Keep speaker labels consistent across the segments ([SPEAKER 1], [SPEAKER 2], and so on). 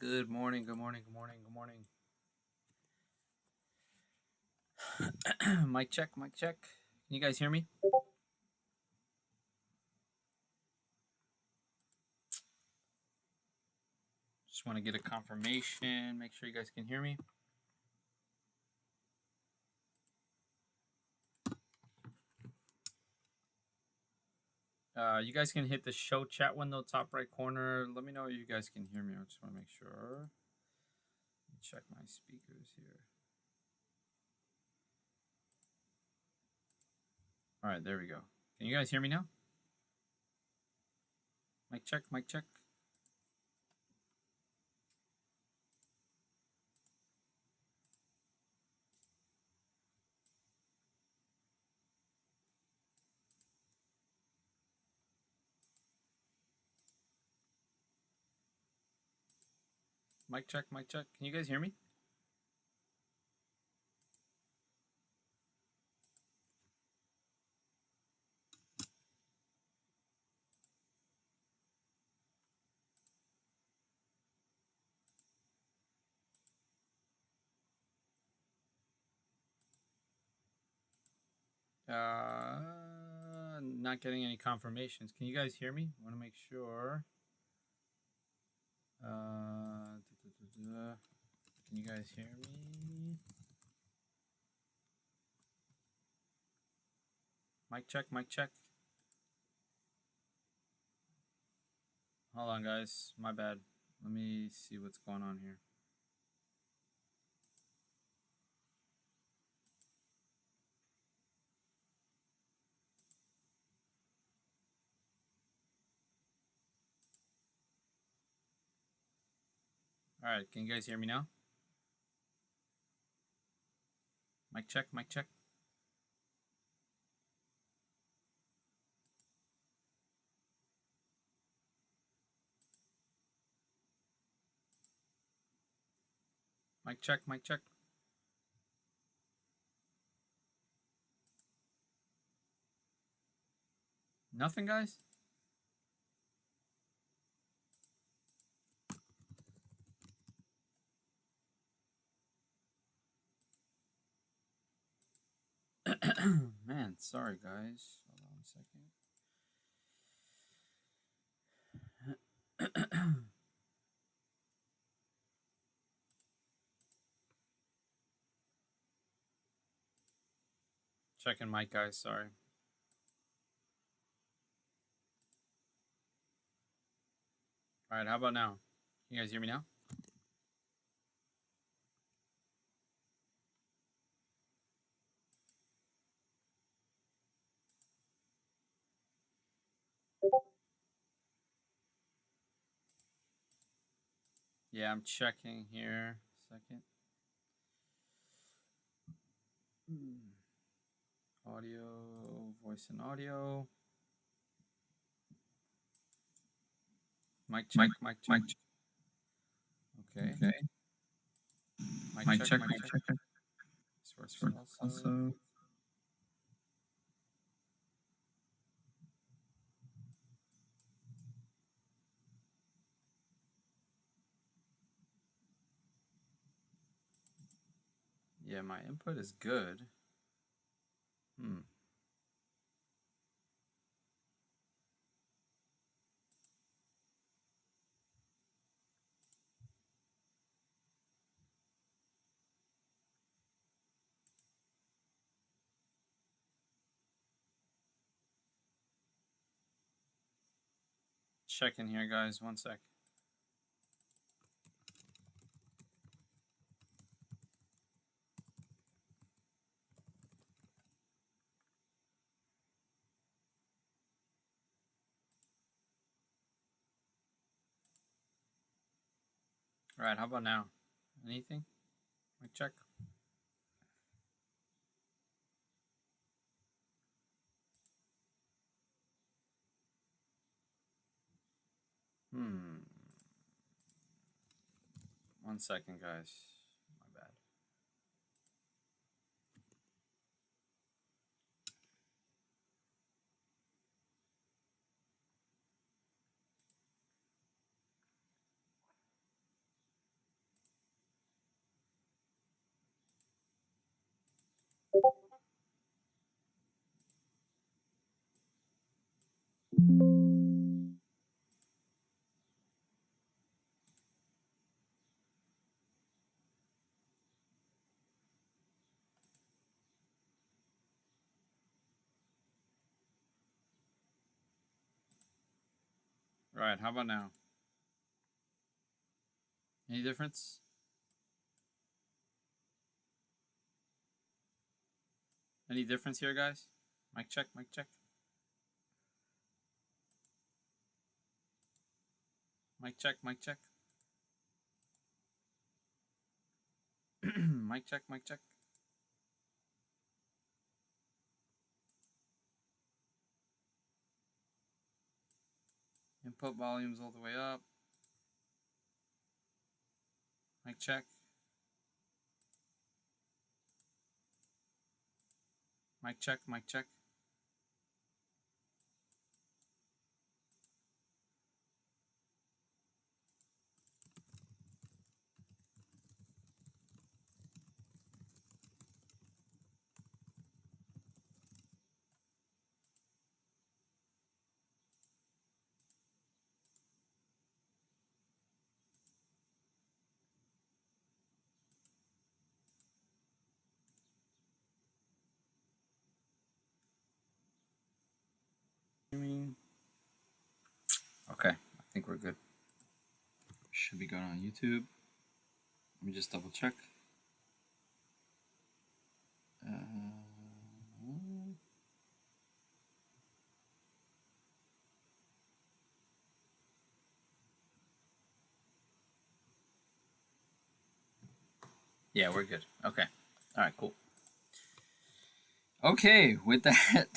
[SPEAKER 1] Good morning, good morning, good morning, good morning. Mic check, mic check. Can you guys hear me? Just want to get a confirmation, make sure you guys can hear me. You guys can hit the show chat window, top right corner. Let me know if you guys can hear me. I just want to make sure. Let me check my speakers here. All right, there we go. Can you guys hear me now? Mic check, mic check. Mic check, mic check. Can you guys hear me? Not getting any confirmations. Can you guys hear me? I want to make sure. Can you guys hear me? Mic check, mic check. Hold on, guys. My bad. Let me see what's going on here. All right, can you guys hear me now? Mic check, mic check. Mic check, mic check. Nothing, guys? Man, sorry, guys. Hold on a second. Checking mic, guys. Sorry. All right, how about now? Can you guys hear me now? Yeah, I'm checking here. Second. Audio, voice and audio. Mic check, mic check. Okay. Mic check, mic check. This works also. Yeah, my input is good. Checking here, guys. One sec. All right, how about now? Anything? Mic check. One second, guys. My bad. Right, how about now? Any difference? Any difference here, guys? Mic check, mic check. Mic check, mic check. Mic check, mic check. Input volumes all the way up. Mic check. Mic check, mic check. Okay, I think we're good. Should be going on YouTube. Let me just double check. Yeah, we're good. Okay. All right, cool. Okay, with that,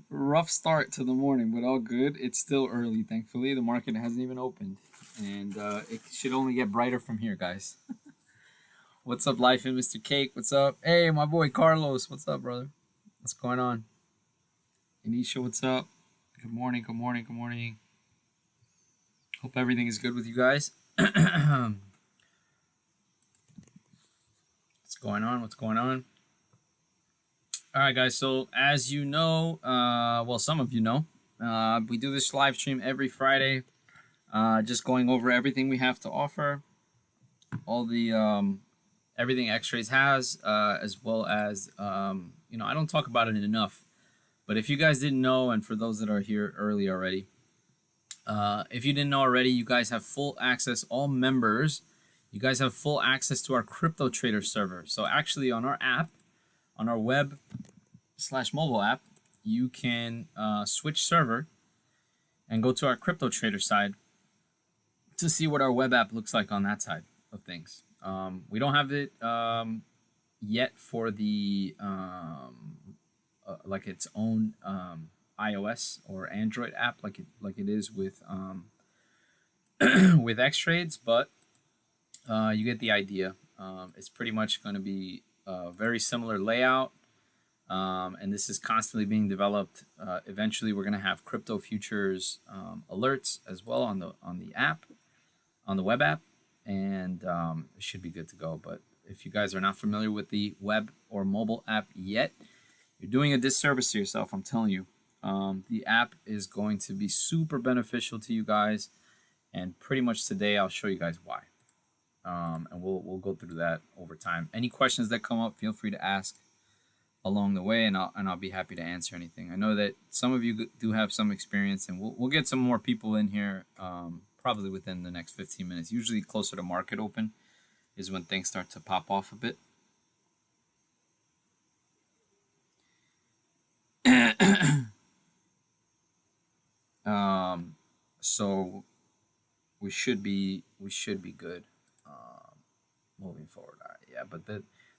[SPEAKER 1] rough start to the morning, but all good. It's still early, thankfully. The market hasn't even opened, and it should only get brighter from here, guys. What's up, Life and Mr. Cake? What's up? Hey, my boy Carlos. What's up, brother? What's going on? Anisha, what's up? Good morning, good morning, good morning. Hope everything is good with you guys. What's going on? What's going on? All right, guys. So as you know, well, some of you know, we do this live stream every Friday, just going over everything we have to offer, all the everything XTrades has, as well as you know, I don't talk about it enough, but if you guys didn't know, and for those that are here early already, if you didn't know already, you guys have full access. All members, you guys have full access to our crypto trader server. So actually, on our app, on our web/mobile app, you can switch server and go to our crypto trader side to see what our web app looks like on that side of things. We don't have it yet for the like its own iOS or Android app like it is with with XTrades, but you get the idea. It's pretty much going to be a very similar layout, and this is constantly being developed. Eventually, we're going to have crypto futures alerts as well on the app, on the web app, and it should be good to go. But if you guys are not familiar with the web or mobile app yet, you're doing a disservice to yourself. I'm telling you. The app is going to be super beneficial to you guys, and pretty much today I'll show you guys why. And we'll go through that over time. Any questions that come up, feel free to ask along the way, and I'll be happy to answer anything. I know that some of you do have some experience, and we'll get some more people in here probably within the next 15 minutes. Usually closer to market open is when things start to pop off a bit. So we should be good moving forward. Yeah, but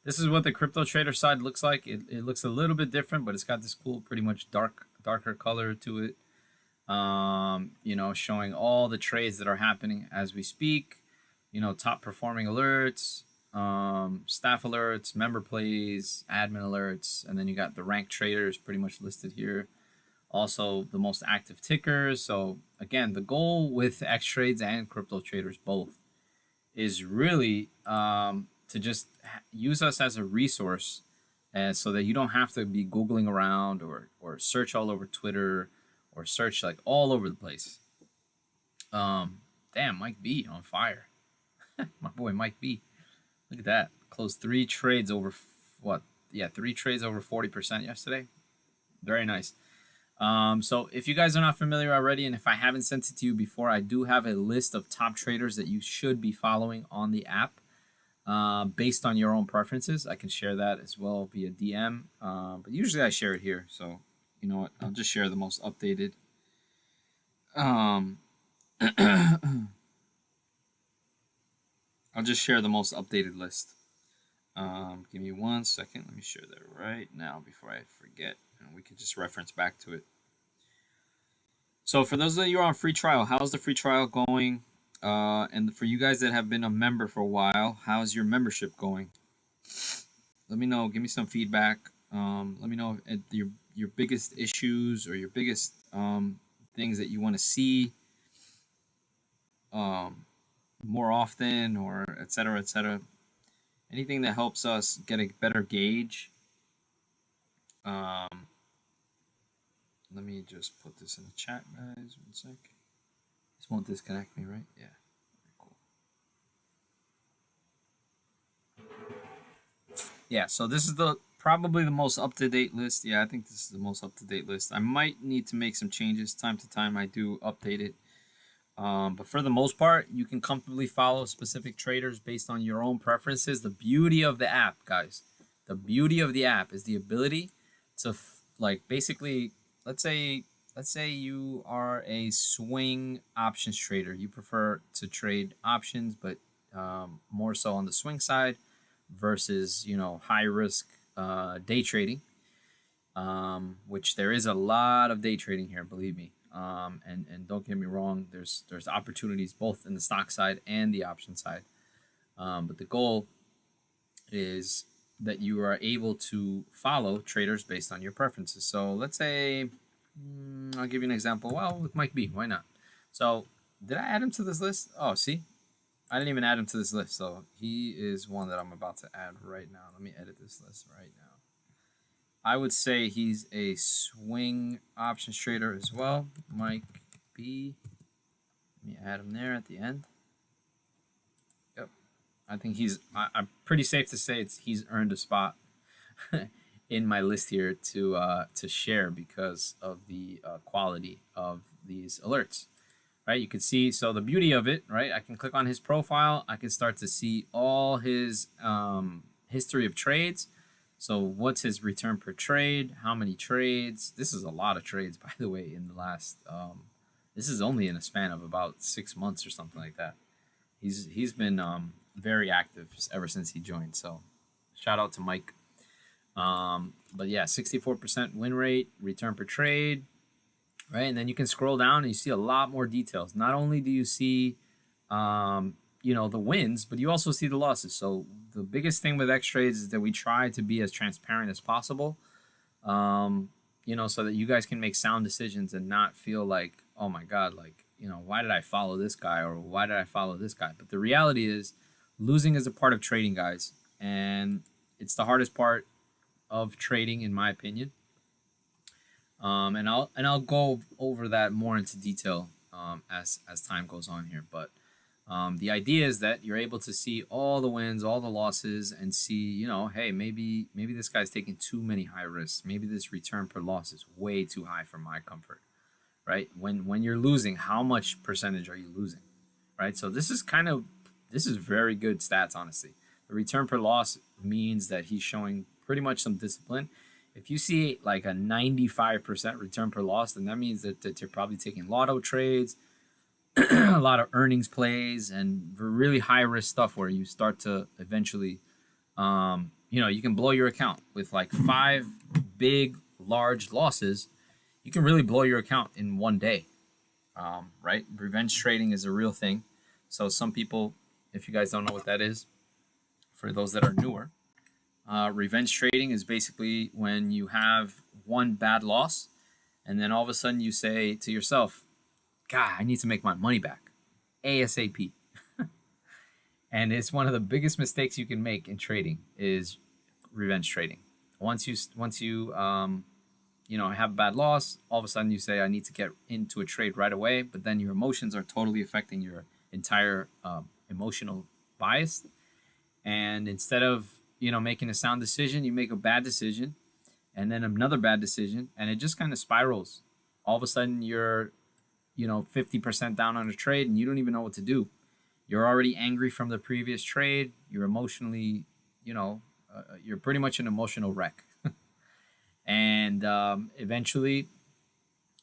[SPEAKER 1] this is what the crypto trader side looks like. It looks a little bit different, but it's got this cool, pretty much darker color to it. You know, showing all the trades that are happening as we speak. You know, top performing alerts, staff alerts, member plays, admin alerts, and then you got the ranked traders pretty much listed here. Also, the most active tickers. So again, the goal with XTrades and crypto traders both is really to just use us as a resource, so that you don't have to be Googling around or search all over Twitter or search like all over the place. Damn, Mike B on fire. My boy Mike B. Look at that. Closed 3 trades over what? Yeah, 3 trades over 40% yesterday. Very nice. So if you guys are not familiar already, and if I haven't sent it to you before, I do have a list of top traders that you should be following on the app based on your own preferences. I can share that as well via DM, but usually I share it here. So you know what? I'll just share the most updated. I'll just share the most updated list. Give me 1 second. Let me share that right now before I forget, and we can just reference back to it. So for those of you on free trial, how's the free trial going? And for you guys that have been a member for a while, how's your membership going? Let me know. Give me some feedback. Let me know your biggest issues or your biggest things that you want to see more often, or et cetera, et cetera. Anything that helps us get a better gauge. Let me just put this in the chat, guys. 1 sec. This won't disconnect me, right? Yeah. Yeah, so this is probably the most up-to-date list. Yeah, I think this is the most up-to-date list. I might need to make some changes. Time to time, I do update it. But for the most part, you can comfortably follow specific traders based on your own preferences. The beauty of the app, guys, the beauty of the app is the ability to, like, basically, let's say you are a swing options trader. You prefer to trade options, but more so on the swing side versus, you know, high risk day trading, which there is a lot of day trading here, believe me. And don't get me wrong, there's opportunities both in the stock side and the option side. But the goal is that you are able to follow traders based on your preferences. So let's say, I'll give you an example. Well, with Mike B, why not? So did I add him to this list? Oh, see, I didn't even add him to this list. So he is one that I'm about to add right now. Let me edit this list right now. I would say he's a swing options trader as well. Mike B. Let me add him there at the end. Yep. I think I'm pretty safe to say he's earned a spot in my list here to share because of the quality of these alerts. Right, you can see, so the beauty of it, right? I can click on his profile. I can start to see all his history of trades. So what's his return per trade? How many trades? This is a lot of trades, by the way, in the last, this is only in a span of about 6 months or something like that. He's been very active ever since he joined. So shout out to Mike. But yeah, 64% win rate, return per trade. Right, and then you can scroll down and you see a lot more details. Not only do you see, you know, the wins, but you also see the losses. So the biggest thing with XTrades is that we try to be as transparent as possible, you know, so that you guys can make sound decisions and not feel like, oh my God, like, you know, why did I follow this guy or why did I follow this guy? But the reality is, losing is a part of trading, guys, and it's the hardest part of trading, in my opinion. And I'll go over that more into detail as time goes on here. But the idea is that you're able to see all the wins, all the losses, and see, you know, hey, maybe this guy's taking too many high risks. Maybe this return per loss is way too high for my comfort, right? When you're losing, how much percentage are you losing, right? So this is very good stats, honestly. The return per loss means that he's showing pretty much some discipline. If you see like a 95% return per loss, then that means that you're probably taking lotto trades, a lot of earnings plays, and really high risk stuff where you start to eventually, you know, you can blow your account with like 5 big, large losses. You can really blow your account in one day, right? Revenge trading is a real thing. So some people, if you guys don't know what that is, for those that are newer, revenge trading is basically when you have one bad loss and then all of a sudden you say to yourself, God, I need to make my money back ASAP. And it's one of the biggest mistakes you can make in trading is revenge trading. Once you you know, have a bad loss, all of a sudden you say, I need to get into a trade right away, but then your emotions are totally affecting your entire emotional bias. And instead of, you know, making a sound decision, you make a bad decision and then another bad decision, and it just kind of spirals. All of a sudden you're, you know, 50% down on a trade and you don't even know what to do. You're already angry from the previous trade. You're emotionally, you know, you're pretty much an emotional wreck. And eventually,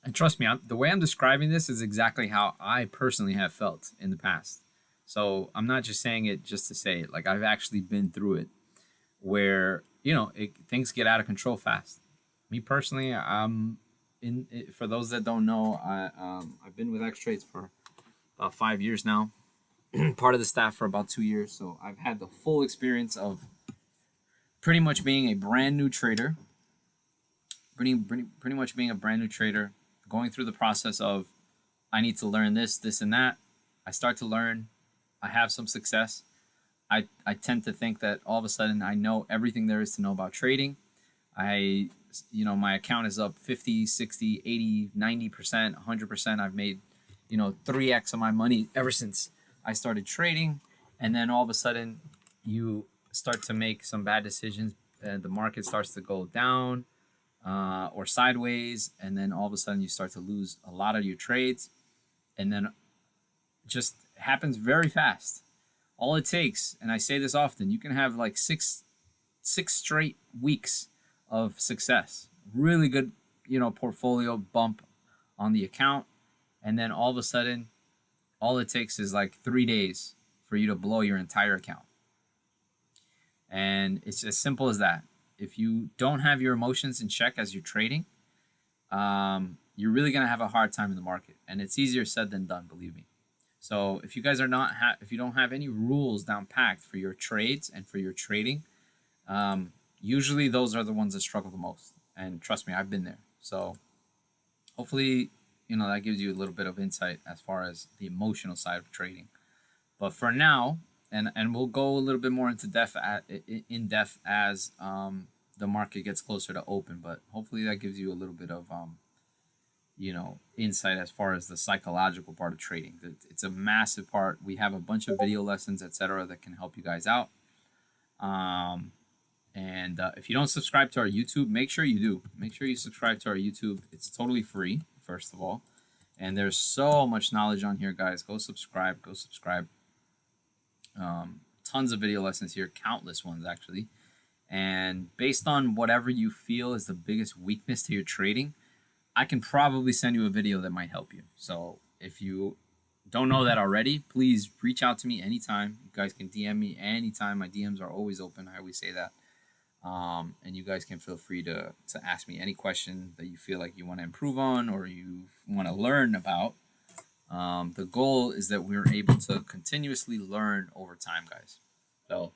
[SPEAKER 1] and trust me, the way I'm describing this is exactly how I personally have felt in the past. So I'm not just saying it just to say it. Like, I've actually been through it where, you know, things get out of control fast. Me personally, I'm in. For those that don't know, I've been with XTrades for about 5 years now. Part of the staff for about 2 years. So I've had the full experience of pretty much being a brand new trader. Pretty much being a brand new trader, going through the process of, I need to learn this, this, and that. I start to learn. I have some success. I tend to think that all of a sudden I know everything there is to know about trading. You know, my account is up 50, 60, 80, 90%, 100%. I've made, you know, 3x of my money ever since I started trading. And then all of a sudden you start to make some bad decisions and the market starts to go down or sideways. And then all of a sudden you start to lose a lot of your trades. And then just happens very fast. All it takes, and I say this often, you can have like six straight weeks of success, really good, you know, portfolio bump on the account, and then all of a sudden, all it takes is like 3 days for you to blow your entire account. And it's as simple as that. If you don't have your emotions in check as you're trading, you're really gonna have a hard time in the market, and it's easier said than done, believe me. So if you guys are not, if you don't have any rules down packed for your trades and for your trading, usually those are the ones that struggle the most. And trust me, I've been there. So hopefully, you know, that gives you a little bit of insight as far as the emotional side of trading. But for now, and we'll go a little bit more into in depth as the market gets closer to open. But hopefully that gives you a little bit of you know, insight as far as the psychological part of trading. It's a massive part. We have a bunch of video lessons, etc., that can help you guys out. And if you don't subscribe to our YouTube, make sure you do. Make sure you subscribe to our YouTube. It's totally free, first of all. And there's so much knowledge on here, guys. Go subscribe. Go subscribe. Tons of video lessons here, countless ones, actually. And based on whatever you feel is the biggest weakness to your trading, I can probably send you a video that might help you. So if you don't know that already, please reach out to me anytime. You guys can DM me anytime. My DMs are always open. I always say that. And you guys can feel free to ask me any question that you feel like you want to improve on or you want to learn about. The goal is that we're able to continuously learn over time, guys. So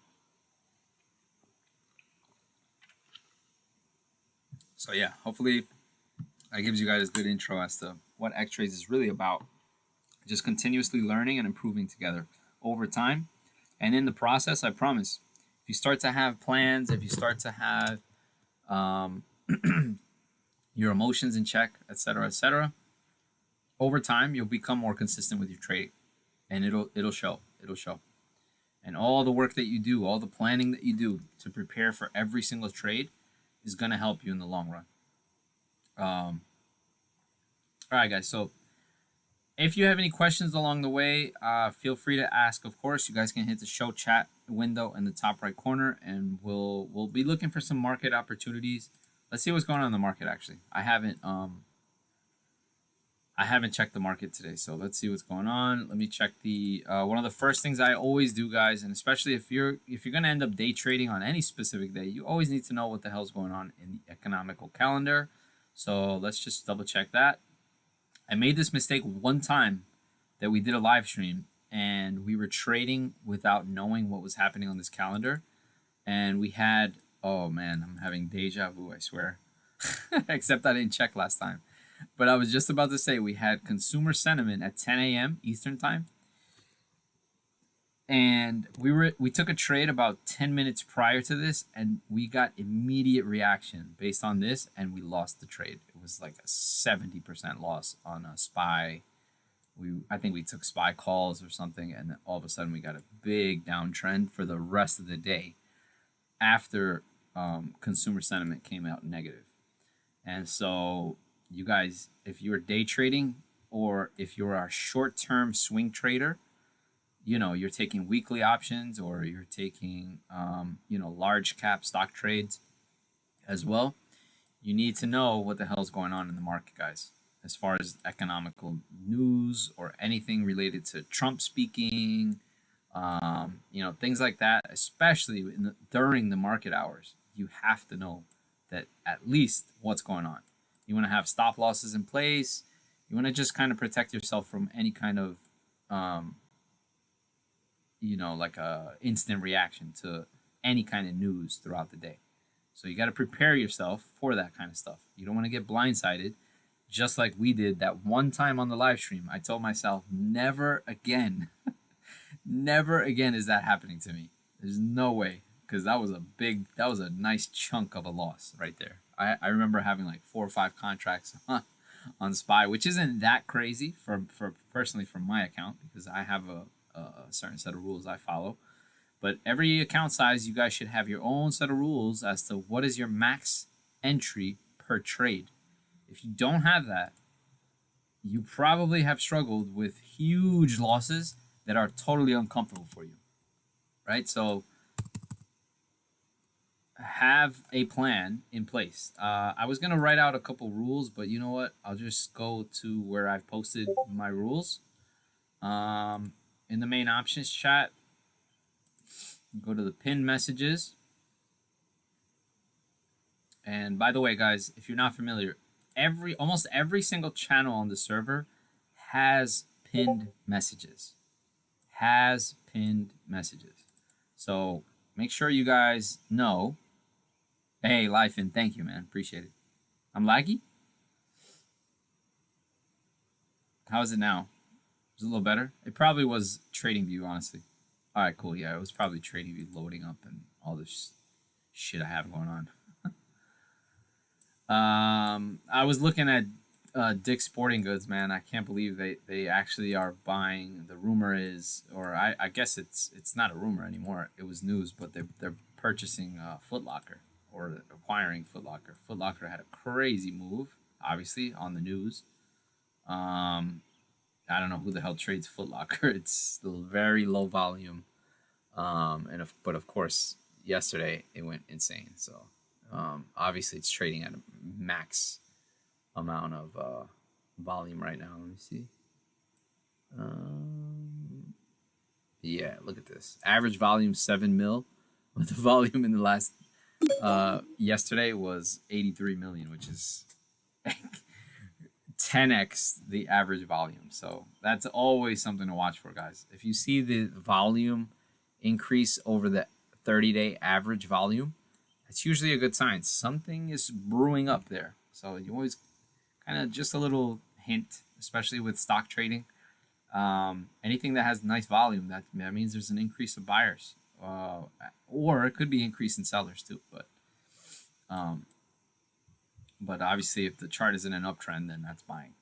[SPEAKER 1] yeah, hopefully that gives you guys a good intro as to what XTrades is really about. Just continuously learning and improving together over time. And in the process, I promise, if you start to have plans, if you start to have your emotions in check, etc., over time, you'll become more consistent with your trading. And it'll show. It'll show. And all the work that you do, all the planning that you do to prepare for every single trade is going to help you in the long run. All right, guys. So if you have any questions along the way, feel free to ask. Of course, you guys can hit the show chat window in the top right corner, and we'll be looking for some market opportunities. Let's see what's going on in the market. Actually, I haven't checked the market today, so let's see what's going on. Let me check the one of the first things I always do, guys, and especially if you're gonna end up day trading on any specific day, you always need to know what the hell's going on in the economical calendar. So let's just double check that. I made this mistake one time that we did a live stream and we were trading without knowing what was happening on this calendar, and we had, oh man, I'm having deja vu, I swear. Except I didn't check last time. But I was just about to say we had consumer sentiment at 10 a.m. Eastern time. And we took a trade about 10 minutes prior to this, and we got immediate reaction based on this, and we lost the trade. It was like a 70% loss on a SPY. I think we took SPY calls or something, and then all of a sudden we got a big downtrend for the rest of the day after consumer sentiment came out negative. And so you guys, if you're day trading or if you're a short-term swing trader, you know, you're taking weekly options or you're taking, you know, large cap stock trades as well, you need to know what the hell's going on in the market, guys, as far as economical news or anything related to Trump speaking, you know, things like that, especially during the market hours. You have to know that at least what's going on. You want to have stop losses in place. You want to just kind of protect yourself from any kind of, you know, like a instant reaction to any kind of news throughout the day. So you got to prepare yourself for that kind of stuff. You don't want to get blindsided, just like we did that one time on the live stream. I told myself, never again, never again is that happening to me. There's no way, because that was a nice chunk of a loss right there. I remember having like 4 or 5 contracts on SPY, which isn't that crazy for personally from my account, because I have a certain set of rules I follow. But every account size, you guys should have your own set of rules as to what is your max entry per trade. If you don't have that, you probably have struggled with huge losses that are totally uncomfortable for you, right? So have a plan in place. I was going to write out a couple rules, but you know what? I'll just go to where I've posted my rules. In the main options chat, go to the pinned messages. And by the way, guys, if you're not familiar, almost every single channel on the server has pinned messages. So make sure you guys know. Hey, Lifen, thank you, man. Appreciate it. I'm laggy? How is it now? Is it a little better? It probably was TradingView, honestly. All right, cool. Yeah, it was probably TradingView loading up and all this shit I have going on. I was looking at Dick's Sporting Goods, man. I can't believe they actually are buying. The rumor is, or I guess it's not a rumor anymore. It was news, but they're purchasing Foot Locker or acquiring Foot Locker. Foot Locker had a crazy move, obviously, on the news. I don't know who the hell trades Foot Locker. It's very low volume. But of course, yesterday it went insane. So obviously it's trading at a max amount of volume right now. Let me see. Yeah, look at this. Average volume 7 mil, but the volume in the last yesterday was 83 million, which is 10x the average volume. So that's always something to watch for, guys. If you see the volume increase over the 30-day average volume, that's usually a good sign. Something is brewing up there. So you always kind of just a little hint, especially with stock trading. Anything that has nice volume, that means there's an increase of buyers. Or it could be increase in sellers too. But obviously, if the chart is in an uptrend, then that's buying.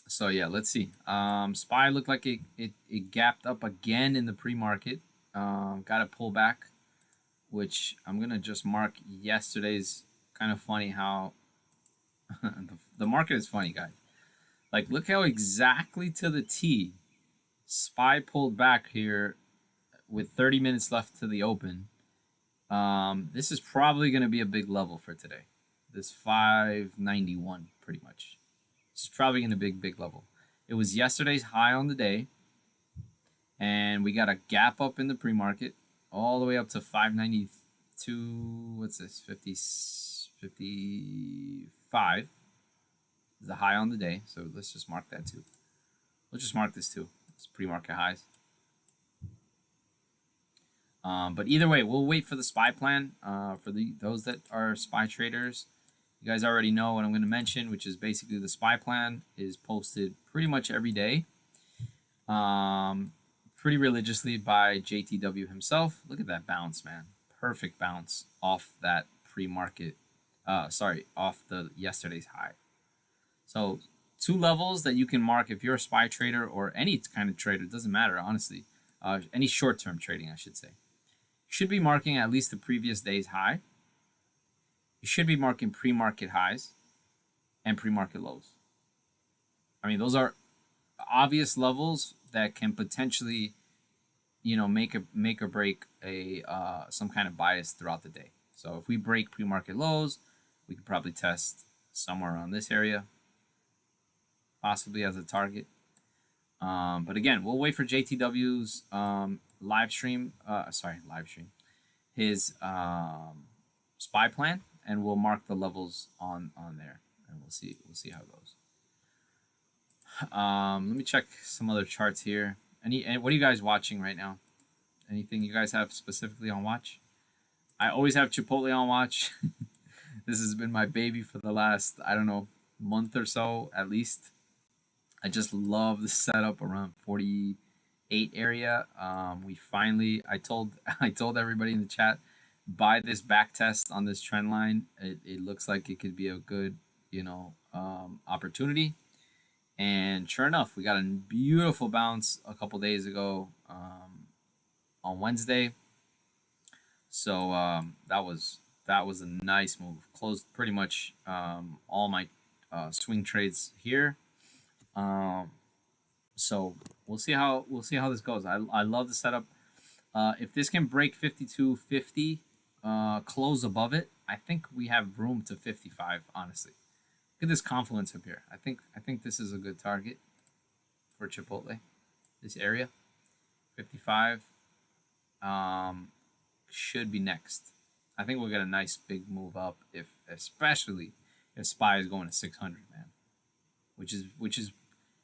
[SPEAKER 1] So yeah, let's see. SPY looked like it gapped up again in the pre-market. Got a pullback, which I'm gonna just mark yesterday's. Kind of funny how the market is funny, guys. Like, look how exactly to the T SPY pulled back here with 30 minutes left to the open. This is probably going to be a big level for today. This 591, pretty much. This is probably going to be a big level. It was yesterday's high on the day, and we got a gap up in the pre-market all the way up to 592. What's this? 55 is the high on the day. So let's just mark that too. We'll just mark this too. It's pre-market highs. But either way, we'll wait for the SPY plan. For those that are SPY traders, you guys already know what I'm going to mention, which is basically the SPY plan is posted pretty much every day. pretty religiously by JTW himself. Look at that bounce, man. Perfect bounce off that pre-market, off the yesterday's high. So 2 levels that you can mark if you're a SPY trader or any kind of trader. It doesn't matter, honestly. Any short-term trading, I should say. You should be marking at least the previous day's high. You should be marking pre-market highs and pre-market lows. I mean, those are obvious levels that can potentially, make or break a some kind of bias throughout the day. So if we break pre-market lows, we could probably test somewhere around this area, possibly as a target. But again, we'll wait for JTW's live stream. His SPY plan, and we'll mark the levels on there, and we'll see how it goes. Let me check some other charts here. What are you guys watching right now? Anything you guys have specifically on watch? I always have Chipotle on watch. This has been my baby for the last, I don't know, month or so at least. I just love the setup around 48 area. I told everybody in the chat, buy this back test on this trend line. It looks like it could be a good, opportunity. And sure enough, we got a beautiful bounce a couple days ago on Wednesday. So that was a nice move. Closed pretty much all my swing trades here. So we'll see how this goes. I love the setup. If this can break 52.50, close above it, I think we have room to 55. Honestly. Look at this confluence up here. I think this is a good target for Chipotle. This area, 55, should be next. I think we'll get a nice big move up especially if SPY is going to 600, man. Which is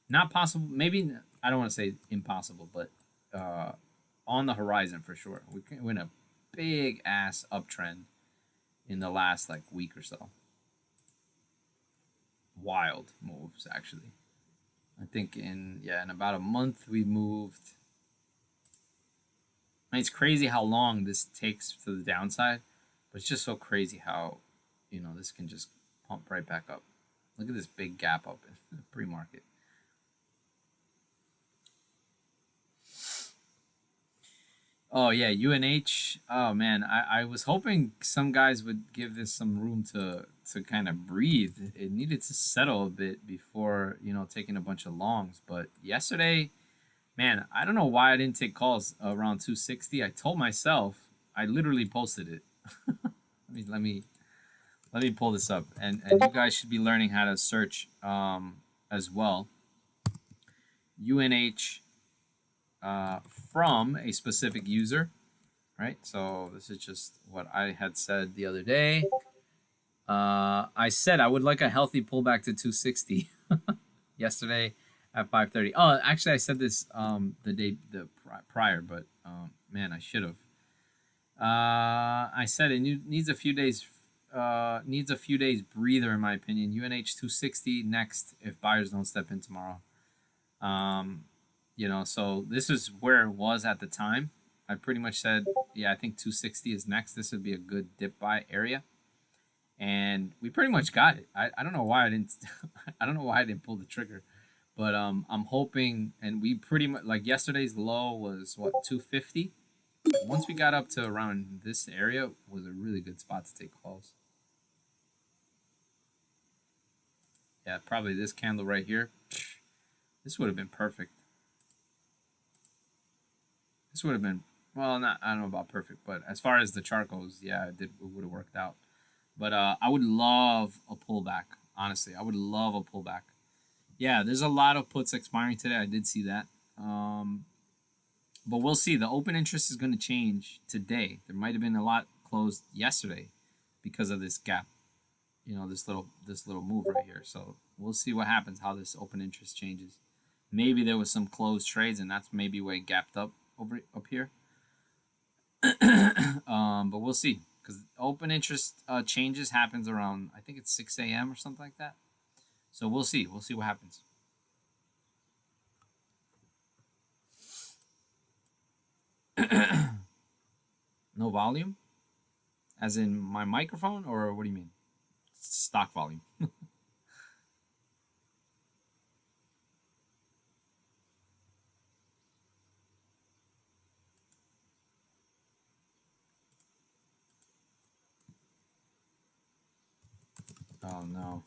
[SPEAKER 1] not possible. Maybe I don't want to say impossible, but on the horizon for sure. We're in a big ass uptrend in the last week or so. Wild moves, actually. I think in about a month we moved. I mean, it's crazy how long this takes to the downside, but it's just so crazy how this can just pump right back up. Look at this big gap up in the pre-market. Oh yeah, UNH. Oh man, I was hoping some guys would give this some room to kind of breathe. It needed to settle a bit before taking a bunch of longs. But yesterday, man, I don't know why I didn't take calls around 260. I told myself, I literally posted it. let me pull this up, and you guys should be learning how to search as well. UNH. From a specific user, right? So this is just what I had said the other day. I said I would like a healthy pullback to 260 yesterday at 5:30. Oh, actually, I said this the prior, but man, I should have. I said it needs a few days. Needs a few days breather, in my opinion. UNH 260 next if buyers don't step in tomorrow. So this is where it was at the time. I pretty much said, yeah, I think 260 is next. This would be a good dip buy area, and we pretty much got it. I don't know why I didn't. I don't know why I didn't pull the trigger, but I'm hoping. And we pretty much yesterday's low was what 250. Once we got up to around this area, was a really good spot to take calls. Yeah, probably this candle right here. This would have been perfect. This would have been, well, I don't know about perfect, but as far as the chart goes, yeah, it would have worked out. But I would love a pullback, honestly. I would love a pullback. Yeah, there's a lot of puts expiring today. I did see that. But we'll see. The open interest is going to change today. There might have been a lot closed yesterday because of this gap, this little move right here. So we'll see what happens, how this open interest changes. Maybe there was some closed trades, and that's maybe where it gapped up up here. But we'll see, because open interest changes happens around, I think it's 6 a.m. or something like that. So we'll see what happens. No volume? As in my microphone, or what do you mean? Stock volume. Oh no.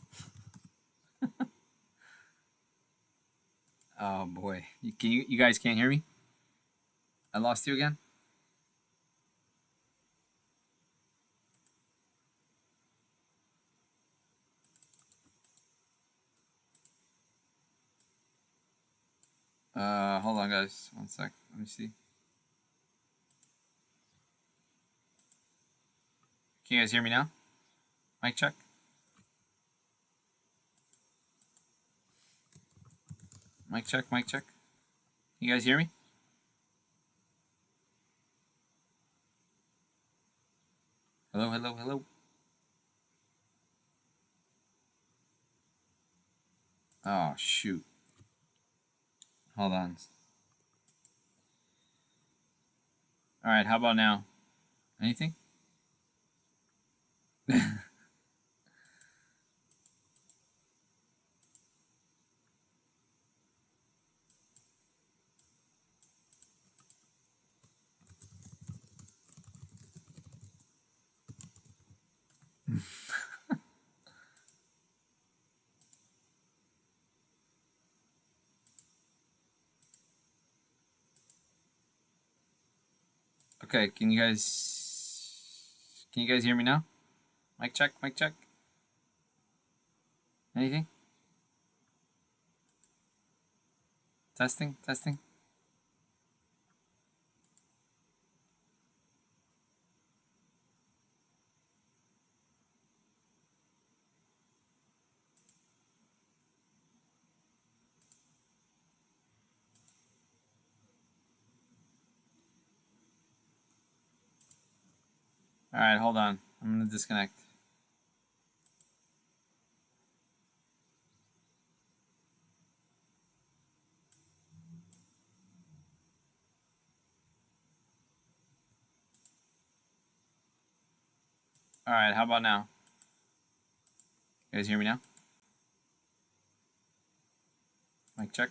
[SPEAKER 1] Oh boy. You guys can't hear me? I lost you again? Hold on guys. One sec. Let me see. Can you guys hear me now? Mic check. Mic check, mic check. You guys hear me? Hello, hello, hello. Oh shoot. Hold on. Alright, how about now? Anything? Okay, can you guys hear me now? Mic check, mic check. Anything? Testing, testing. Alright, hold on. I'm gonna disconnect. Alright, how about now? You guys hear me now? Mic check.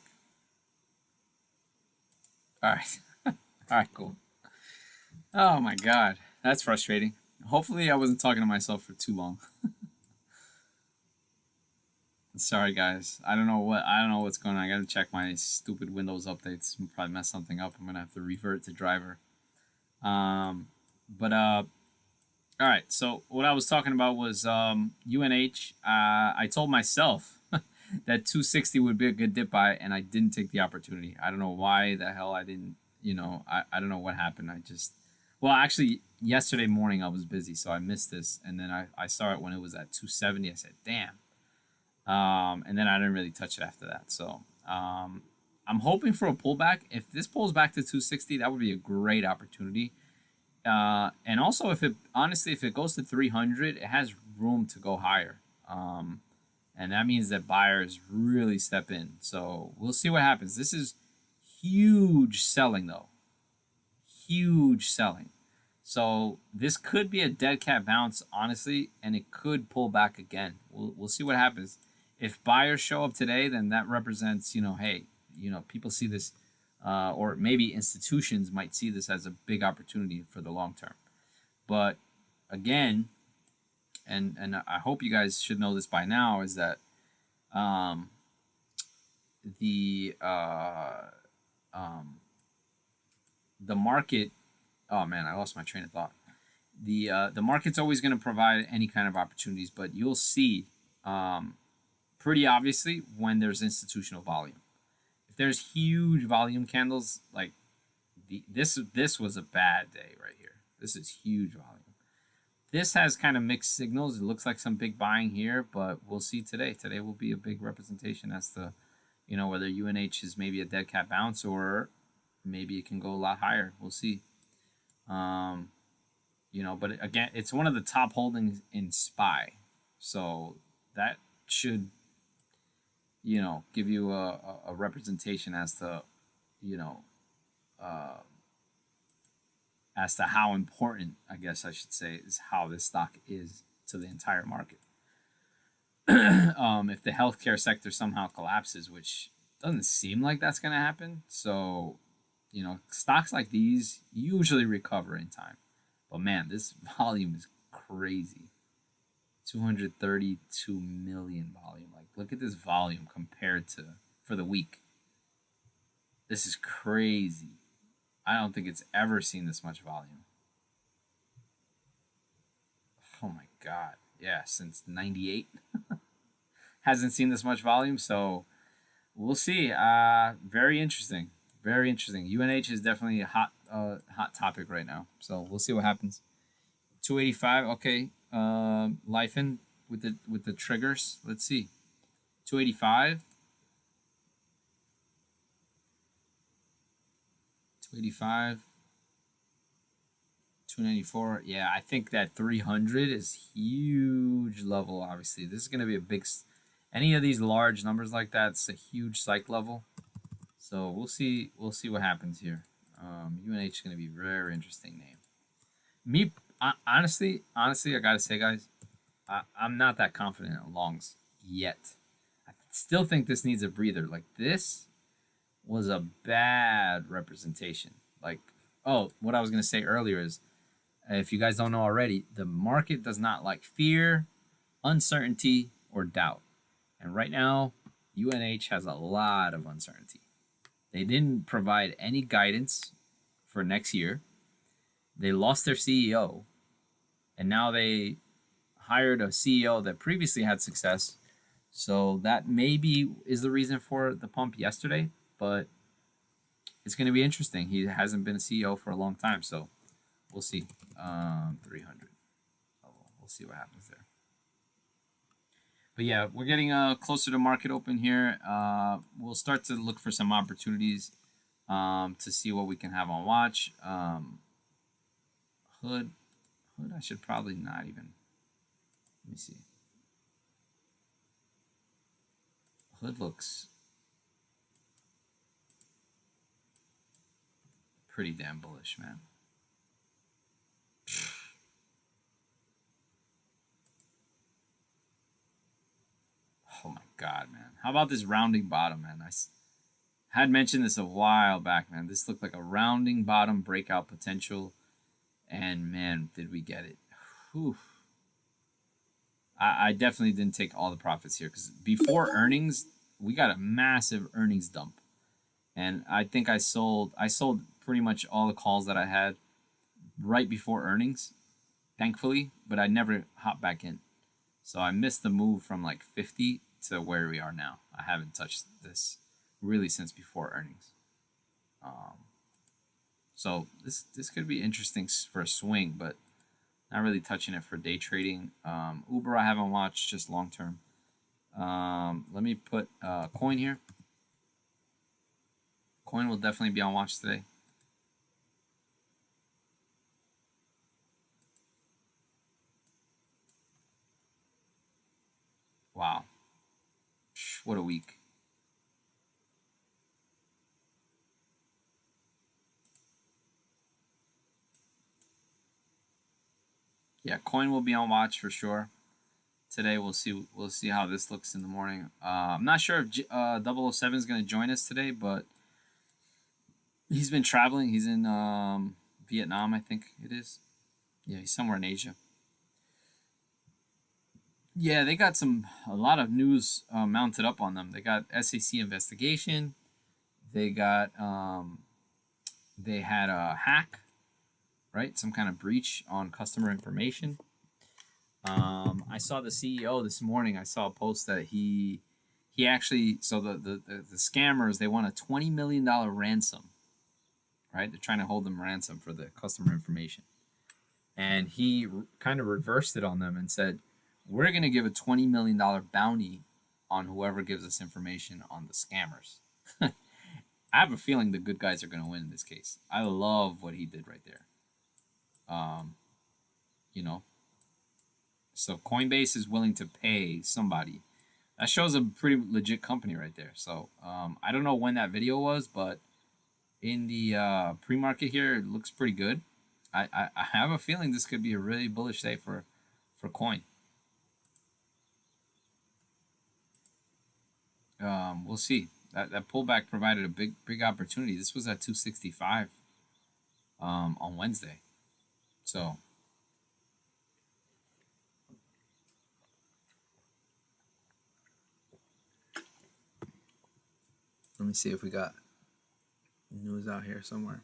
[SPEAKER 1] Alright. Alright, cool. Oh my god. That's frustrating. Hopefully I wasn't talking to myself for too long. Sorry guys. I don't know what's going on. I gotta check my stupid Windows updates and probably mess something up. I'm gonna have to revert to driver. But all right, so what I was talking about was UNH. I told myself that 260 would be a good dip buy, and I didn't take the opportunity. I don't know why the hell I didn't. I don't know what happened. Well, actually, yesterday morning I was busy, so I missed this, and then I saw it when it was at 270. I said, damn. And then I didn't really touch it after that. So I'm hoping for a pullback. If this pulls back to 260, that would be a great opportunity. And also, if it goes to 300, it has room to go higher. And that means that buyers really step in. So we'll see what happens. This is huge selling, though. Huge selling. So this could be a dead cat bounce, honestly, and it could pull back again. We'll see what happens. If buyers show up today, then that represents, hey, people see this. Or maybe institutions might see this as a big opportunity for the long term. But again, and I hope you guys should know this by now, is that the market. Oh man, I lost my train of thought. The market's always going to provide any kind of opportunities, but you'll see pretty obviously when there's institutional volume. If there's huge volume candles, like this was a bad day right here. This is huge volume. This has kind of mixed signals. It looks like some big buying here, but we'll see today. Today will be a big representation as to, whether UNH is maybe a dead cat bounce or maybe it can go a lot higher. We'll see. But again, it's one of the top holdings in SPY, so that should give you a representation as to as to how important, I guess I should say, is how this stock is to the entire market. If the healthcare sector somehow collapses, which doesn't seem like that's going to happen, so stocks like these usually recover in time. But man, this volume is crazy. 232 million volume. Like, look at this volume compared to for the week. This is crazy. I don't think it's ever seen this much volume. Oh my God. Yeah, since 98. Hasn't seen this much volume, so we'll see. Very interesting. Very interesting. UNH is definitely a hot topic right now. So we'll see what happens. 285. Okay. Life in with the triggers. Let's see. 285. 285. 294. Yeah, I think that 300 is huge level. Obviously, this is going to be a big. Any of these large numbers like that, it's a huge psych level. So we'll see. We'll see what happens here. UNH is going to be a very interesting name. Me, honestly, I gotta say, guys, I'm not that confident in longs yet. I still think this needs a breather. Like, this was a bad representation. Like, oh, what I was gonna say earlier is, if you guys don't know already, the market does not like fear, uncertainty, or doubt. And right now, UNH has a lot of uncertainty. They didn't provide any guidance for next year. They lost their CEO, and now they hired a CEO that previously had success. So that maybe is the reason for the pump yesterday, but it's going to be interesting. He hasn't been a CEO for a long time, so we'll see. 300. We'll see what happens there. But yeah, we're getting closer to market open here. We'll start to look for some opportunities to see what we can have on watch. Hood, I should probably not even. Let me see. Hood looks pretty damn bullish, man. Oh my God, man. How about this rounding bottom, man? I had mentioned this a while back, man. This looked like a rounding bottom breakout potential. And man, did we get it. Whew. I definitely didn't take all the profits here because before earnings, we got a massive earnings dump. And I think I sold pretty much all the calls that I had right before earnings, thankfully, but I never hopped back in. So I missed the move from like 50 to where we are now. I haven't touched this really since before earnings. So this could be interesting for a swing, but not really touching it for day trading. Uber I haven't watched, just long term. Let me put coin here. Coin will definitely be on watch today. Wow. What a week. Yeah, coin will be on watch for sure. Today we'll see how this looks in the morning. I'm not sure if 007 is going to join us today, but he's been traveling. He's in Vietnam, I think it is. Yeah, he's somewhere in Asia. Yeah, they got a lot of news mounted up on them. They got SEC investigation. They got they had a hack, right? Some kind of breach on customer information. I saw the CEO this morning. I saw a post that he actually, so the scammers, they want a $20 million ransom, right? They're trying to hold them ransom for the customer information. And he kind of reversed it on them and said, we're going to give a $20 million bounty on whoever gives us information on the scammers. I have a feeling the good guys are going to win in this case. I love what he did right there. You know, so Coinbase is willing to pay somebody. That shows a pretty legit company right there. So I don't know when that video was, but in the pre-market here, it looks pretty good. I have a feeling this could be a really bullish day for coin. We'll see. That pullback provided a big opportunity. This was at 265 on Wednesday. So let me see if we got news out here somewhere.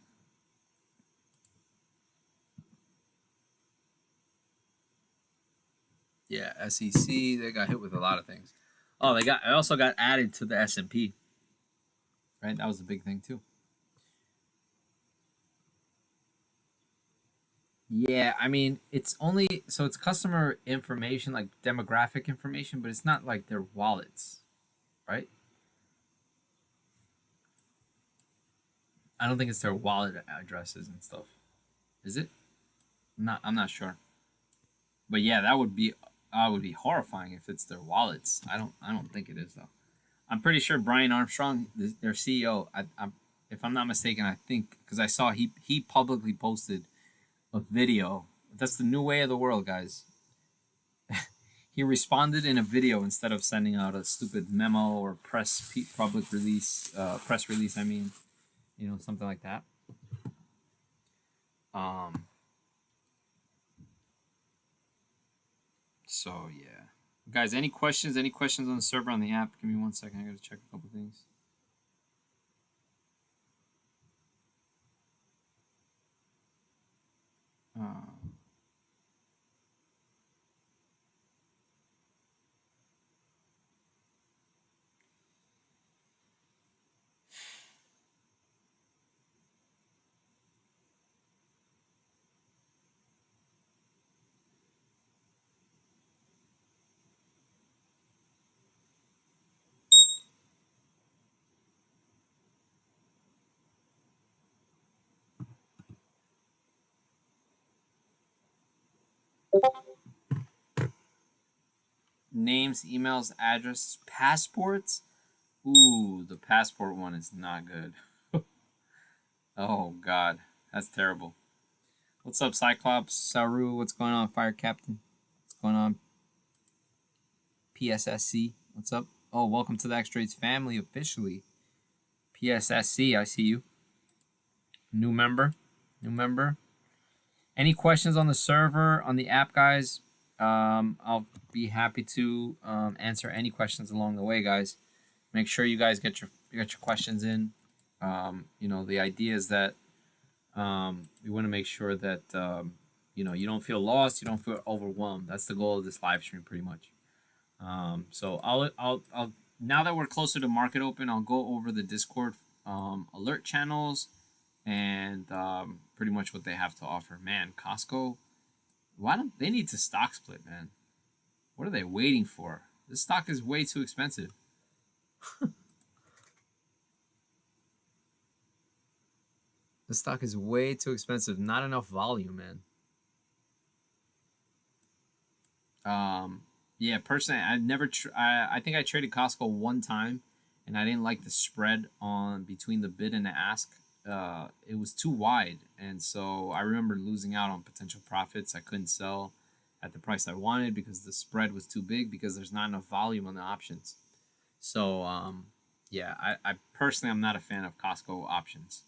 [SPEAKER 1] Yeah, SEC, they got hit with a lot of things. Oh, I also got added to the S&P. Right? That was a big thing too. Yeah, I mean, it's only so it's customer information, like demographic information, but it's not like their wallets, right? I don't think it's their wallet addresses and stuff. Is it? I'm not sure. But yeah, that would be horrifying if it's their wallets. I don't think it is though. I'm pretty sure Brian Armstrong, their CEO, if I'm not mistaken, I think because I saw he publicly posted a video. That's the new way of the world, guys. He responded in a video instead of sending out a stupid memo or press release. I mean, something like that. So yeah, guys, any questions? Any questions on the server on the app? Give me 1 second. I gotta check a couple things. Names, emails, addresses, passports. Ooh, the passport one is not good. Oh God, that's terrible. What's up, Cyclops? Saru, what's going on? Fire Captain, what's going on? PSSC, what's up? Oh, welcome to the XTrades family officially. PSSC, I see you. New member. Any questions on the server, on the app, guys? I'll be happy to answer any questions along the way, guys. Make sure you guys get your questions in. The idea is that we want to make sure that you don't feel lost, you don't feel overwhelmed. That's the goal of this live stream, pretty much. So I'll now that we're closer to market open, I'll go over the Discord alert channels and pretty much what they have to offer. Man, Costco, why don't they need to stock split, man? What are they waiting for? This stock is way too expensive. The stock is way too expensive. Not enough volume, man. Yeah, personally, I've never. I think I traded Costco one time, and I didn't like the spread on between the bid and the ask. It was too wide, and so I remember losing out on potential profits. I couldn't sell at the price I wanted because the spread was too big because there's not enough volume on the options. So yeah, I personally I'm not a fan of Costco options.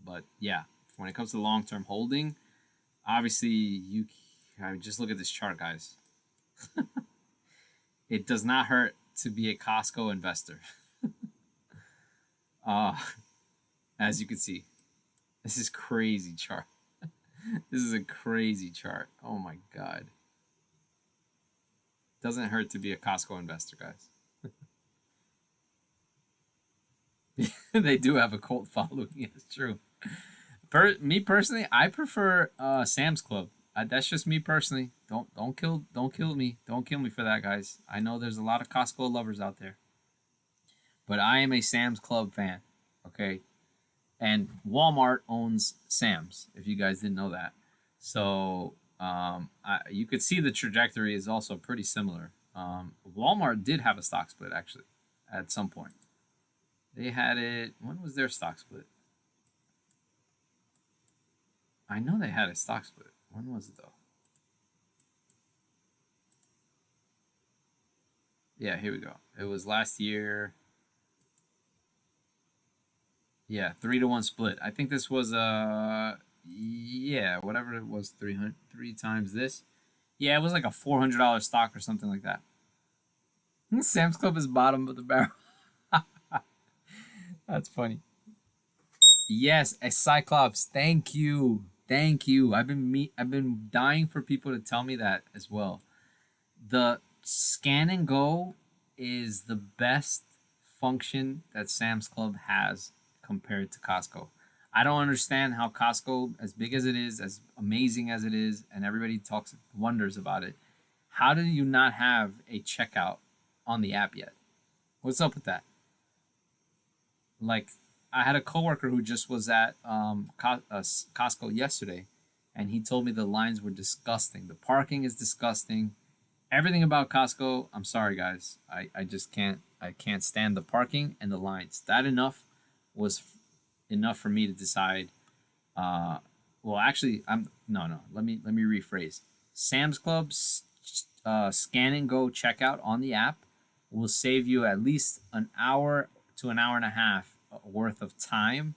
[SPEAKER 1] But yeah, when it comes to long-term holding, obviously just look at this chart, guys. It does not hurt to be a Costco investor. As you can see, this is crazy chart. This is a crazy chart. Oh my God. Doesn't hurt to be a Costco investor, guys. They do have a cult following. It's true. Me personally, I prefer Sam's Club. That's just me personally. Don't kill me. Don't kill me for that, guys. I know there's a lot of Costco lovers out there, but I am a Sam's Club fan. Okay, and Walmart owns Sam's. If you guys didn't know that, so you could see the trajectory is also pretty similar. Walmart did have a stock split actually at some point. They had it. When was their stock split? I know they had a stock split. When was it though? Yeah, here we go. It was last year. Yeah, 3-to-1 split. I think this was yeah, whatever it was, 300, 3 times this. Yeah, it was like a $400 stock or something like that. Sam's Club is bottom of the barrel. That's funny. Yes, a Cyclops. Thank you. Thank you. I've been dying for people to tell me that as well. The scan and go is the best function that Sam's Club has compared to Costco. I don't understand how Costco, as big as it is, as amazing as it is, and everybody talks wonders about it, how do you not have a checkout on the app yet? What's up with that? Like, I had a coworker who just was at Costco yesterday, and he told me the lines were disgusting. The parking is disgusting. Everything about Costco, I'm sorry guys, I just can't stand the parking and the lines. That was enough for me to decide. Well, actually, no. Let me rephrase. Sam's Club's scan and go checkout on the app will save you at least an hour to an hour and a half worth of time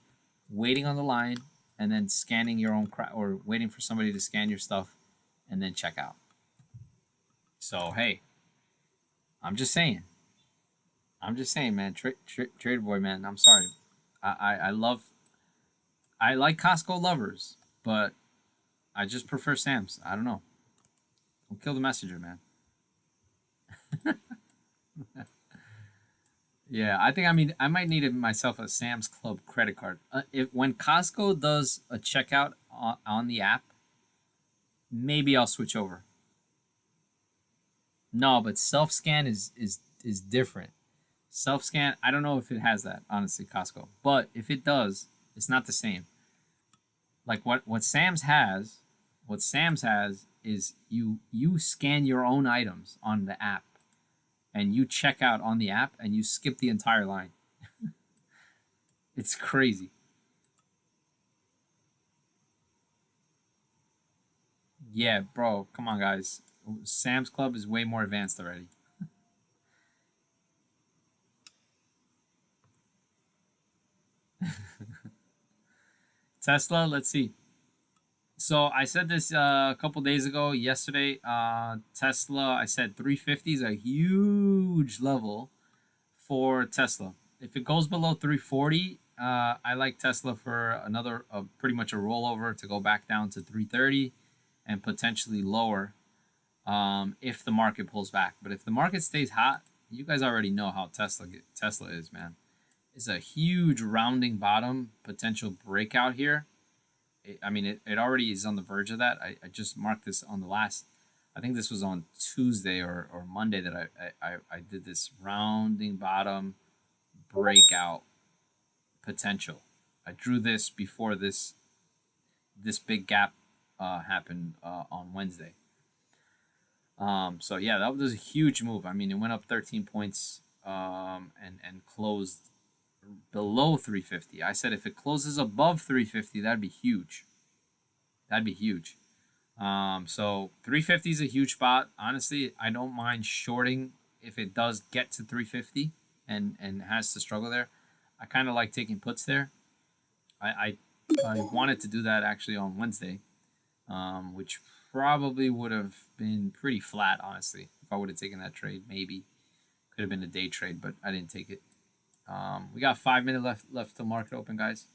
[SPEAKER 1] waiting on the line and then scanning your own or waiting for somebody to scan your stuff and then check out. So hey, I'm just saying, man. Trader boy, man. I'm sorry. I like Costco lovers, but I just prefer Sam's. I don't know. Don't kill the messenger, man. Yeah, I might need myself a Sam's Club credit card. If when Costco does a checkout on the app, maybe I'll switch over. No, but self scan is different. Self scan, I don't know if it has that, honestly, Costco. But if it does, it's not the same. Like what Sam's has is you scan your own items on the app and you check out on the app and you skip the entire line. It's crazy. Yeah, bro, come on guys. Sam's Club is way more advanced already. Tesla, let's see. So I said this a couple days ago, yesterday. Tesla, I said 350 is a huge level for Tesla. If it goes below 340, I like Tesla for another, pretty much a rollover to go back down to 330 and potentially lower if the market pulls back. But if the market stays hot, you guys already know how Tesla is, man. It's a huge rounding bottom potential breakout here. It already is on the verge of that. I just marked this on the last, I think this was on Tuesday or Monday that I did this rounding bottom breakout potential. I drew this before this big gap happened on Wednesday. So yeah, that was a huge move. I mean, it went up 13 points and closed below 350. I said if it closes above 350, that'd be huge. That'd be huge. So 350 is a huge spot. Honestly, I don't mind shorting if it does get to 350 and has to struggle there. I kind of like taking puts there. I wanted to do that actually on Wednesday, which probably would have been pretty flat, honestly, if I would have taken that trade. Maybe could have been a day trade, but I didn't take it. We got 5 minutes left till market open, guys.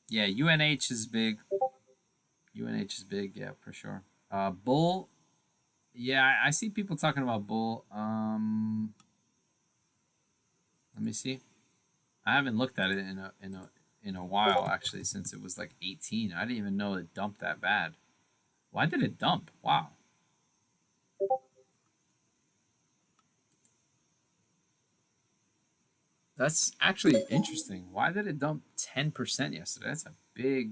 [SPEAKER 1] Yeah, UNH is big. UNH is big, yeah, for sure. Bull, yeah, I see people talking about Bull. Let me see. I haven't looked at it in a while actually, since it was like 18. I didn't even know it dumped that bad. Why did it dump? Wow. That's actually interesting. Why did it dump 10% yesterday? That's a big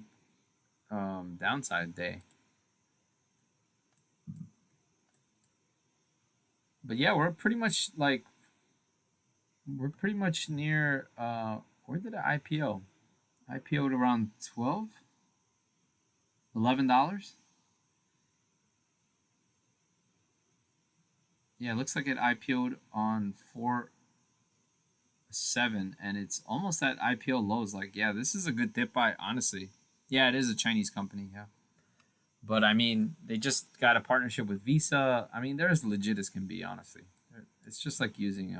[SPEAKER 1] downside day. But yeah, we're pretty much like we're pretty much near, where did it IPO? IPO'd around 12, $11. Yeah, it looks like it IPO'd on 4.7, and it's almost at IPO lows. Like, yeah, this is a good dip buy, honestly. Yeah, it is a Chinese company, yeah. But I mean, they just got a partnership with Visa. I mean, they're as legit as can be, honestly. It's just like using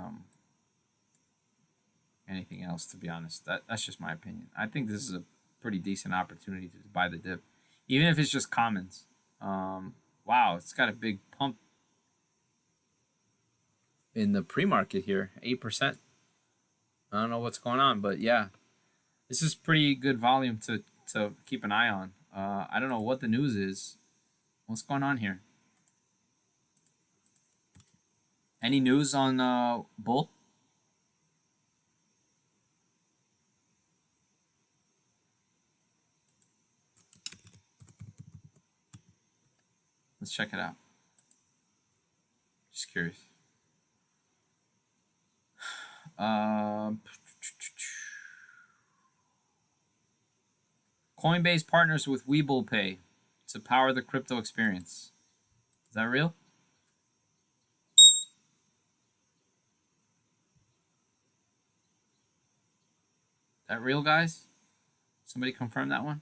[SPEAKER 1] anything else, to be honest. That's just my opinion. I think this is a pretty decent opportunity to buy the dip, even if it's just commons. Wow, it's got a big pump in the pre-market here, 8%. I don't know what's going on, but yeah, this is pretty good volume to keep an eye on. I don't know what the news is. What's going on here? Any news on Bull? Let's check it out. Just curious. Coinbase partners with Webull Pay to power the crypto experience. Is that real? That real, guys? Somebody confirm that one?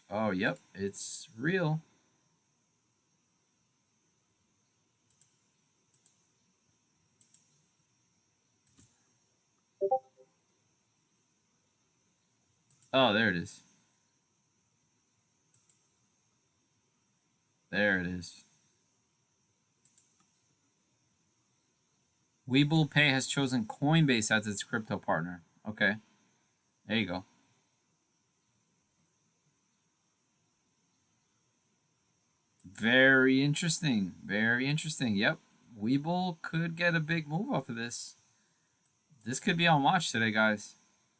[SPEAKER 1] Oh, yep, it's real. Oh, there it is. There it is. Webull Pay has chosen Coinbase as its crypto partner. Okay, there you go. Very interesting. Very interesting. Yep. Webull could get a big move off of this. This could be on watch today, guys.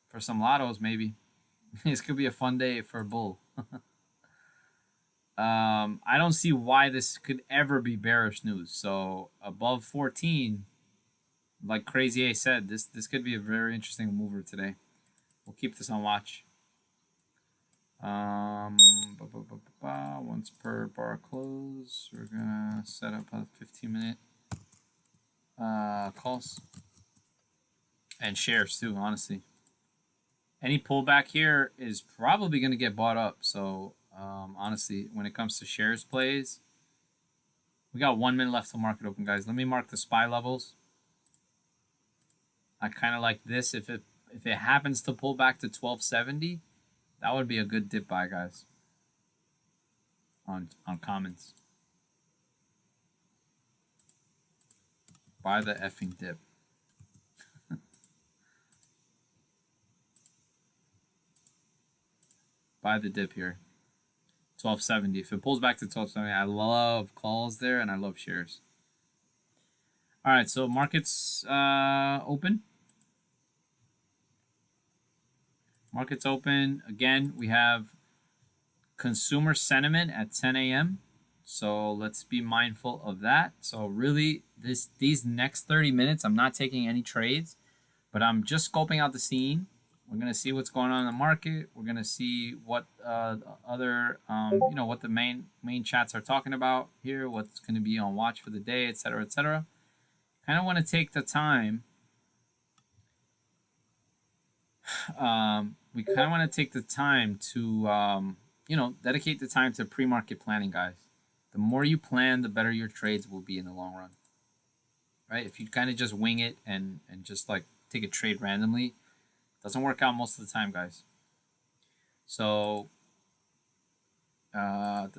[SPEAKER 1] For some lottos, maybe. This could be a fun day for a bull. I don't see why this could ever be bearish news. So above 14, like Crazy A said, this could be a very interesting mover today. We'll keep this on watch. Once per bar close, we're gonna set up a 15-minute calls and shares too. Honestly, any pullback here is probably gonna get bought up. So honestly, when it comes to shares plays, we got 1 minute left till market open, guys. Let me mark the SPY levels. I kind of like this. If it happens to pull back to 1270, that would be a good dip buy, guys. On commons. Buy the effing dip. Buy the dip here. 1270. If it pulls back to 1270, I love calls there and I love shares. All right, so markets open. Markets open. Again, we have consumer sentiment at 10 a.m. So let's be mindful of that. So really, these next 30 minutes, I'm not taking any trades, but I'm just scoping out the scene. We're gonna see what's going on in the market. We're gonna see what other what the main chats are talking about here. What's gonna be on watch for the day, etc., etc. Kind of want to take the time. We kind of want to take the time to dedicate the time to pre-market planning, guys. The more you plan, the better your trades will be in the long run. Right? If you kind of just wing it and just like take a trade randomly, it doesn't work out most of the time, guys. So, all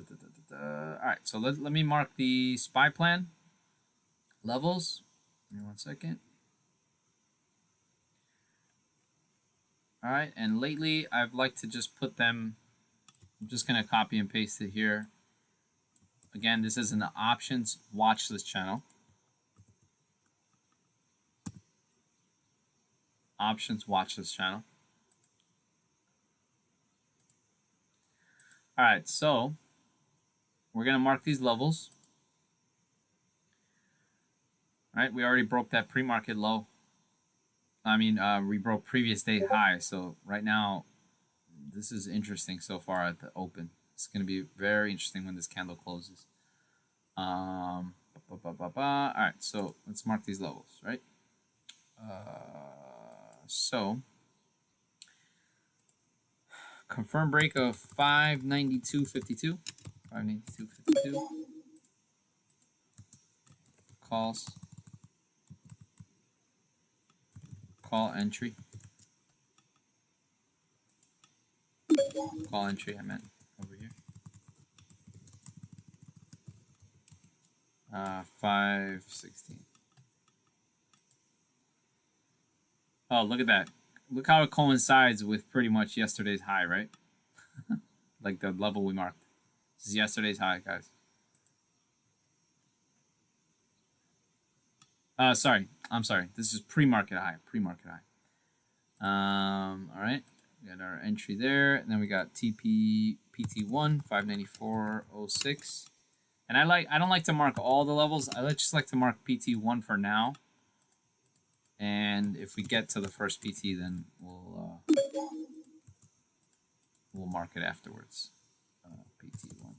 [SPEAKER 1] right. So let me mark the SPY plan levels. Give me 1 second. All right, and lately I've liked to just put them. I'm just gonna copy and paste it here. Again, this is in the options watch list channel. Options watch list channel. All right, so we're gonna mark these levels. Right, we already broke that pre-market low. I mean, we broke previous day high. So right now, this is interesting so far at the open. It's going to be very interesting when this candle closes. All right, so let's mark these levels, right? So confirm break of 592.52. 592.52. Calls. Call entry. Call entry, I meant over here. 516. Oh, look at that. Look how it coincides with pretty much yesterday's high, right? Like the level we marked. This is yesterday's high, guys. Sorry. I'm sorry. This is pre-market high. Pre-market high. All right. We got our entry there. And then we got TP PT1 594.06. And I don't like to mark all the levels. I just like to mark PT1 for now. And if we get to the first PT, then we'll mark it afterwards. PT1.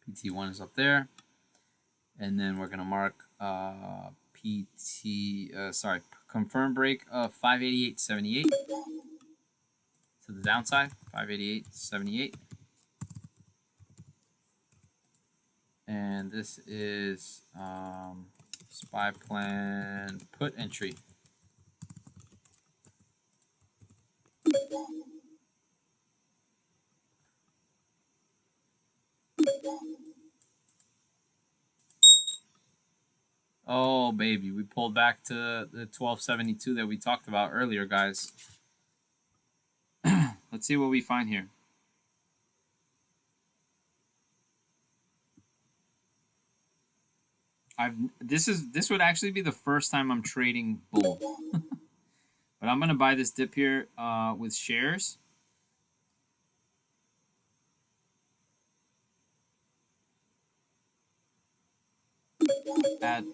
[SPEAKER 1] PT1 is up there. And then we're gonna mark confirm break of 588.78 to the downside, 588.78. And this is SPY plan put entry. Oh, baby, we pulled back to the 1272 that we talked about earlier, guys. Let's see what we find here. This would actually be the first time I'm trading bull. But I'm gonna buy this dip here with shares. At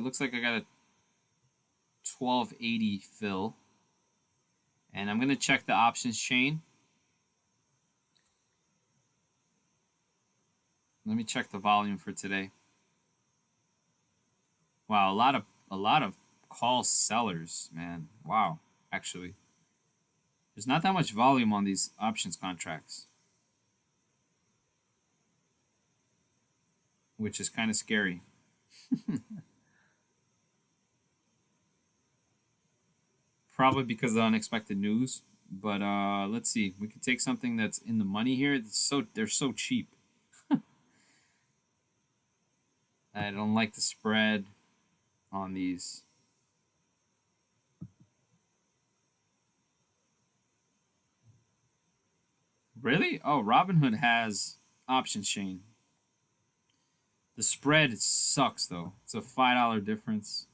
[SPEAKER 1] looks like I got a 1280 fill. And I'm gonna check the options chain. Let me check the volume for today. Wow, a lot of call sellers, man. Wow, actually. There's not that much volume on these options contracts, which is kind of scary. Probably because of the unexpected news. But let's see. We could take something that's in the money here. They're so cheap. I don't like the spread on these. Really? Oh, Robinhood has options chain. The spread sucks though. It's a $5 difference,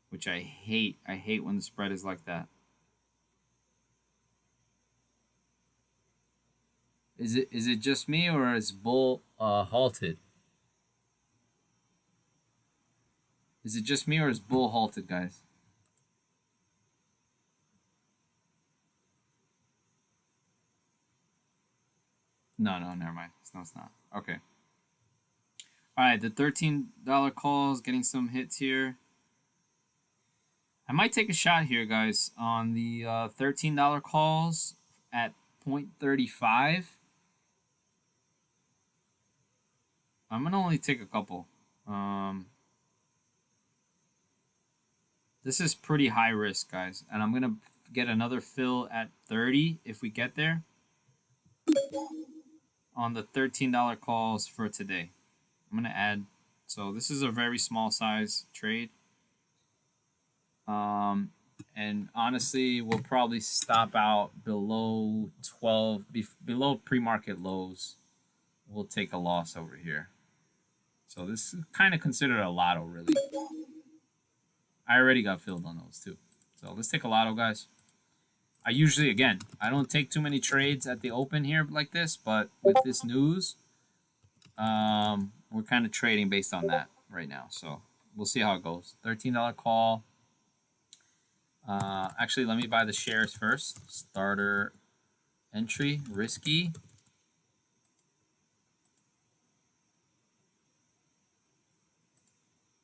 [SPEAKER 1] which I hate. I hate when the spread is like that. Is it just me or is bull halted? Is it just me or is bull halted, guys? No, never mind. No, it's not. Okay. All right, the $13 calls getting some hits here. I might take a shot here, guys, on the $13 calls at 0.35. I'm going to only take a couple. This is pretty high risk, guys. And I'm going to get another fill at 30 if we get there on the $13 calls for today. I'm going to add. So this is a very small size trade. And honestly, we'll probably stop out below 12, below pre-market lows. We'll take a loss over here. So this is kind of considered a lotto, really. I already got filled on those too. So let's take a lotto, guys. I usually, again, I don't take too many trades at the open here like this, but with this news, we're kind of trading based on that right now. So we'll see how it goes. $13 call. Actually, let me buy the shares first. Starter entry, risky.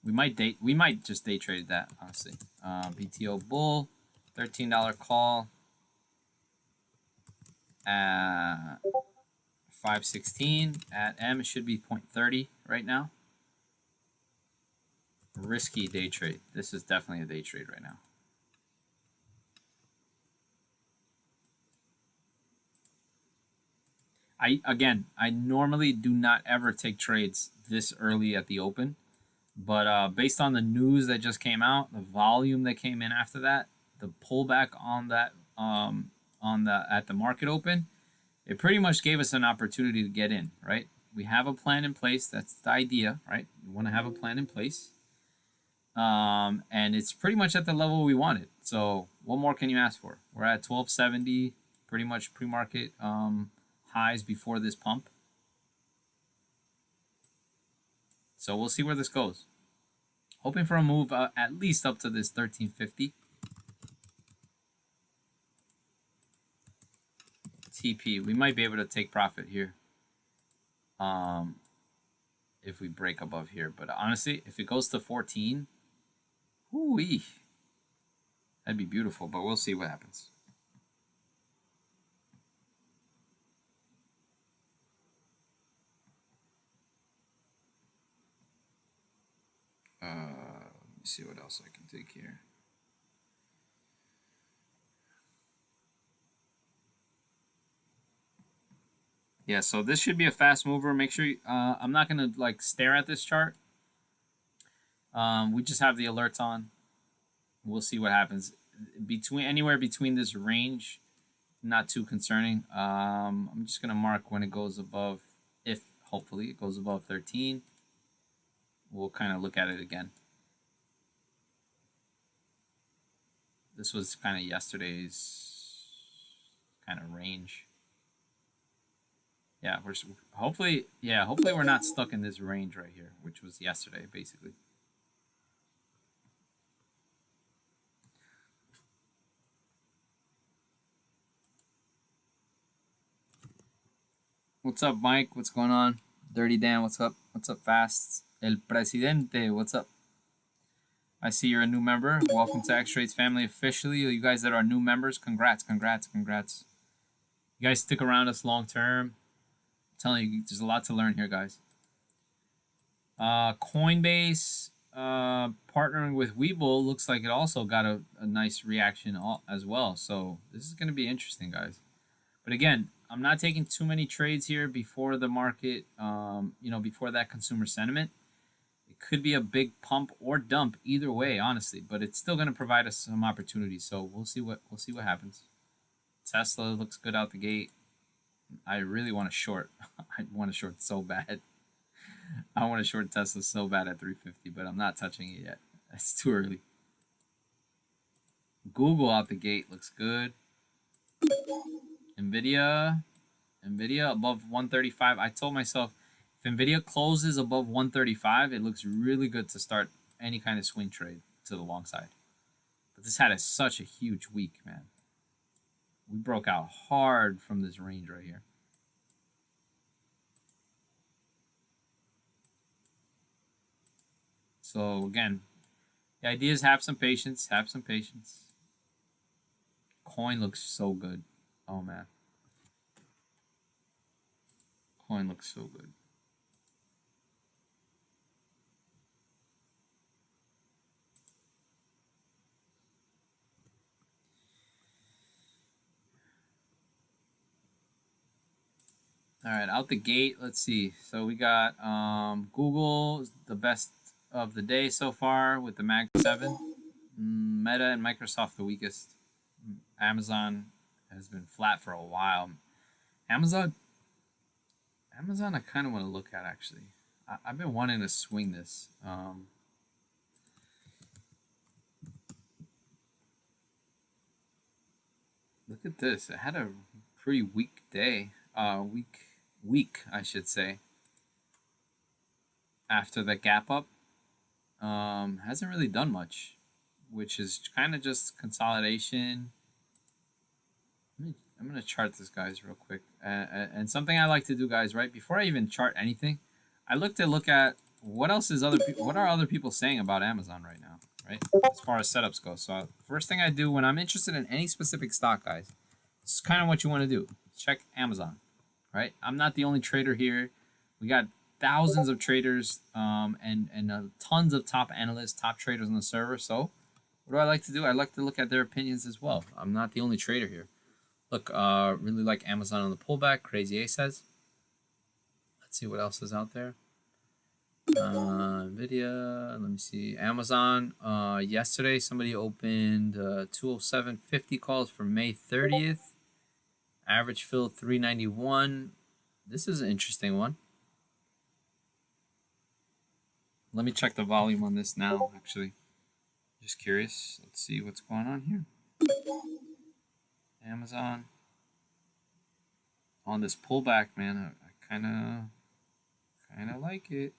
[SPEAKER 1] We might just day trade that, honestly. BTO bull, $13 call at 516 at M. It should be 0.30 right now. Risky day trade. This is definitely a day trade right now. I normally do not ever take trades this early at the open, but based on the news that just came out, the volume that came in after that, the pullback on that at the market open, it pretty much gave us an opportunity to get in, right? We have a plan in place. That's the idea, right? We want to have a plan in place. And it's pretty much at the level we wanted. So what more can you ask for? We're at 1270, pretty much pre-market highs before this pump. So we'll see where this goes. Hoping for a move at least up to this 1350. TP, we might be able to take profit here. If we break above here. But honestly, if it goes to 14, whoo-wee, that'd be beautiful, but we'll see what happens. Let me see what else I can take here. Yeah, so this should be a fast mover. Make sure I'm not gonna like stare at this chart. We just have the alerts on. We'll see what happens. Anywhere between this range, not too concerning. I'm just gonna mark when it goes above, if hopefully it goes above 13. We'll kind of look at it again. This was kind of yesterday's kind of range. Yeah, hopefully we're not stuck in this range right here, which was yesterday basically. What's up, Mike? What's going on? Dirty Dan, what's up? What's up, Fast? El Presidente, what's up? I see you're a new member. Welcome to XTrades family officially. You guys that are new members, congrats. You guys stick around us long term. I'm telling you, there's a lot to learn here, guys. Coinbase partnering with Webull looks like it also got a nice reaction as well. So this is going to be interesting, guys. But again, I'm not taking too many trades here before the market, before that consumer sentiment. It could be a big pump or dump either way, honestly, but it's still going to provide us some opportunities. So we'll see what happens. Tesla looks good out the gate. I really want to short. I want to short so bad. I want to short Tesla so bad at 350, but I'm not touching it yet. It's too early. Google out the gate looks good. Nvidia above 135. I told myself if Nvidia closes above 135, it looks really good to start any kind of swing trade to the long side. But this had such a huge week, man. We broke out hard from this range right here. So again, the idea is have some patience. Coin looks so good. Oh man. Coin looks so good. All right, out the gate, let's see. So we got Google, the best of the day so far with the Mag 7. Meta and Microsoft the weakest. Amazon has been flat for a while. Amazon I kind of want to look at, actually. I've been wanting to swing this. Look at this. It had a pretty weak day. Week, I should say. after the gap up. Hasn't really done much, which is kind of just consolidation. I'm gonna chart this, guys, real quick. And something I like to do, guys, right before I even chart anything, I look at what else is what are other people saying about Amazon right now, right? As far as setups go. So first thing I do when I'm interested in any specific stock, guys, this is kind of what you want to do. Check Amazon, right? I'm not the only trader here. We got thousands of traders and tons of top analysts, top traders on the server. So what do I like to do? I like to look at their opinions as well. I'm not the only trader here. Look, really like Amazon on the pullback. Crazy A says. Let's see what else is out there. Nvidia. Let me see. Amazon. Yesterday somebody opened 207.50 calls for May 30th. Average fill 391. This is an interesting one. Let me check the volume on this now, actually. Just curious. Let's see what's going on here. Amazon. On this pullback, man, I kind of like it.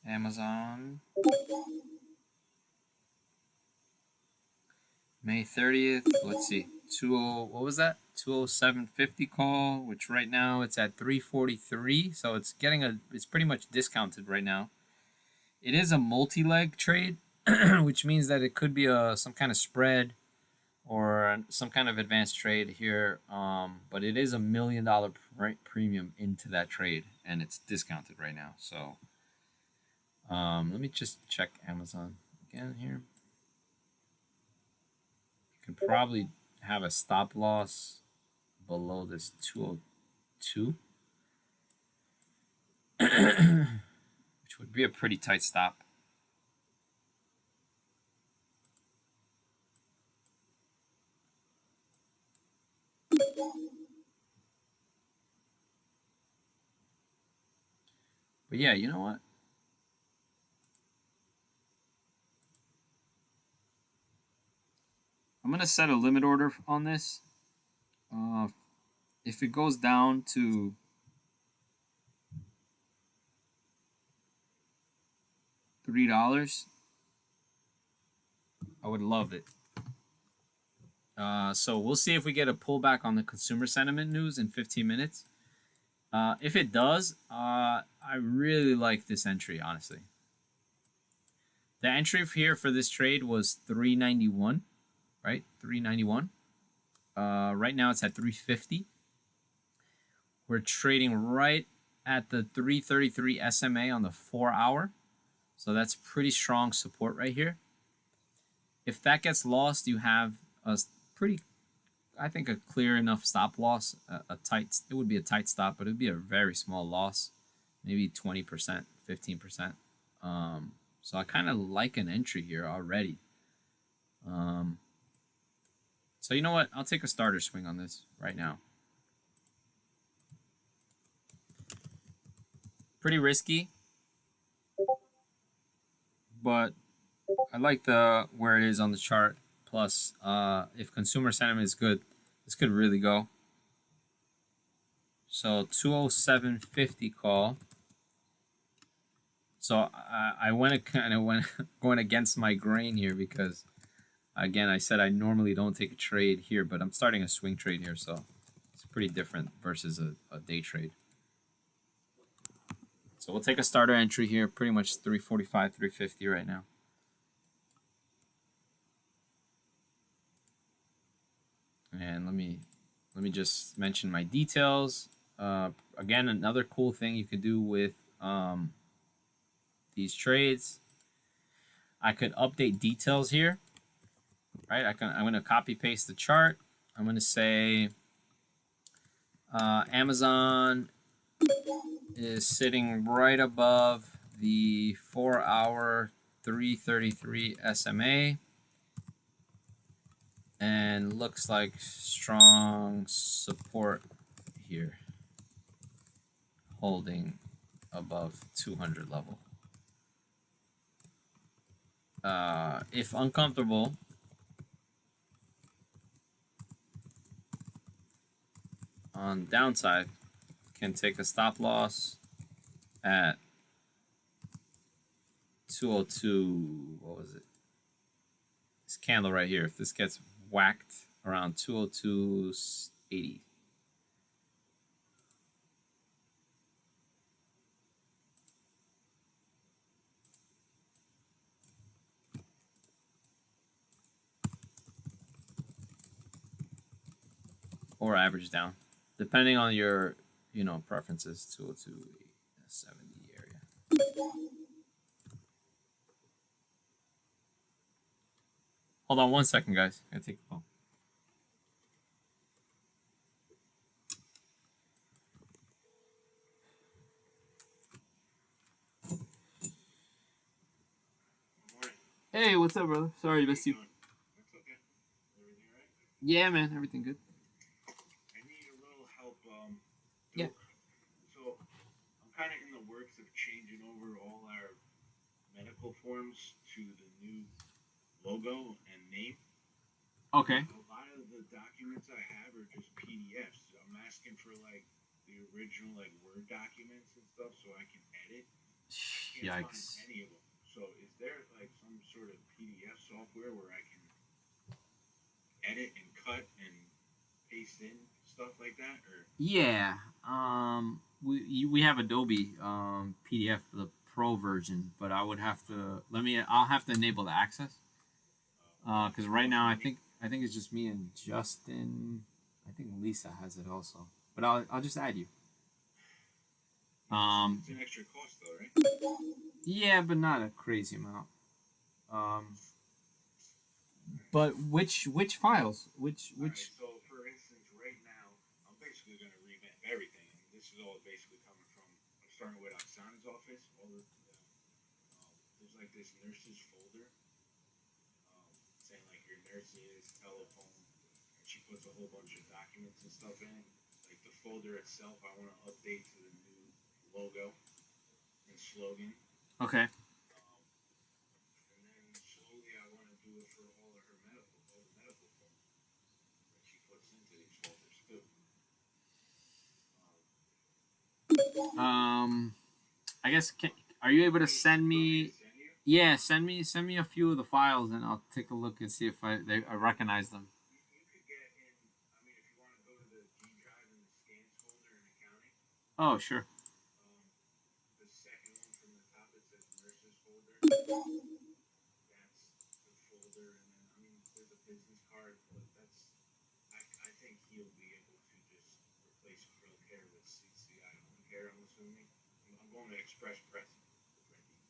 [SPEAKER 1] Amazon. May 30th. Let's see. What was that? 207.50 call, which right now it's at 343. So it's it's pretty much discounted right now. It is a multi-leg trade, which means that it could be some kind of spread or some kind of advanced trade here. But it is $1 million premium into that trade, and it's discounted right now. So let me just check Amazon again here. You can probably have a stop loss below this 202, which would be a pretty tight stop. But yeah, you know what? I'm going to set a limit order on this. If it goes down to $3, I would love it. So we'll see if we get a pullback on the consumer sentiment news in 15 minutes. If it does, I really like this entry, honestly. The entry here for this trade was 391, right? 391. Right now it's at 350. We're trading right at the 333 SMA on the 4-hour. So that's pretty strong support right here. If that gets lost, you have a pretty, I think, a clear enough stop loss. It would be a tight stop, but it would be a very small loss, maybe 20%, 15%. So I kind of like an entry here already. So you know what? I'll take a starter swing on this right now. Pretty risky, but I like where it is on the chart. Plus, if consumer sentiment is good, this could really go. So 207.50 call. So I going against my grain here because, again, I said I normally don't take a trade here, but I'm starting a swing trade here, so it's pretty different versus a day trade. So we'll take a starter entry here, pretty much 345, 350 right now. And let me just mention my details. Again, another cool thing you could do with these trades, I could update details here, right? I'm going to copy paste the chart. I'm going to say Amazon is sitting right above the 4-hour 333 SMA and looks like strong support here. holding above 200 level. If uncomfortable, on downside, can take a stop loss at 202. What was it? This candle right here. If this gets whacked around 202.80. Or average down, depending on your, preferences. 202.70 area. Hold on 1 second, guys. I gotta take the phone. Hey, what's up, brother? Sorry I missed you.
[SPEAKER 2] That's okay. Everything all right?
[SPEAKER 1] Yeah, man, everything good.
[SPEAKER 2] I need a little help.
[SPEAKER 1] Yeah.
[SPEAKER 2] So I'm kind of in the works of changing over all our medical forms to the new logo and name.
[SPEAKER 1] Okay.
[SPEAKER 2] A lot of the documents I have are just PDFs. I'm asking for like the original like Word documents and stuff so I can edit. I can't find
[SPEAKER 1] Yikes.
[SPEAKER 2] any of them. So is there like some sort of PDF software where I can edit and cut and paste in stuff like that, or
[SPEAKER 1] Yeah. We have Adobe PDF, the Pro version, but I would have to I'll have to enable the access. Because right now I think it's just me and Justin. I think Lisa has it also, but I'll just add you.
[SPEAKER 2] it's an extra cost though, right?
[SPEAKER 1] Yeah, but not a crazy amount. But which files? Which
[SPEAKER 2] All right, so for instance, right now I'm basically going to revamp everything, and this is all basically coming from. I'm starting with Oksana's office. All the there's like this nurses folder, saying like your nurses, telephone, and she puts a whole bunch of documents and stuff in it. Like the folder itself, I want to update to the new logo and slogan.
[SPEAKER 1] Okay.
[SPEAKER 2] And then slowly I want to do it for all of her all the medical forms that she puts into these folders too.
[SPEAKER 1] I guess are you able to send me?
[SPEAKER 2] Send you?
[SPEAKER 1] Yeah, send me a few of the files, and I'll take a look and see if I recognize them.
[SPEAKER 2] You could get in. I mean, if you want to go to the G drive and the scans folder in accounting,
[SPEAKER 1] Oh, sure.
[SPEAKER 2] the second one from the top it says nurses folder. That's the folder, and then I mean, there's a business card, but that's. I think he'll be able to just replace Krill Care with CCI Home Care. I'm assuming. I'm going to Express Press to print these.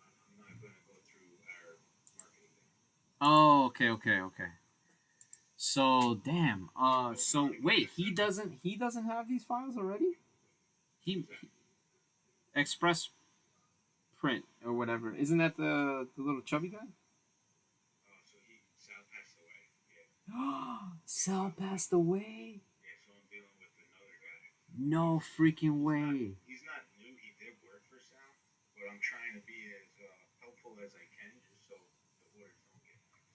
[SPEAKER 2] I'm not going to go through our marketing thing.
[SPEAKER 1] Oh, okay. So damn. So wait, he doesn't have these files already. He Express Print or whatever. Isn't that the little chubby guy?
[SPEAKER 2] Oh, so Sal passed away. Yeah.
[SPEAKER 1] Sal passed away.
[SPEAKER 2] Yeah, so I'm dealing with another guy.
[SPEAKER 1] No freaking way.
[SPEAKER 2] He's not new. He did work for Sal, but I'm trying to be as helpful as I can, just so the orders don't get mixed up.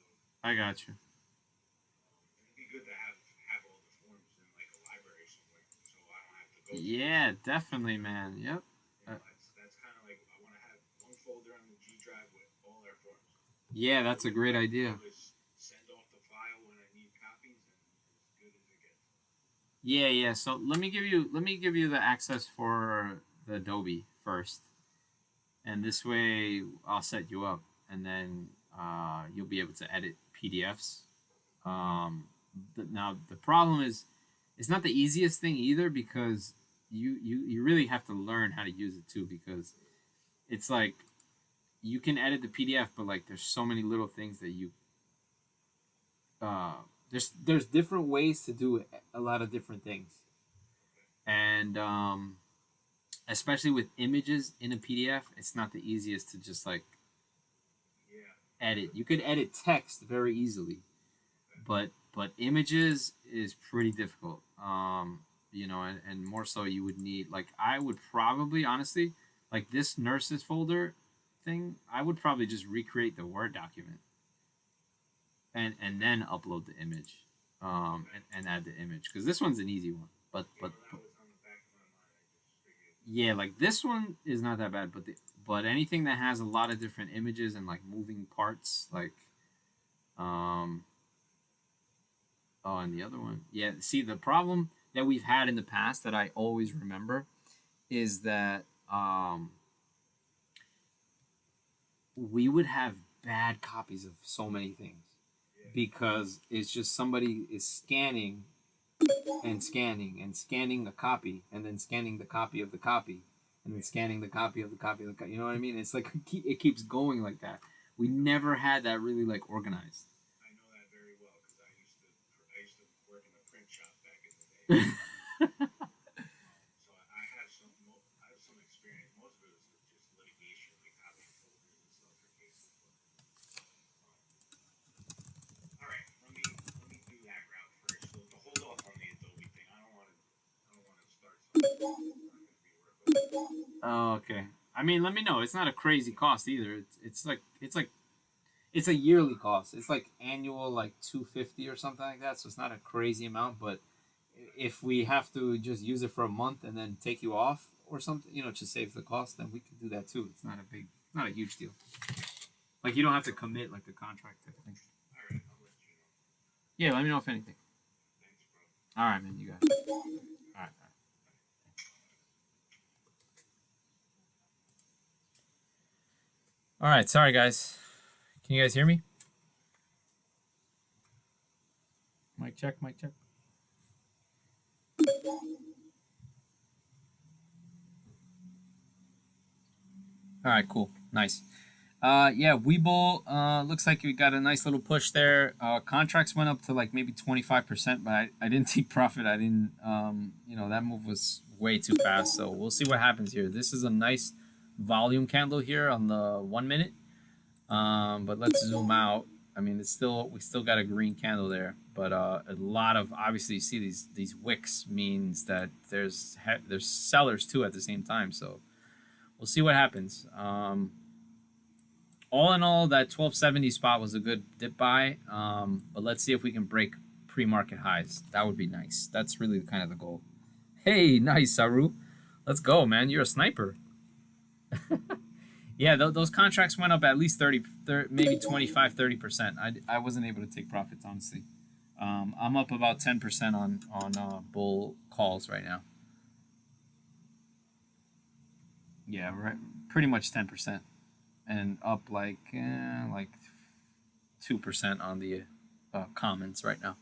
[SPEAKER 2] So
[SPEAKER 1] I got you.
[SPEAKER 2] it'd be good to have all the forms in like a library somewhere, so I don't have to go.
[SPEAKER 1] Yeah, definitely, man. Yep.
[SPEAKER 2] That's kind of like I want to have one folder on the G drive with all our forms.
[SPEAKER 1] Yeah, that's a great idea.
[SPEAKER 2] Send off the file when I need copies, and as good as it gets.
[SPEAKER 1] Yeah. So let me give you the access for the Adobe first, and this way I'll set you up, and then you'll be able to edit PDFs. Now the problem is, it's not the easiest thing either because you really have to learn how to use it too because it's like you can edit the PDF, but like there's so many little things that you uh, there's different ways to do a lot of different things, and especially with images in a PDF, it's not the easiest to just like edit. You could edit text very easily, but images is pretty difficult. you know, and more so you would need, like, I would probably honestly, like this nurses folder thing, I would probably just recreate the Word document and then upload the image, and add the image, because this one's an easy one. But yeah, like this one is not that bad, but anything that has a lot of different images and like moving parts, like um oh, and the other one, yeah. See, the problem that we've had in the past that I always remember is that we would have bad copies of so many things because it's just somebody is scanning and scanning and scanning a copy and then scanning the copy of the copy and then scanning the copy of the copy of the copy. You know what I mean? It's like it keeps going like that. We never had that really like organized.
[SPEAKER 2] I know that very well because I used to work in a print shop back in the day. So I have some experience. Most of it was just litigation, like copying folders and stuff for cases. All right, let me do that route first. So to hold off on the Adobe thing, I don't want to start something that's not going to be worth it.
[SPEAKER 1] Oh, okay. I mean, let me know. It's not a crazy cost either. It's like it's a yearly cost. It's like annual, like 250 or something like that. So it's not a crazy amount. But if we have to just use it for a month and then take you off or something, you know, to save the cost, then we could do that too. It's not a huge deal. Like you don't have to commit like a contract type of thing.
[SPEAKER 2] All right, I'll let you know.
[SPEAKER 1] Yeah, let me know if anything.
[SPEAKER 2] Thanks, bro.
[SPEAKER 1] All right, man. You got it. All right. All right. Sorry, guys. Can you guys hear me? Mic check. Mic check. All right. Cool. Nice. Yeah, Webull, looks like we got a nice little push there. Contracts went up to like maybe 25%, but I didn't take profit. I didn't, you know, that move was way too fast. So we'll see what happens here. This is a nice volume candle here on the 1 minute. But let's zoom out. I mean, we still got a green candle there, but a lot of, obviously you see these wicks means that there's sellers too at the same time. So we'll see what happens. All in all, that 1270 spot was a good dip buy. But let's see if we can break pre-market highs. That would be nice. That's really kind of the goal. Hey, nice, Saru. Let's go, man. You're a sniper. Yeah, those contracts went up at least 30 maybe 25, 30%. I wasn't able to take profits, honestly. I'm up about 10% on bull calls right now. Yeah, right, pretty much 10%, and up like 2% on the commons right now.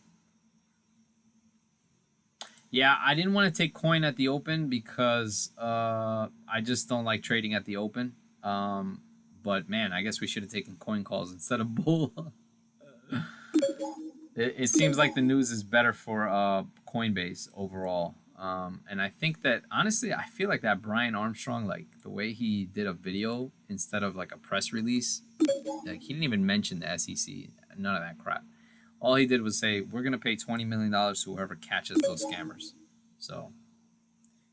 [SPEAKER 1] Yeah, I didn't want to take coin at the open because I just don't like trading at the open. But man, I guess we should have taken coin calls instead of bull. It seems like the news is better for Coinbase overall. And I think that honestly, I feel like that Brian Armstrong, like the way he did a video instead of like a press release, like he didn't even mention the SEC, none of that crap. All he did was say, we're going to pay $20 million to whoever catches those scammers. So,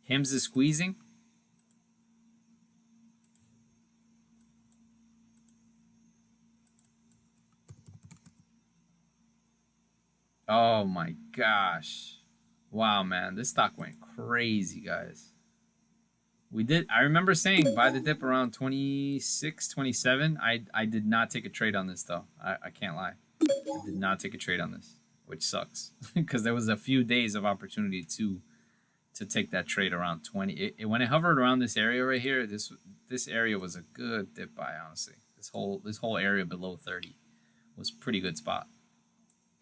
[SPEAKER 1] Hims is squeezing. Oh my gosh. Wow, man. This stock went crazy, guys. I remember saying buy the dip around 26, 27. I did not take a trade on this, though. I can't lie. I did not take a trade on this, which sucks because there was a few days of opportunity to take that trade around 20. When it hovered around this area right here, this area was a good dip buy, honestly. This whole area below 30 was pretty good spot.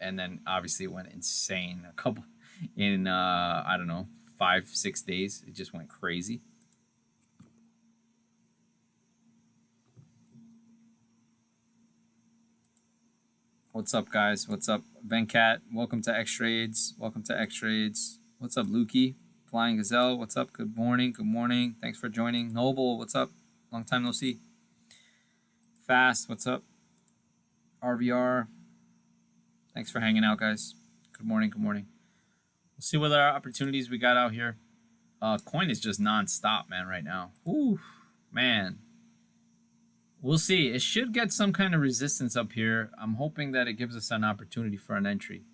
[SPEAKER 1] And then obviously it went insane a couple in I don't know, 5-6 days. It just went crazy. What's up, guys? What's up, Venkat? Welcome to XTrades. Welcome to XTrades. What's up, Lukey? Flying Gazelle. What's up? Good morning. Good morning. Thanks for joining. Noble. What's up? Long time no see. Fast. What's up? RVR. Thanks for hanging out, guys. Good morning. Good morning. We'll see what other opportunities we got out here. Coin is just non-stop, man, right now. Ooh, man. We'll see. It should get some kind of resistance up here. I'm hoping that it gives us an opportunity for an entry.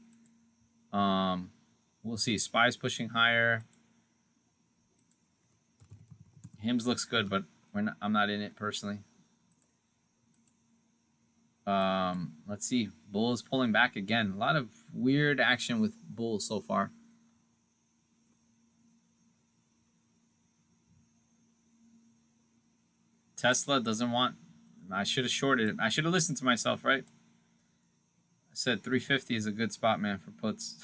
[SPEAKER 1] We'll see. SPY's pushing higher. HIMS looks good, but I'm not in it personally. Let's see. Bull is pulling back again. A lot of weird action with Bull so far. Tesla doesn't want. I should have shorted it. I should have listened to myself, right? I said 350 is a good spot, man, for puts.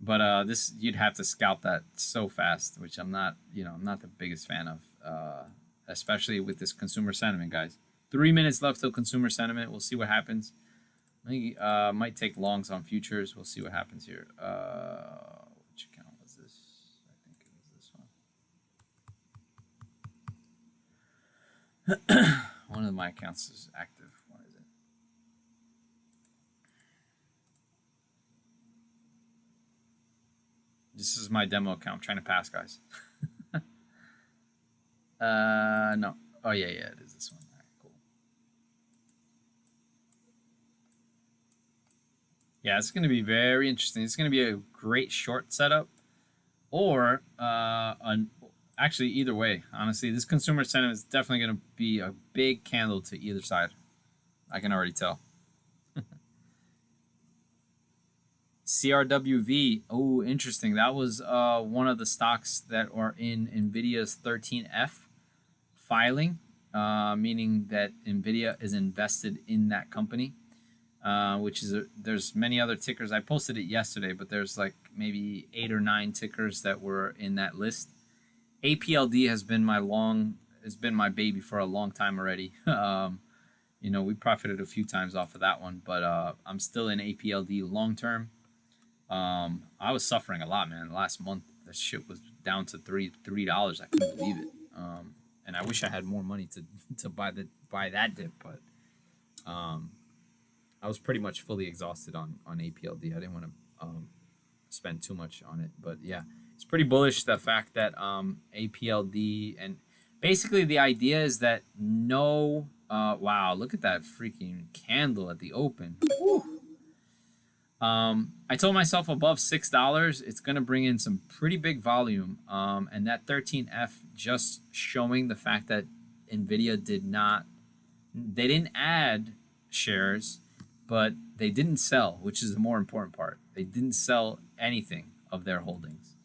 [SPEAKER 1] But this, you'd have to scalp that so fast, which I'm not. I'm not the biggest fan of, especially with this consumer sentiment, guys. 3 minutes left till consumer sentiment. We'll see what happens. I might take longs on futures. We'll see what happens here. Which account was this? I think it was this one. One of my accounts is active. What is it? This is my demo account. I'm trying to pass, guys. No. Oh, yeah, it is this one. All right, cool. Yeah, it's going to be very interesting. It's going to be a great short setup, or actually either way. Honestly, this consumer sentiment is definitely going to be a big candle to either side. I can already tell. CRWV. Oh, interesting. That was one of the stocks that are in NVIDIA's 13F filing, meaning that NVIDIA is invested in that company, which is there's many other tickers. I posted it yesterday, but there's like maybe 8 or 9 tickers that were in that list. APLD has been my baby for a long time already. We profited a few times off of that one, but I'm still in APLD long term. I was suffering a lot, man. Last month, the shit was down to $3. I couldn't believe it. And I wish I had more money to buy that dip, but I was pretty much fully exhausted on APLD. I didn't want to spend too much on it, but yeah, it's pretty bullish. The fact that APLD, and basically the idea is that no, wow, look at that freaking candle at the open. Woo. I told myself above $6, it's going to bring in some pretty big volume. And that 13F just showing the fact that NVIDIA they didn't add shares, but they didn't sell, which is the more important part. They didn't sell anything of their holdings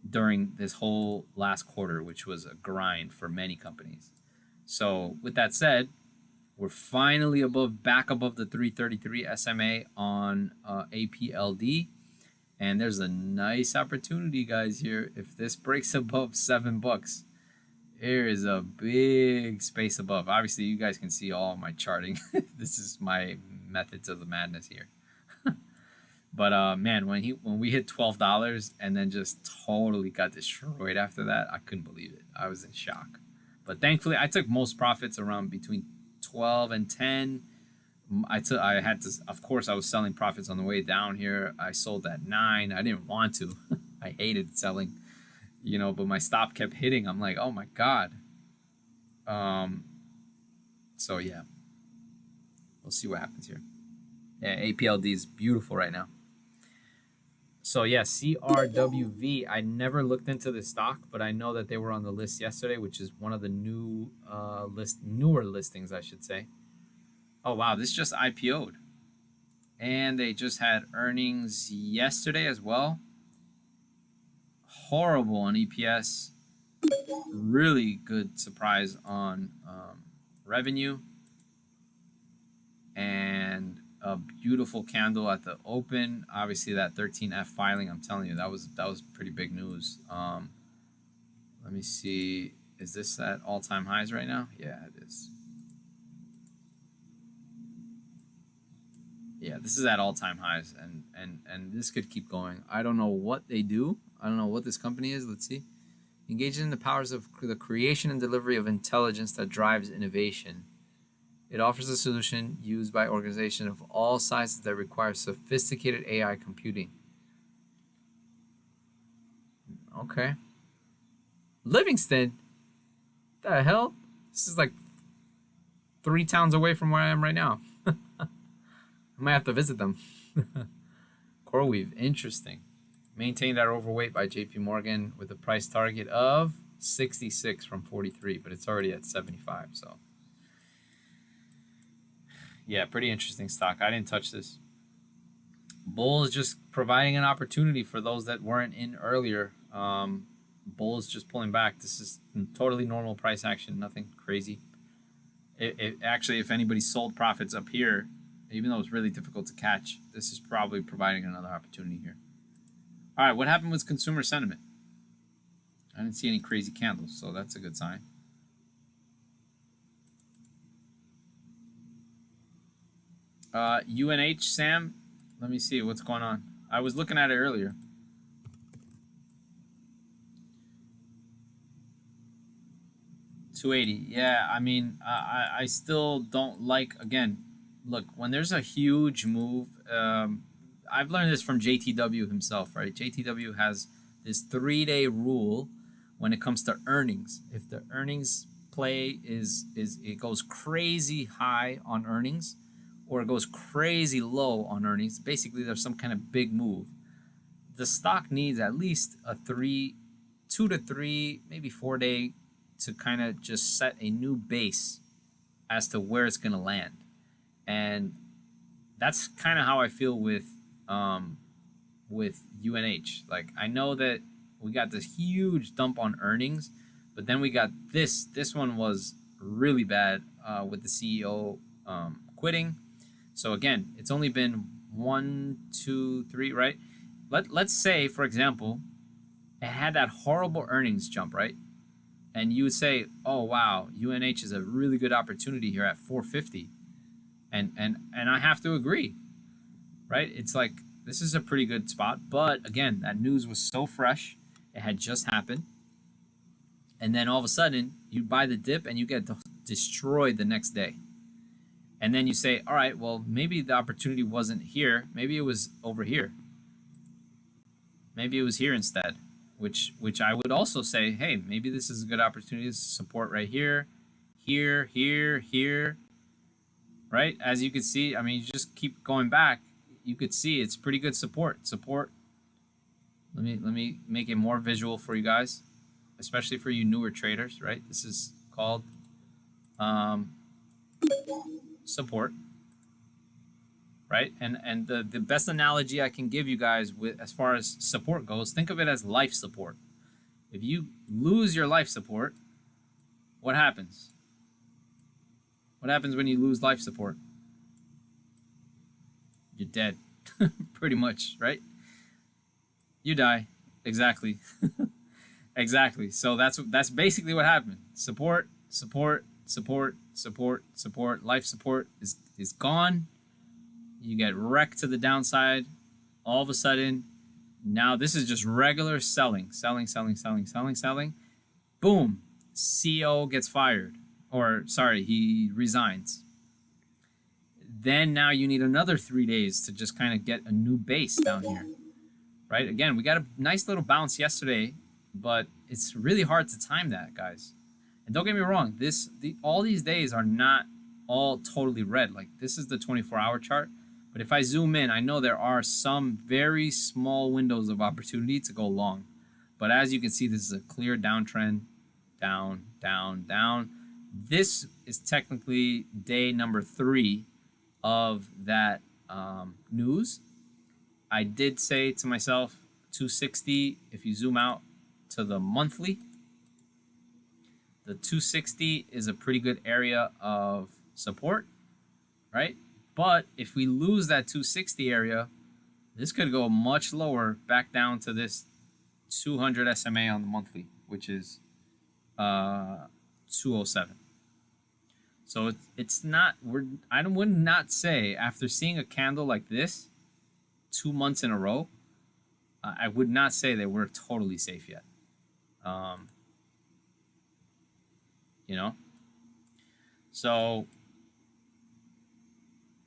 [SPEAKER 1] during this whole last quarter, which was a grind for many companies. So with that said, we're finally back above the 333 SMA on APLD. And there's a nice opportunity, guys, here. If this breaks above $7, there is a big space above. Obviously, you guys can see all my charting. This is my methods of the madness here. But man, when we hit $12 and then just totally got destroyed after that, I couldn't believe it. I was in shock. But thankfully, I took most profits around between 12 and 10. I had to, of course, I was selling profits on the way down here. I sold at 9. I didn't want to. I hated selling, but my stop kept hitting. I'm like, oh my God. So yeah, we'll see what happens here. Yeah, APLD is beautiful right now. So yeah, CRWV. I never looked into this stock, but I know that they were on the list yesterday, which is one of the newer listings, I should say. Oh wow, this just IPO'd, and they just had earnings yesterday as well. Horrible on EPS. Really good surprise on revenue, and a beautiful candle at the open. Obviously, that 13F filing, I'm telling you, that was pretty big news. Let me see. Is this at all-time highs right now? Yeah, it is. Yeah, this is at all-time highs, and this could keep going. I don't know what they do. I don't know what this company is. Let's see. Engaging in the powers of the creation and delivery of intelligence that drives innovation. It offers a solution used by organizations of all sizes that require sophisticated AI computing. Okay. Livingston? The hell? This is like 3 towns away from where I am right now. I might have to visit them. CoreWeave, interesting. Maintained at overweight by JP Morgan with a price target of 66 from 43, but it's already at 75. So, yeah, pretty interesting stock. I didn't touch this. Bull is just providing an opportunity for those that weren't in earlier. Bull is just pulling back. This is totally normal price action, nothing crazy. Actually, if anybody sold profits up here, even though it's really difficult to catch, this is probably providing another opportunity here. All right, what happened with consumer sentiment? I didn't see any crazy candles, so that's a good sign. UNH, Sam, let me see what's going on. I was looking at it earlier. $280. Yeah, I mean, I still don't like, again, look, when there's a huge move, I've learned this from JTW himself, right? JTW has this 3-day rule when it comes to earnings. If the earnings play is it goes crazy high on earnings or it goes crazy low on earnings, basically there's some kind of big move. The stock needs at least a 2 to 3, maybe 4-day to kind of just set a new base as to where it's going to land. And that's kind of how I feel with UNH. Like, I know that we got this huge dump on earnings, but then we got this one was really bad with the CEO quitting. So again, it's only been 1, 2, 3, right? Let's say, for example, it had that horrible earnings jump, right? And you would say, oh wow, UNH is a really good opportunity here at 450. And I have to agree, right? It's like, this is a pretty good spot. But again, that news was so fresh. It had just happened. And then all of a sudden, you buy the dip and you get destroyed the next day. And then you say, all right, well, maybe the opportunity wasn't here. Maybe it was over here. Maybe it was here instead, which I would also say, hey, maybe this is a good opportunity to support right here, here, here, here, right? As you can see, I mean, you just keep going back. You could see it's pretty good support. Let me make it more visual for you guys, especially for you newer traders, right? This is called support, right? And the best analogy I can give you guys with as far as support goes, think of it as life support. If you lose your life support, what happens? What happens when you lose life support? You're dead, pretty much, right? You die, exactly. Exactly. So that's basically what happened. Support, life support is gone. You get wrecked to the downside. All of a sudden, now this is just regular selling. Boom, CEO gets fired, or sorry, he resigns. Then now you need another 3 days to just kind of get a new base down here, right? Again, we got a nice little bounce yesterday, but it's really hard to time that, guys. And don't get me wrong, all these days are not all totally red. Like, this is the 24-hour chart. But if I zoom in, I know there are some very small windows of opportunity to go long. But as you can see, this is a clear downtrend. Down, down, down. This is technically day number 3 of that news. I did say to myself, 260, if you zoom out to the monthly, the 260 is a pretty good area of support, right? But if we lose that 260 area, this could go much lower, back down to this 200 SMA on the monthly, which is 207. So it's not, I would not say, after seeing a candle like this 2 months in a row, I would not say that we're totally safe yet. You know? So,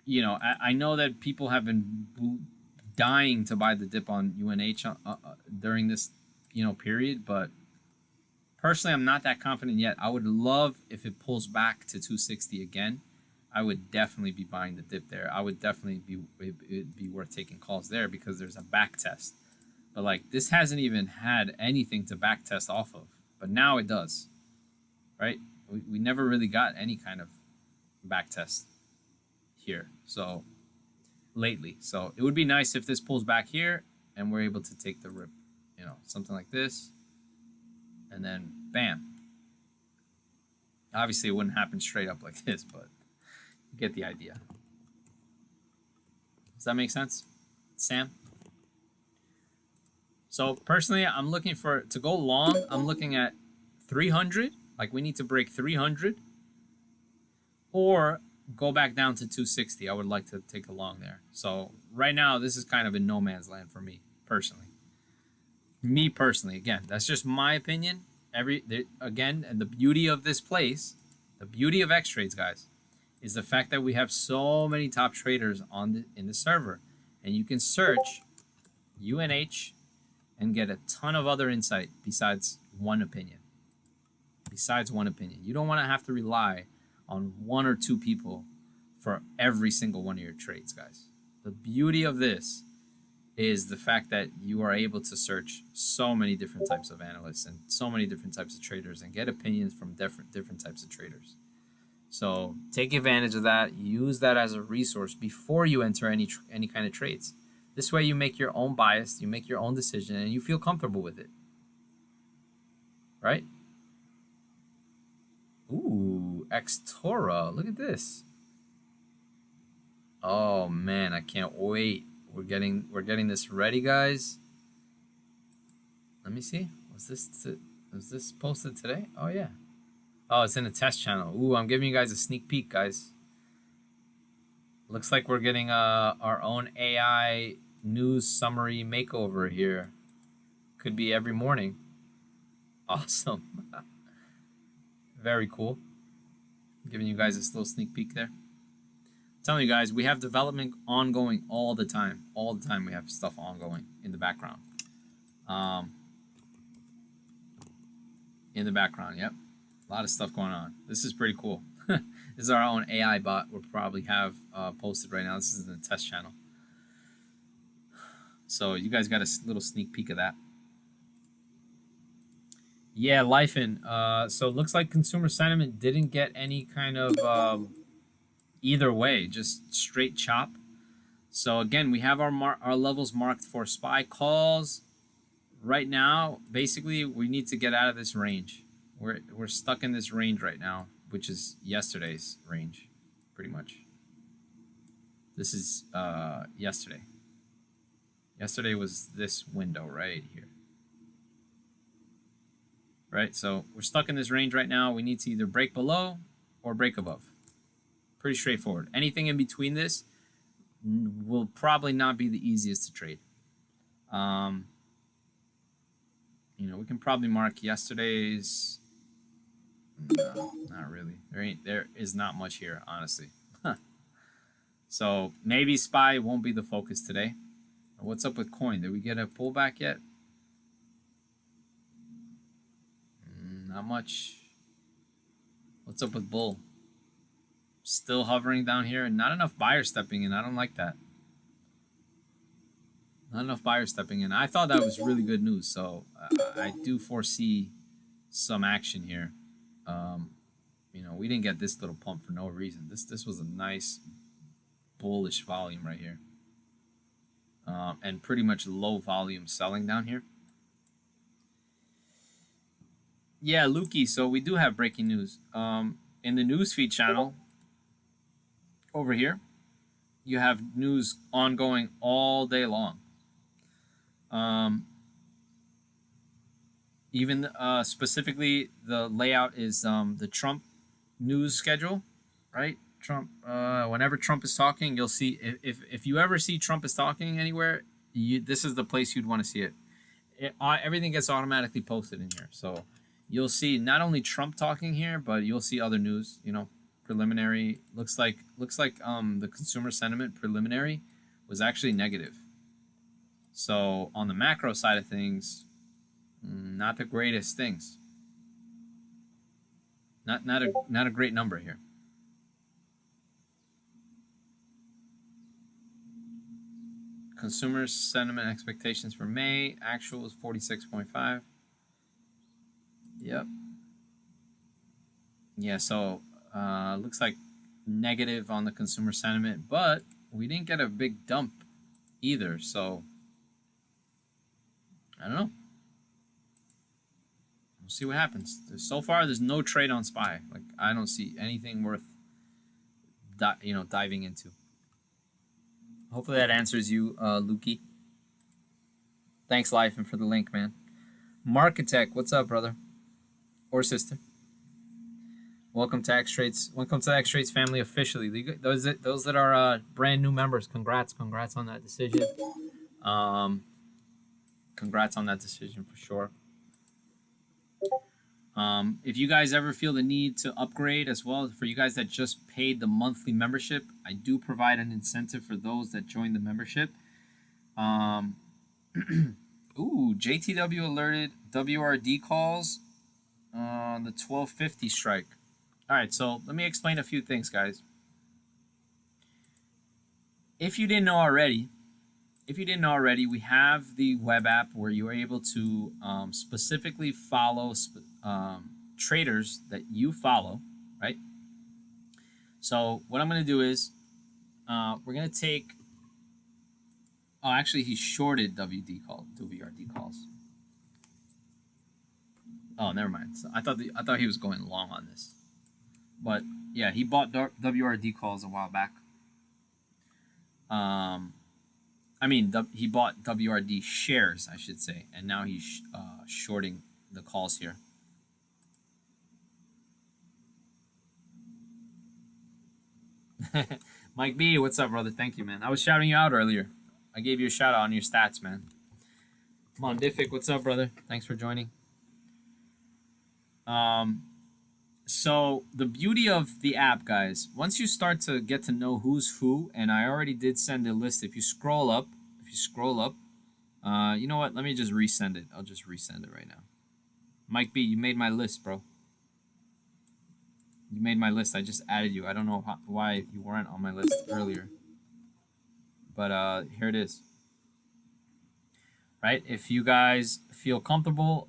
[SPEAKER 1] you know, I know that people have been dying to buy the dip on UNH during this period. But personally, I'm not that confident yet. I would love if it pulls back to 260 again. I would definitely be buying the dip there. I would definitely it'd be worth taking calls there because there's a back test. But like this hasn't even had anything to back test off of, but now it does, right? We never really got any kind of back test here. So lately, so it would be nice if this pulls back here and we're able to take the rip, something like this, and then bam. Obviously, it wouldn't happen straight up like this, but you get the idea. Does that make sense, Sam? So personally, I'm looking to go long. I'm looking at 300. Like we need to break 300, or go back down to 260. I would like to take a long there. So right now, this is kind of in no man's land for me personally. Me personally, again, that's just my opinion. Again, and the beauty of this place, the beauty of XTrades, guys, is the fact that we have so many top traders in the server, and you can search UNH and get a ton of other insight besides one opinion. You don't want to have to rely on one or two people for every single one of your trades, guys. The beauty of this is the fact that you are able to search so many different types of analysts and so many different types of traders and get opinions from different types of traders. So take advantage of that. Use that as a resource before you enter any kind of trades. This way you make your own bias, you make your own decision, and you feel comfortable with it. Right? Ooh, Xtora. Look at this. Oh man, I can't wait. We're getting this ready, guys. Let me see. Was this posted today? Oh yeah. Oh, it's in a test channel. Ooh, I'm giving you guys a sneak peek, guys. Looks like we're getting our own AI news summary makeover here. Could be every morning. Awesome. Very cool. I'm giving you guys this little sneak peek there. I'm telling you guys, we have development ongoing all the time. All the time we have stuff ongoing in the background. Yep. A lot of stuff going on. This is pretty cool. This is our own AI bot we'll probably have posted right now. This is in the test channel. So you guys got a little sneak peek of that. Yeah, Lifen. So it looks like consumer sentiment didn't get any kind of either way, just straight chop. So again, we have our levels marked for SPY calls. Right now, basically, we need to get out of this range. We're stuck in this range right now, which is yesterday's range, pretty much. This is yesterday. Yesterday was this window right here. Right, so we're stuck in this range right now. We need to either break below or break above. Pretty straightforward. Anything in between this will probably not be the easiest to trade. We can probably mark yesterday's. No, not really. There is not much here, honestly. So maybe SPY won't be the focus today. What's up with coin? Did we get a pullback yet? Not much. What's up with bull? Still hovering down here and not enough buyers stepping in. I don't like that. Not enough buyers stepping in. I thought that was really good news, so I do foresee some action here. We didn't get this little pump for no reason. This was a nice bullish volume right here, and pretty much low volume selling down here. Yeah, Lukey. So we do have breaking news. In the newsfeed channel over here, you have news ongoing all day long. Even specifically, the layout is the Trump news schedule, right? Trump. Whenever Trump is talking, you'll see. If you ever see Trump is talking anywhere, this is the place you'd want to see it. Everything gets automatically posted in here, so you'll see not only Trump talking here, but you'll see other news. Preliminary. Looks like the consumer sentiment preliminary was actually negative. So on the macro side of things, Not the greatest things. Not a great number here. Consumer sentiment expectations for May. Actual is 46.5. Yep. Yeah, so looks like negative on the consumer sentiment, but we didn't get a big dump either, so I don't know. We'll see what happens. So far, there's no trade on SPY. Like, I don't see anything worth diving into. Hopefully that answers you, Lukey. Thanks, Life, and for the link, man. Marketech, what's up, brother? Or sister? Welcome to XTrades. Welcome to the XTrades family officially. Those that are brand new members, congrats on that decision. Congrats on that decision for sure. If you guys ever feel the need to upgrade as well, for you guys that just paid the monthly membership, I do provide an incentive for those that join the membership. Ooh, JTW alerted WRD calls on the 1250 strike. All right, so let me explain a few things, guys. If you didn't know already, we have the web app where you are able to specifically follow traders that you follow, right? So what I'm going to do is we're going to take. Oh, actually, he shorted WRD calls. Oh, never mind. So I thought he was going long on this, but yeah, he bought WRD calls a while back. He bought WRD shares, I should say, and now he's shorting the calls here. Mike B, what's up, brother? Thank you, man. I was shouting you out earlier. I gave you a shout out on your stats, man. Mondific, what's up, brother? Thanks for joining. So the beauty of the app, guys, once you start to get to know who's who, and I already did send a list. If you scroll up, you know what? Let me just resend it. I'll just resend it right now. Mike B, you made my list, bro. You made my list. I just added you. I don't know why you weren't on my list earlier. But here it is. Right? If you guys feel comfortable,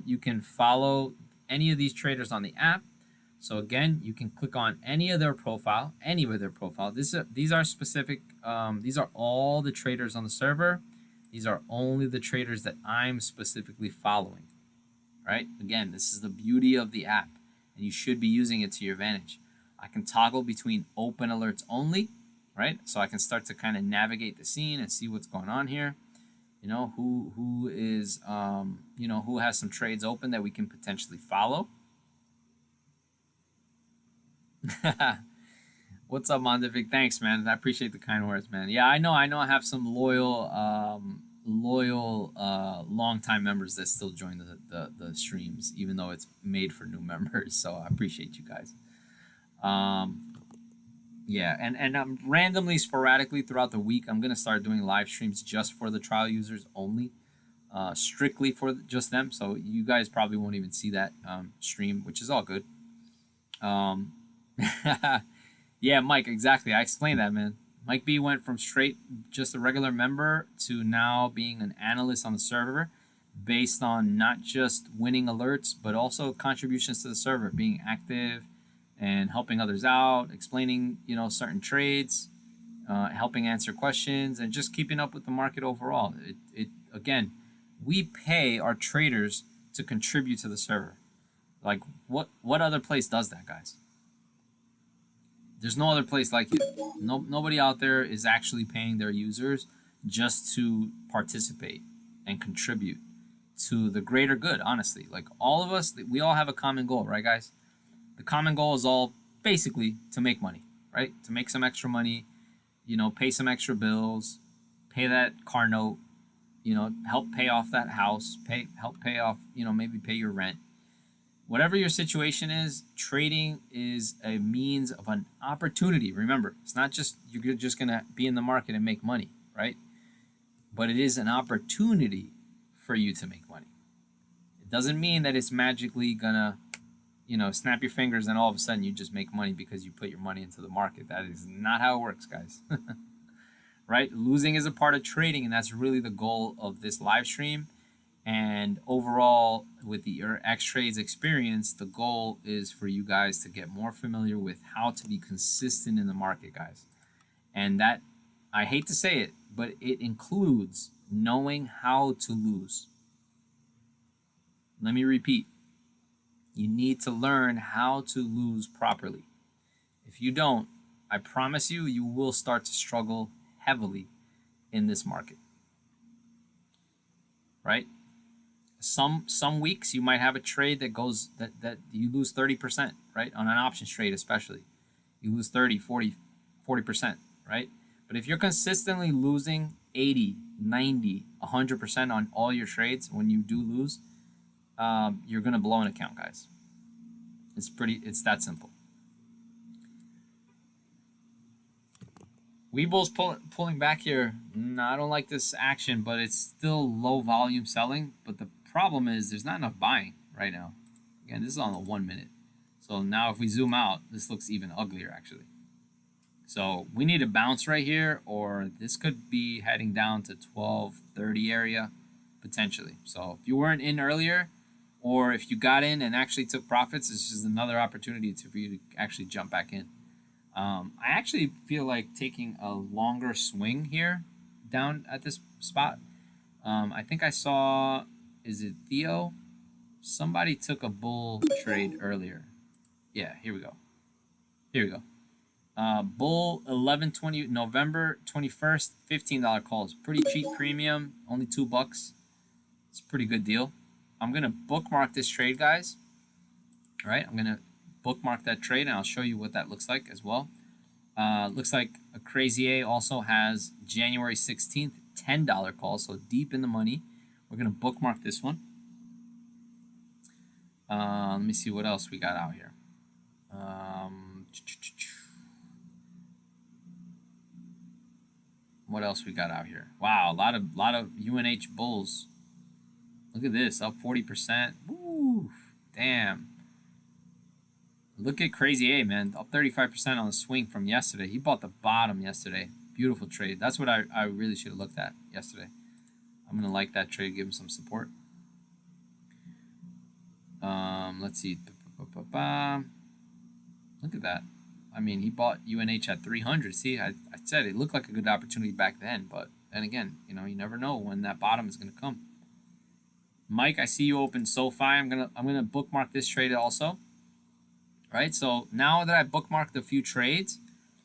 [SPEAKER 1] you can follow any of these traders on the app. So again, you can click on any of their profile. These are specific. These are all the traders on the server. These are only the traders that I'm specifically following. Right? Again, this is the beauty of the app, and you should be using it to your advantage. I can toggle between open alerts only, right? So I can start to kind of navigate the scene and see what's going on here. You know, who is, who has some trades open that we can potentially follow. What's up, Mondific? Thanks, man. I appreciate the kind words, man. Yeah, I know. I have some loyal, long-time members that still join the streams, even though it's made for new members. So I appreciate you guys. Yeah, and randomly, sporadically throughout the week, I'm gonna start doing live streams just for the trial users only, strictly for just them. So you guys probably won't even see that stream, which is all good. Yeah, Mike, exactly. I explained that, man. Mike B went from straight just a regular member to now being an analyst on the server, based on not just winning alerts but also contributions to the server, being active and helping others out, explaining, certain trades, helping answer questions, and just keeping up with the market overall. Again, we pay our traders to contribute to the server. Like, what other place does that, guys? There's no other place like it. Nobody out there is actually paying their users just to participate and contribute to the greater good, honestly. Like, all of us, we all have a common goal, right, guys? The common goal is all basically to make money, right? To make some extra money, pay some extra bills, pay that car note, help pay off that house, help pay off, maybe pay your rent. Whatever your situation is, trading is a means of an opportunity. Remember, it's not just you're just going to be in the market and make money, right? But it is an opportunity for you to make money. It doesn't mean that it's magically gonna, snap your fingers and all of a sudden you just make money because you put your money into the market. That is not how it works, guys. Right? Losing is a part of trading, and that's really the goal of this live stream. And overall, with the XTrades experience, the goal is for you guys to get more familiar with how to be consistent in the market, guys. And that, I hate to say it, but it includes knowing how to lose. Let me repeat. You need to learn how to lose properly. If you don't, I promise you, you will start to struggle heavily in this market. Right? Some weeks you might have a trade that goes that you lose 30%, right? On an options trade especially. You lose 30, 40%, right? But if you're consistently losing 80, 90, 100% on all your trades, when you do lose, you're going to blow an account, guys. It's that simple. Webull's pulling back here. No, I don't like this action, but it's still low volume selling. But the problem is there's not enough buying right now. Again, this is on the 1 minute. So now if we zoom out, this looks even uglier actually. So we need a bounce right here, or this could be heading down to 1230 area potentially. So if you weren't in earlier, or if you got in and actually took profits, this is another opportunity for you to actually jump back in. I actually feel like taking a longer swing here down at this spot. I think I saw, is it Theo? Somebody took a bull trade earlier. Yeah, here we go. Here we go. Bull 1120 November 21st, $15 calls. Pretty cheap premium, only $2. It's a pretty good deal. I'm gonna bookmark this trade, guys. All right, I'm gonna bookmark that trade, and I'll show you what that looks like as well. Looks like a Crazy A also has January 16th, $10 call, so deep in the money. We're gonna bookmark this one. Let me see what else we got out here. What else we got out here? Wow, a lot of UNH bulls. Look at this, up 40%. Woo, damn. Look at Crazy A, man, up 35% on the swing from yesterday. He bought the bottom yesterday. Beautiful trade. That's what I really should have looked at yesterday. I'm gonna like that trade, give him some support. Let's see. Look at that. I mean, he bought UNH at 300. See, I said it looked like a good opportunity back then, but then again, you never know when that bottom is gonna come. Mike, I see you open SoFi. I'm gonna bookmark this trade also. Right, so now that I bookmarked a few trades,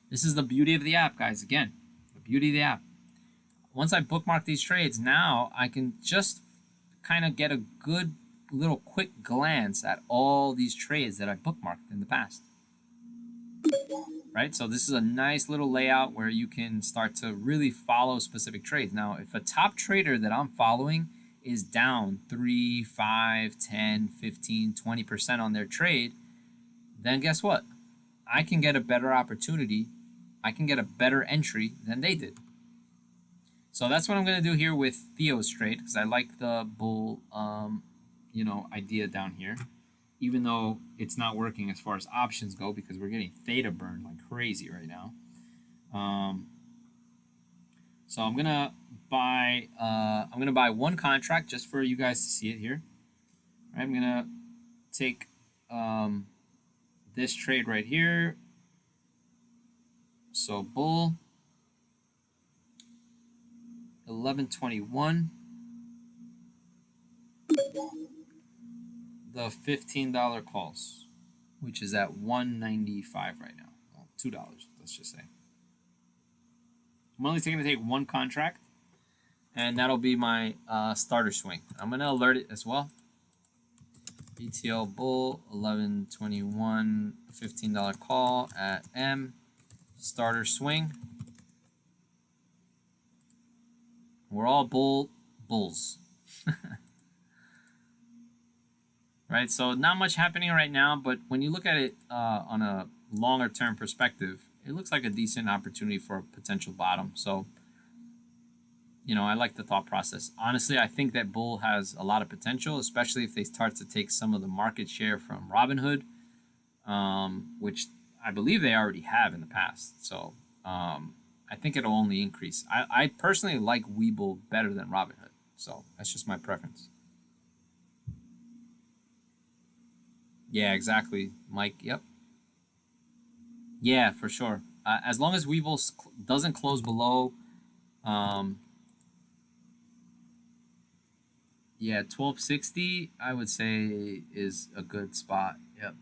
[SPEAKER 1] this is the beauty of the app, guys. Again, the beauty of the app. Once I bookmark these trades, now I can just kind of get a good little quick glance at all these trades that I bookmarked in the past. Right, so this is a nice little layout where you can start to really follow specific trades. Now, if a top trader that I'm following is down 3, 5, 10, 15, 20% on their trade, then guess what? I can get a better opportunity. I can get a better entry than they did. So that's what I'm going to do here with Theo's trade, because I like the bull, idea down here, even though it's not working as far as options go, because we're getting theta burned like crazy right now. So I'm gonna buy one contract just for you guys to see it here. All right, I'm gonna take this trade right here. So bull 1121, the $15 calls, which is at 195 right now. Well, $2, let's just say. I'm only going to take one contract, and that'll be my starter swing. I'm going to alert it as well. BTL bull 1121, $15 call at M, starter swing. We're all bulls. Right, so not much happening right now, but when you look at it on a longer term perspective, it looks like a decent opportunity for a potential bottom. So you know, I like the thought process. Honestly, I think that bull has a lot of potential, especially if they start to take some of the market share from Robinhood, which I believe they already have in the past. So I think it'll only increase. I personally like Webull better than Robinhood. So that's just my preference. Yeah, exactly, Mike. Yep. Yeah, for sure. As long as Webull doesn't close below, um, yeah, 1260, I would say is a good spot. Yep.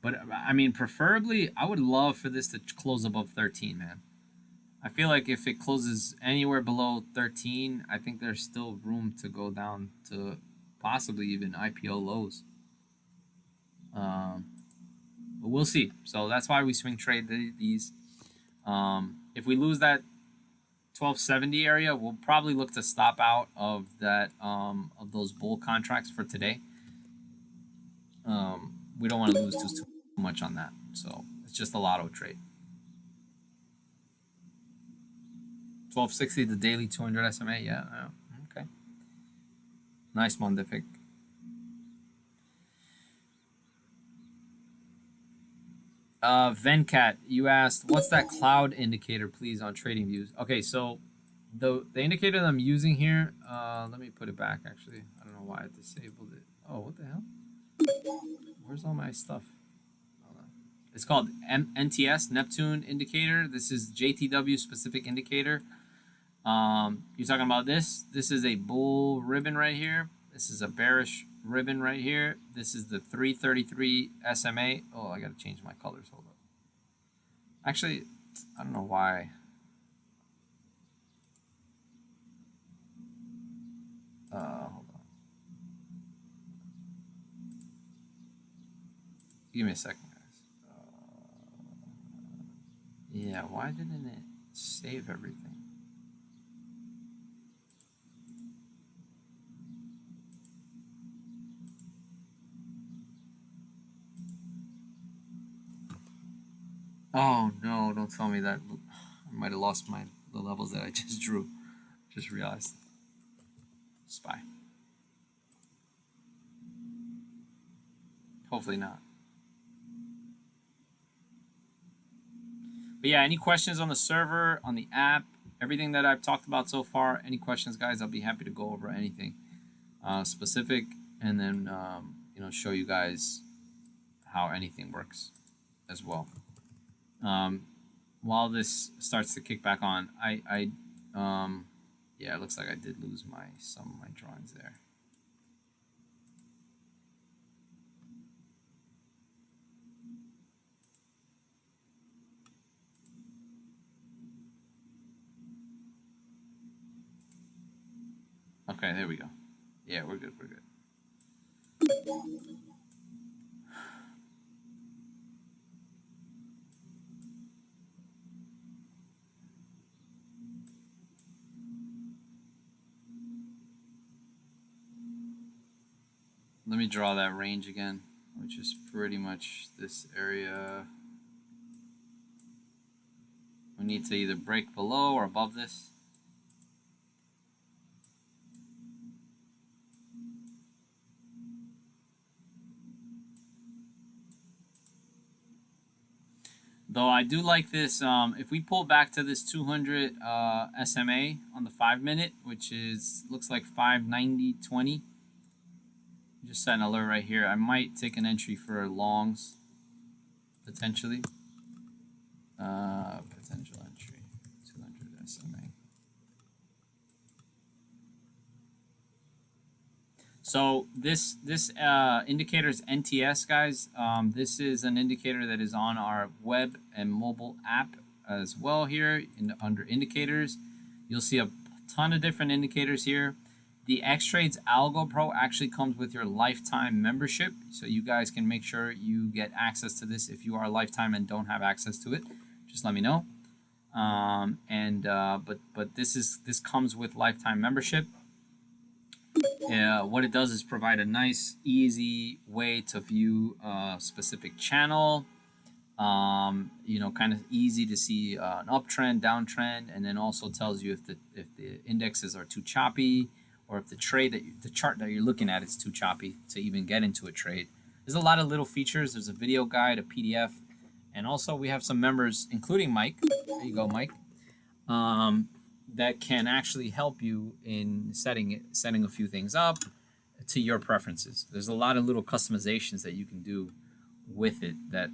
[SPEAKER 1] But I mean, preferably, I would love for this to close above 13, man. I feel like if it closes anywhere below 13, I think there's still room to go down to possibly even IPO lows. Um, but we'll see. So that's why we swing trade these. If we lose that 1270 area, we'll probably look to stop out of that of those bull contracts for today. We don't want to lose too much on that. So it's just a lotto trade. 1260, the daily 200 SMA. Yeah. Okay. Nice, Mondific. Venkat, you asked, what's that cloud indicator, please, on TradingView? Okay, so the indicator that I'm using here, let me put it back, actually. I don't know why I disabled it. Oh, what the hell? Where's all my stuff? It's called NTS, Neptune Indicator. This is JTW specific indicator. You're talking about this. This is a bull ribbon right here. This is a bearish ribbon right here. This is the 333 SMA. Oh, I got to change my colors. Hold up. Actually, I don't know why. Hold on. Give me a second, guys. Yeah, why didn't it save everything? Oh no, don't tell me that. I might have lost the levels that I just drew. Just realized. Spy. Hopefully not. But yeah, any questions on the server, on the app, everything that I've talked about so far, any questions, guys, I'll be happy to go over anything specific, and then show you guys how anything works as well. While this starts to kick back on, yeah, it looks like I did lose some of my drawings there. Okay, there we go. Yeah, we're good. We're good. Let me draw that range again, which is pretty much this area. We need to either break below or above this. Though I do like this, if we pull back to this 200 SMA on the 5-minute, which looks like 590.20, just set an alert right here. I might take an entry for longs, potentially. Potential entry, 200 SMA. So this indicator is NTS, guys. This is an indicator that is on our web and mobile app as well here under indicators. You'll see a ton of different indicators here. The XTrades Algo Pro actually comes with your lifetime membership, so you guys can make sure you get access to this. If you are a lifetime and don't have access to it, just let me know. But this comes with lifetime membership. What it does is provide a nice, easy way to view a specific channel. You know, kind of easy to see an uptrend, downtrend, and then also tells you if the indexes are too choppy, or if the chart that you're looking at is too choppy to even get into a trade. There's a lot of little features. There's a video guide, a PDF, and also we have some members, including Mike. There you go, Mike. That can actually help you in setting a few things up to your preferences. There's a lot of little customizations that you can do with it that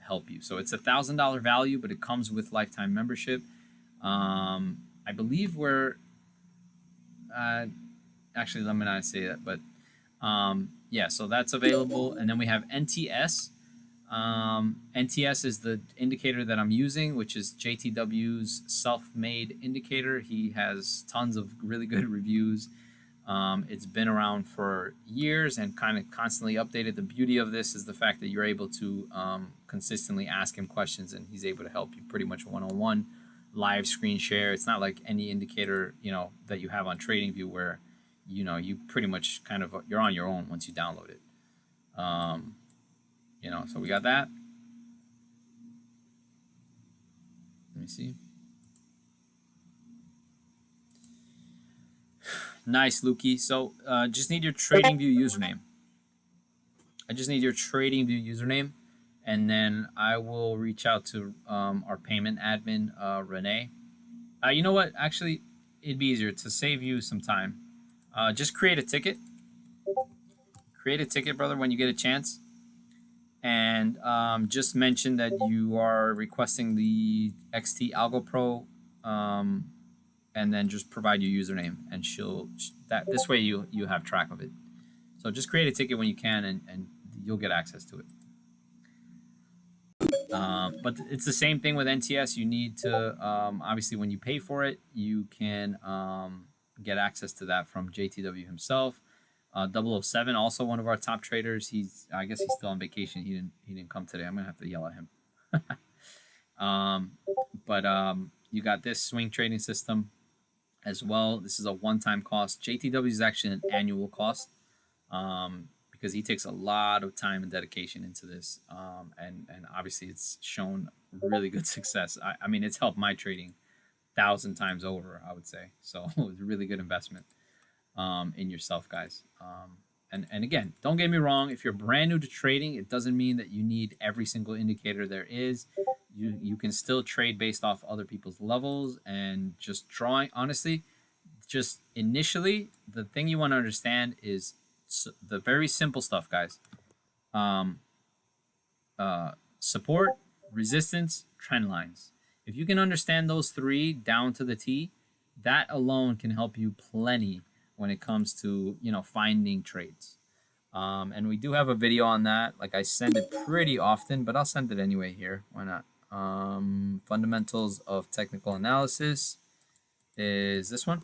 [SPEAKER 1] help you. So it's $1,000 value, but it comes with lifetime membership. I believe we're actually, let me not say that, but yeah, so that's available. And then we have NTS. NTS is the indicator that I'm using, which is JTW's self-made indicator. He has tons of really good reviews. It's been around for years and kind of constantly updated. The beauty of this is the fact that you're able to consistently ask him questions, and he's able to help you pretty much one-on-one, live screen share. It's not like any indicator, you know, that you have on TradingView where, you know, you pretty much kind of, you're on your own once you download it. You know, so we got that. Let me see. Nice, Lukey. So just need your TradingView username. I just need your TradingView username, and then I will reach out to our payment admin, Renee. You know what? Actually, it'd be easier to save you some time. Just create a ticket. Create a ticket, brother, when you get a chance. And just mention that you are requesting the XT Algo Pro, and then just provide your username, and this way you have track of it. So just create a ticket when you can, and you'll get access to it. But it's the same thing with NTS. You need to obviously, when you pay for it, you can get access to that from JTW himself. 007, also one of our top traders. I guess he's still on vacation. He didn't come today. I'm gonna have to yell at him. But you got this swing trading system as well. This is a one-time cost. JTW is actually an annual cost because he takes a lot of time and dedication into this, and obviously it's shown really good success. I mean, it's helped my trading 1,000 times over, I would say. So it was a really good investment in yourself, guys. And again, don't get me wrong. If you're brand new to trading, it doesn't mean that you need every single indicator there is. You can still trade based off other people's levels and just drawing. Honestly, just initially, the thing you want to understand is the very simple stuff, guys. Support, resistance, trend lines. If you can understand those three down to the T, that alone can help you plenty when it comes to, you know, finding trades. And we do have a video on that. Like, I send it pretty often, but I'll send it anyway here. Why not? Fundamentals of technical analysis is this one.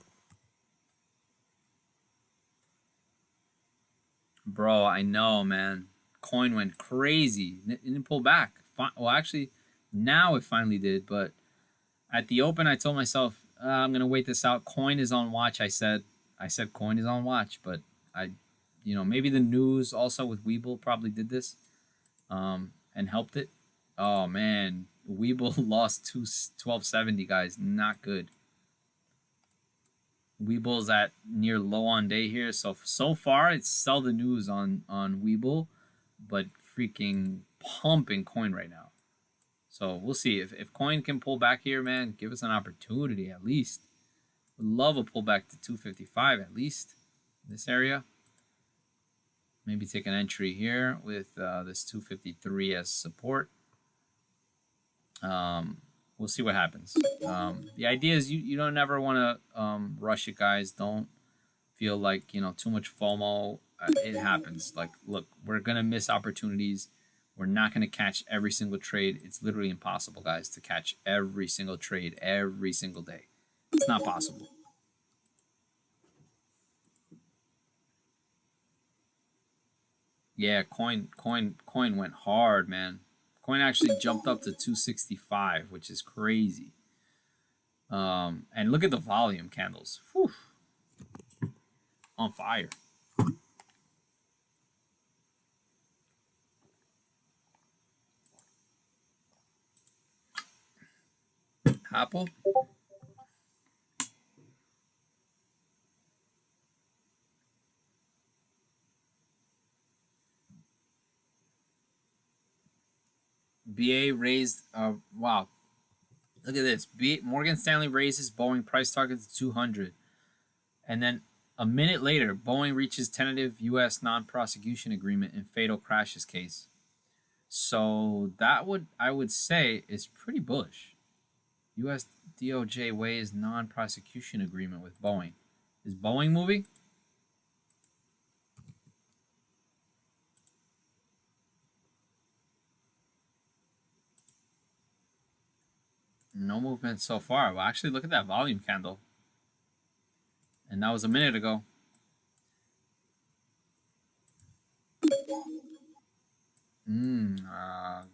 [SPEAKER 1] Bro, I know, man. Coin went crazy. It didn't pull back. Well, actually, now it finally did. But at the open, I told myself, I'm going to wait this out. Coin is on watch, I said. Coin is on watch. But, you know, maybe the news also with Webull probably did this and helped it. Oh, man. Webull lost 1270, guys. Not good. Webull's at near low on day here. So far, it's sell the news on Webull, but freaking pumping Coin right now. So we'll see. If Coin can pull back here, man, give us an opportunity at least. Would love a pullback to 255 at least in this area. Maybe take an entry here with this 253 as support. We'll see what happens. The idea is you don't ever want to rush it, guys. Don't feel like, you know, too much FOMO. It happens. Like, look, we're going to miss opportunities. We're not going to catch every single trade. It's literally impossible, guys, to catch every single trade every single day. It's not possible. Yeah, coin went hard, man. Coin actually jumped up to 265, which is crazy. And look at the volume candles. Whew. On fire. Apple. BA raised, wow, look at this. Morgan Stanley raises Boeing price target to 200. And then a minute later, Boeing reaches tentative U.S. non-prosecution agreement in fatal crashes case. So that I would say is pretty bullish. U.S. DOJ weighs non-prosecution agreement with Boeing. Is Boeing moving? No movement so far. Well, actually, look at that volume candle. And that was a minute ago.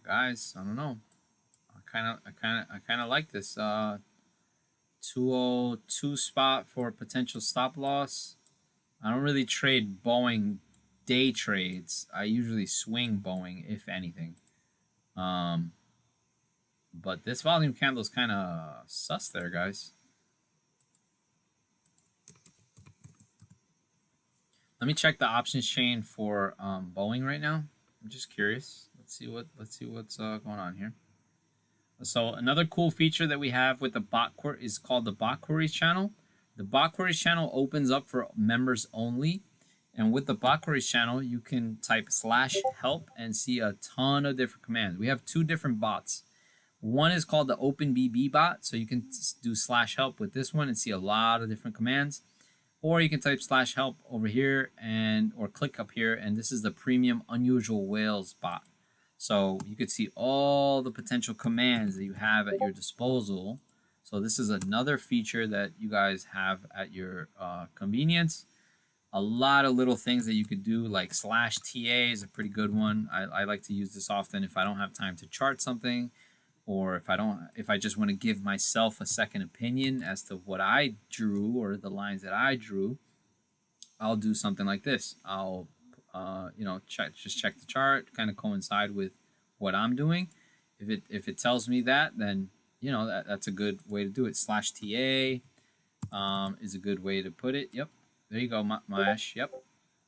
[SPEAKER 1] Guys, I don't know. I kind of like this. 202 spot for potential stop loss. I don't really trade Boeing day trades. I usually swing Boeing, if anything. But this volume candle is kind of sus there, guys. Let me check the options chain for Boeing right now. I'm just curious. Let's see what's going on here. So another cool feature that we have with the bot is called the bot queries channel. The bot queries channel opens up for members only. And with the bot queries channel, you can type /help and see a ton of different commands. We have two different bots. One is called the OpenBB bot. So you can do /help with this one and see a lot of different commands. Or you can type /help over here or click up here. And this is the premium unusual whales bot. So you could see all the potential commands that you have at your disposal. So this is another feature that you guys have at your convenience. A lot of little things that you could do, like /TA is a pretty good one. I like to use this often if I don't have time to chart something, or if I just want to give myself a second opinion as to what I drew or the lines that I drew. I'll do something like this. I'll just check the chart, kind of coincide with what I'm doing. If it tells me that, then that's a good way to do it. /TA is a good way to put it. Yep, there you go, Maesh. Yep,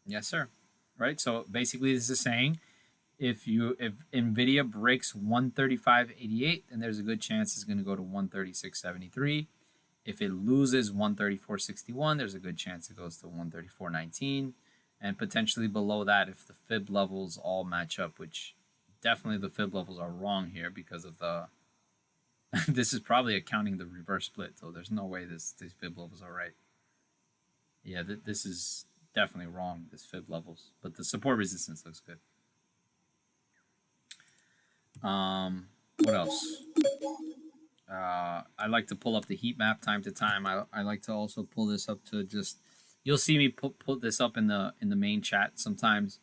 [SPEAKER 1] yes sir. Right. So basically, this is saying if Nvidia breaks 135.88, then there's a good chance it's going to go to 136.73. If it loses 134.61, there's a good chance it goes to 134.19. And potentially below that if the fib levels all match up, which definitely the fib levels are wrong here because of the this is probably accounting the reverse split, so there's no way these fib levels are right. Yeah, this is definitely wrong, this fib levels, but the support resistance looks good. What else? I like to pull up the heat map time to time. I like to also pull this up to just, you'll see me put this up in the main chat sometimes,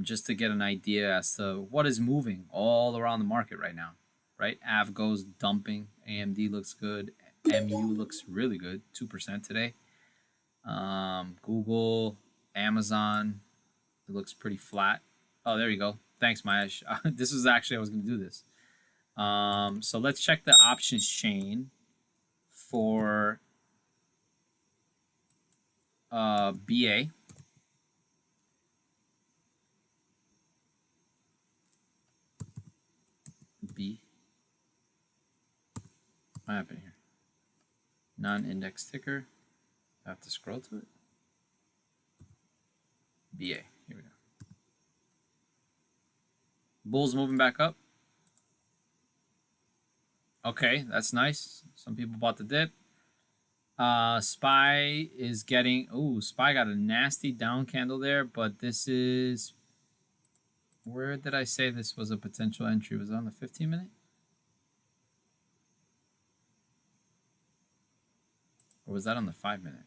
[SPEAKER 1] just to get an idea as to what is moving all around the market right now. Right, Avgo's dumping. AMD looks good. MU looks really good, 2% today. Google, Amazon, it looks pretty flat. Oh, there you go. Thanks, Maesh. This was actually, I was going to do this. So let's check the options chain for BA. B. What happened here? Non-index ticker. I have to scroll to it. BA. Here we go. Bulls moving back up. Okay, that's nice. Some people bought the dip. SPY is getting, SPY got a nasty down candle there, but this is, where did I say this was a potential entry? Was it on the 15-minute? Or was that on the 5-minute?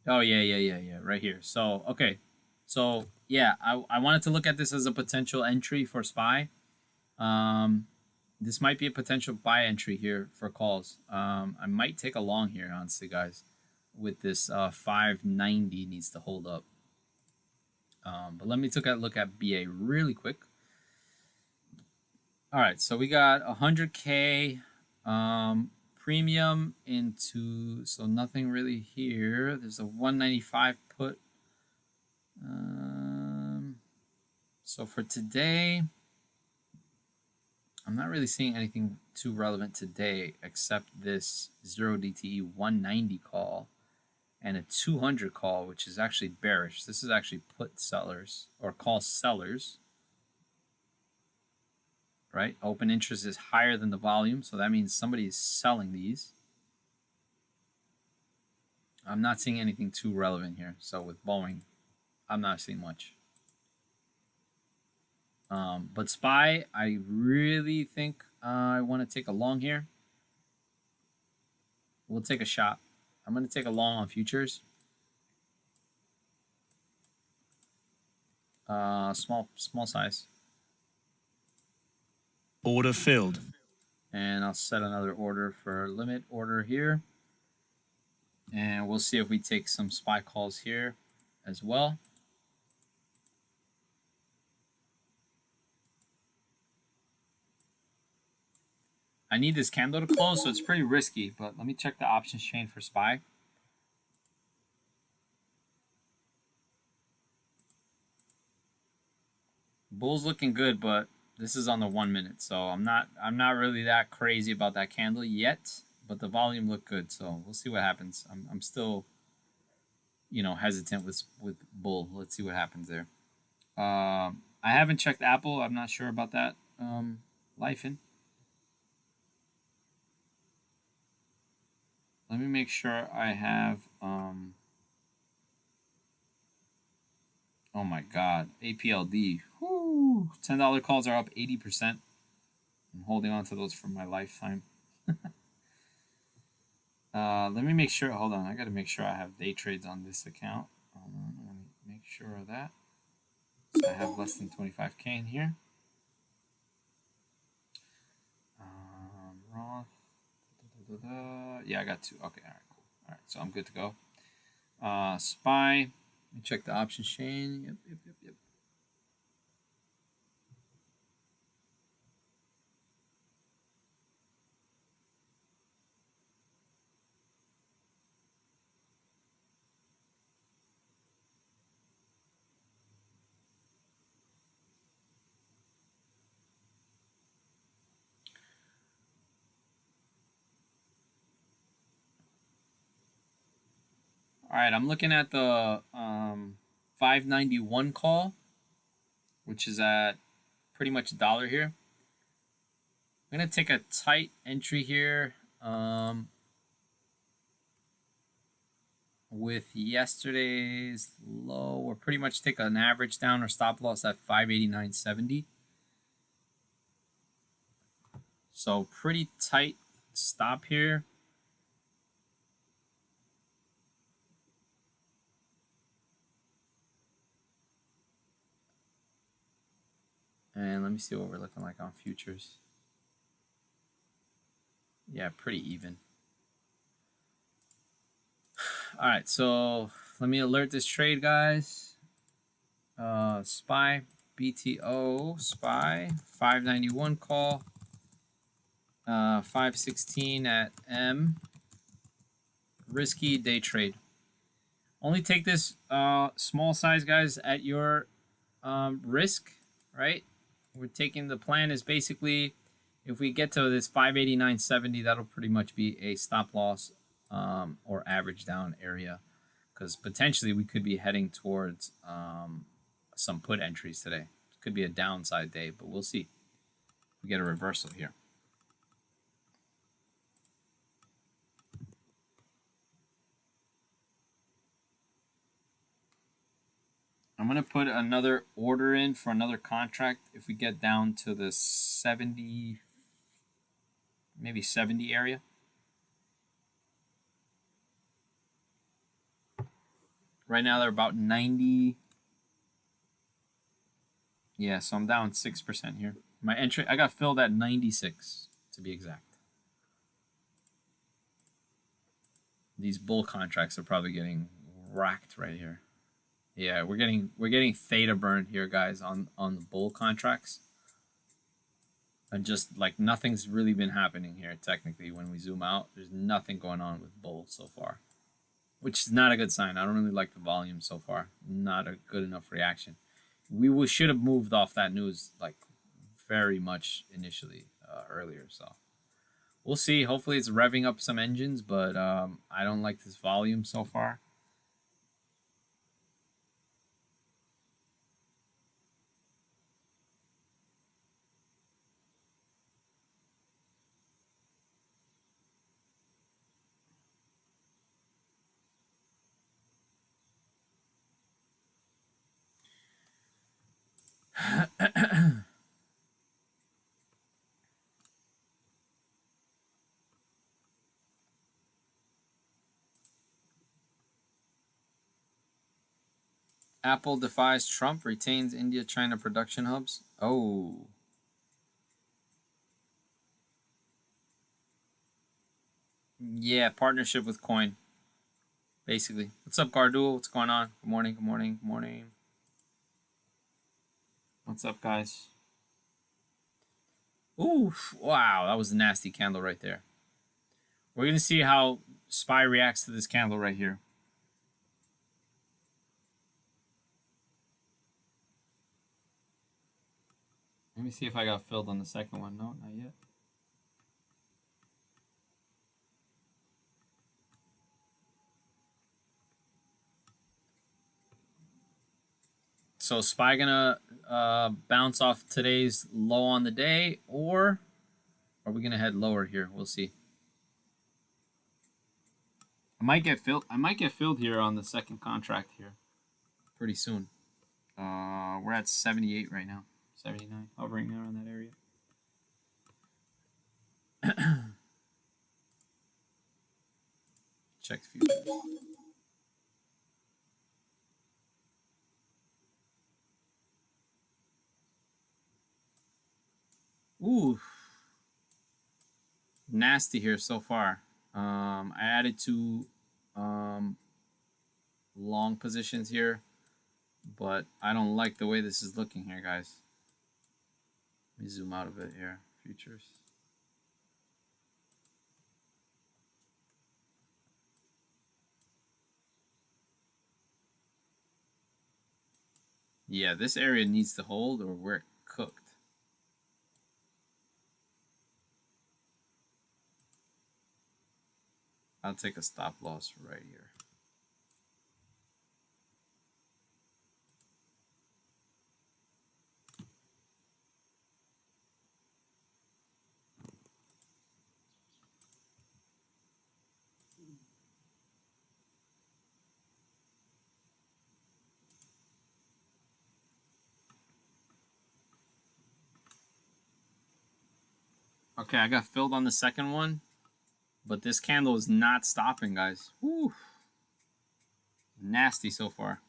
[SPEAKER 1] Oh, yeah, right here. So, okay. So, yeah, I wanted to look at this as a potential entry for SPY. This might be a potential buy entry here for calls. I might take a long here, honestly, guys, with this 590 needs to hold up. But let me take a look at BA really quick. All right, so we got 100K premium into, so nothing really here. There's a 195 put. So for today, I'm not really seeing anything too relevant today except this 0DTE 190 call and a 200 call, which is actually bearish. This is actually put sellers or call sellers, right? Open interest is higher than the volume, so that means somebody is selling these. I'm not seeing anything too relevant here. So with Boeing, I'm not seeing much. But SPY, I really think I want to take a long here. We'll take a shot. I'm going to take a long on futures. Small size.
[SPEAKER 3] Order filled.
[SPEAKER 1] And I'll set another order for limit order here. And we'll see if we take some SPY calls here as well. I need this candle to close, so it's pretty risky, but let me check the options chain for SPY. Bull's looking good, but this is on the 1 minute, so I'm not really that crazy about that candle yet, but the volume looked good, so we'll see what happens. I'm still, you know, hesitant with bull. Let's see what happens there. I haven't checked Apple. I'm not sure about that. Lifin. Let me make sure I have. Oh my God, APLD. Whoo, $10 calls are up 80%. I'm holding on to those for my lifetime. Let me make sure. Hold on, I got to make sure I have day trades on this account. Hold on, let me make sure of that. So I have less than 25K in here. Roth. Yeah, I got two. Okay, all right, cool. All right, so I'm good to go. SPY. Let me check the options chain. Yep. All right, I'm looking at the 591 call, which is at pretty much $1 here. I'm gonna take a tight entry here with yesterday's low, or pretty much take an average down or stop loss at 589.70. So pretty tight stop here. And let me see what we're looking like on futures. Yeah, pretty even. All right, so let me alert this trade, guys. SPY, BTO, SPY, 591 call, 516 at M. Risky day trade. Only take this small size, guys, at your risk, right? We're taking, the plan is basically, if we get to this 589.70, that'll pretty much be a stop loss or average down area, because potentially we could be heading towards some put entries today. It could be a downside day, but we'll see. We get a reversal here. I'm going to put another order in for another contract if we get down to the 70, maybe 70 area. Right now they're about 90. Yeah, so I'm down 6% here. My entry, I got filled at 96 to be exact. These bull contracts are probably getting racked right here. Yeah, we're getting theta burn here, guys, on the bull contracts. And just like nothing's really been happening here technically when we zoom out. There's nothing going on with bull so far, which is not a good sign. I don't really like the volume so far. Not a good enough reaction. We should have moved off that news like very much initially earlier. So we'll see. Hopefully it's revving up some engines, but I don't like this volume so far. Apple defies Trump, retains India-China production hubs. Oh. Yeah, partnership with Coin, basically. What's up, Gardul? What's going on? Good morning, good morning, good morning. What's up, guys? Ooh, wow, that was a nasty candle right there. We're going to see how SPY reacts to this candle right here. Let me see if I got filled on the second one. No, not yet. So SPY gonna bounce off today's low on the day, or are we gonna head lower here? We'll see. I might get filled. I might get filled here on the second contract here pretty soon. We're at 78 right now, 79, hovering around that area. Check futures. Ooh, nasty here so far. I added two long positions here, but I don't like the way this is looking here, guys. Let me zoom out a bit here. Futures. Yeah, this area needs to hold or we're cooked. I'll take a stop loss right here. Okay, I got filled on the second one, but this candle is not stopping, guys. Woo. Nasty so far.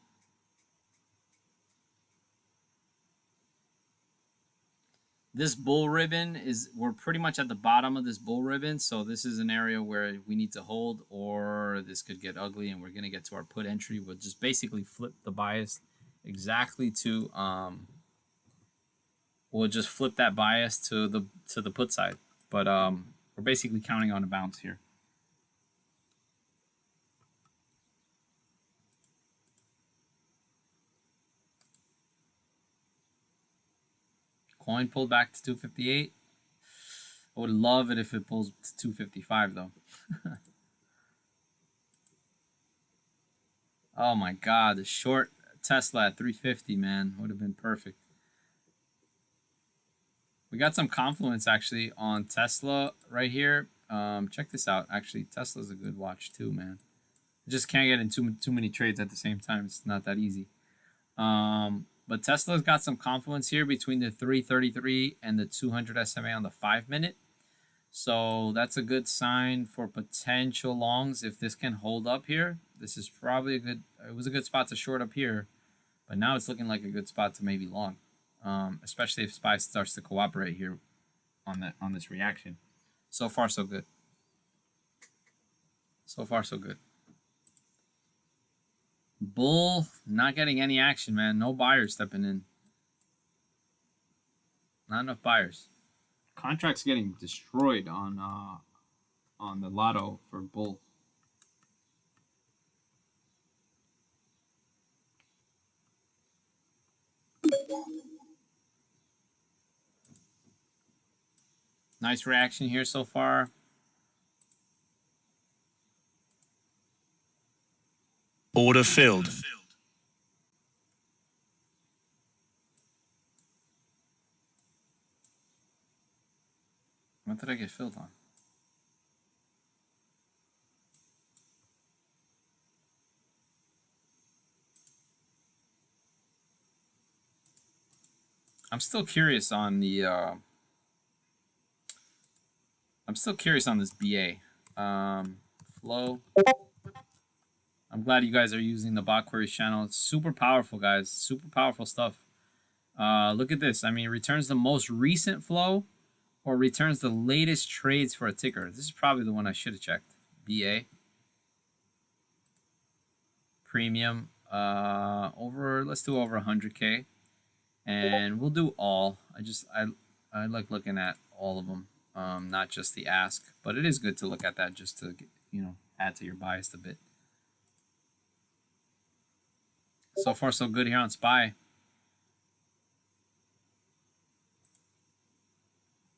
[SPEAKER 1] This bull ribbon is, we're pretty much at the bottom of this bull ribbon, so this is an area where we need to hold, or this could get ugly and we're going to get to our put entry. We'll just basically flip the bias exactly to we'll just flip that bias to the put side. But we're basically counting on a bounce here. Coin pulled back to 258. I would love it if it pulls to 255 though. Oh my god, the short Tesla at 350, man, would have been perfect. We got some confluence actually on Tesla right here. Check this out. Actually, Tesla's a good watch too, man. Just can't get in too many trades at the same time. It's not that easy. But Tesla's got some confluence here between the 333 and the 200 SMA on the 5-minute. So that's a good sign for potential longs if this can hold up here. This is probably a good, it was a good spot to short up here, but now it's looking like a good spot to maybe long, especially if SPY starts to cooperate here on this reaction. So far, so good. So far, so good. Bull, not getting any action, man. No buyers stepping in. Not enough buyers. Contracts getting destroyed on the lotto for bull. Nice reaction here so far.
[SPEAKER 3] Order filled.
[SPEAKER 1] What did I get filled on? I'm still curious on the. I'm still curious on this BA flow. I'm glad you guys are using the bot queries channel. It's super powerful, guys. Super powerful stuff. Look at this. I mean, returns the most recent flow or returns the latest trades for a ticker. This is probably the one I should have checked. BA. Premium. Let's do over 100K. And we'll do all. I like looking at all of them, not just the ask. But it is good to look at that just to, add to your bias a bit. So far, so good here on SPY.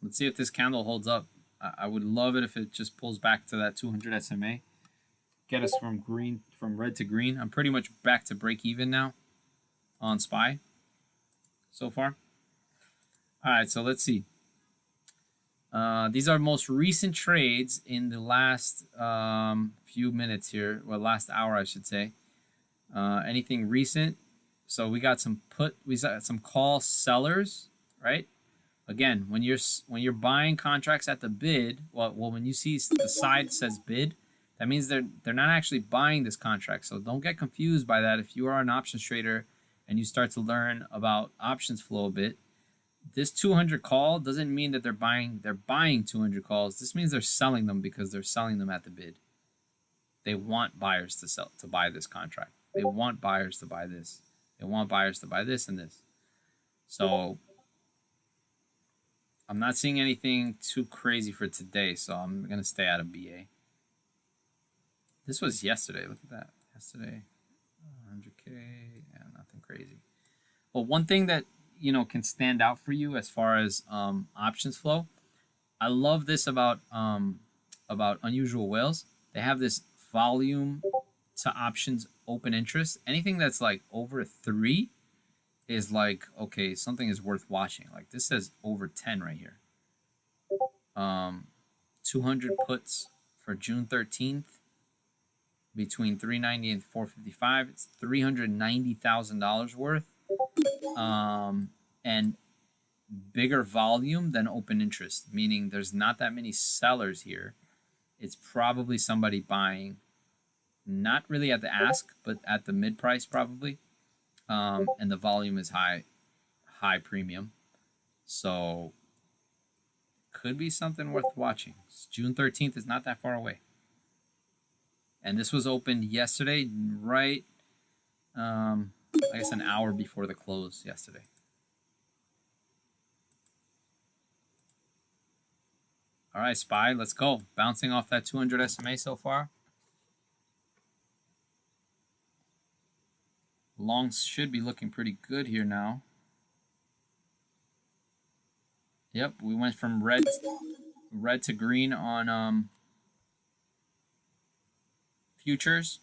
[SPEAKER 1] Let's see if this candle holds up. I would love it if it just pulls back to that 200 SMA. Get us from red to green. I'm pretty much back to break even now on SPY so far. All right, so let's see. These are most recent trades in the last few minutes here, well, last hour, I should say. Anything recent? So we got some call sellers, right? Again, when you're buying contracts at the bid, well, when you see the side says bid, that means they're not actually buying this contract. So don't get confused by that. If you are an options trader and you start to learn about options flow a bit, this 200 call doesn't mean that they're buying 200 calls. This means they're selling them because they're selling them at the bid. They want buyers to buy this contract. They want buyers to buy this. They want buyers to buy this and this. So I'm not seeing anything too crazy for today, so I'm going to stay out of BA. This was yesterday. Look at that. Yesterday, 100K. Yeah, nothing crazy. But one thing that, can stand out for you as far as options flow, I love this about Unusual Whales. They have this volume to options open interest. Anything that's like over 3 is like, okay, something is worth watching. Like this says over 10 right here. 200 puts for June 13th between 390 and 455. It's $390,000 worth. And bigger volume than open interest, meaning there's not that many sellers here. It's probably somebody buying, not really at the ask, but at the mid price probably. And the volume is high premium. So could be something worth watching. June 13th is not that far away. And this was opened yesterday, right? I guess an hour before the close yesterday. All right, SPY, let's go. Bouncing off that 200 SMA so far. Longs should be looking pretty good here now. Yep, we went from red to green on futures.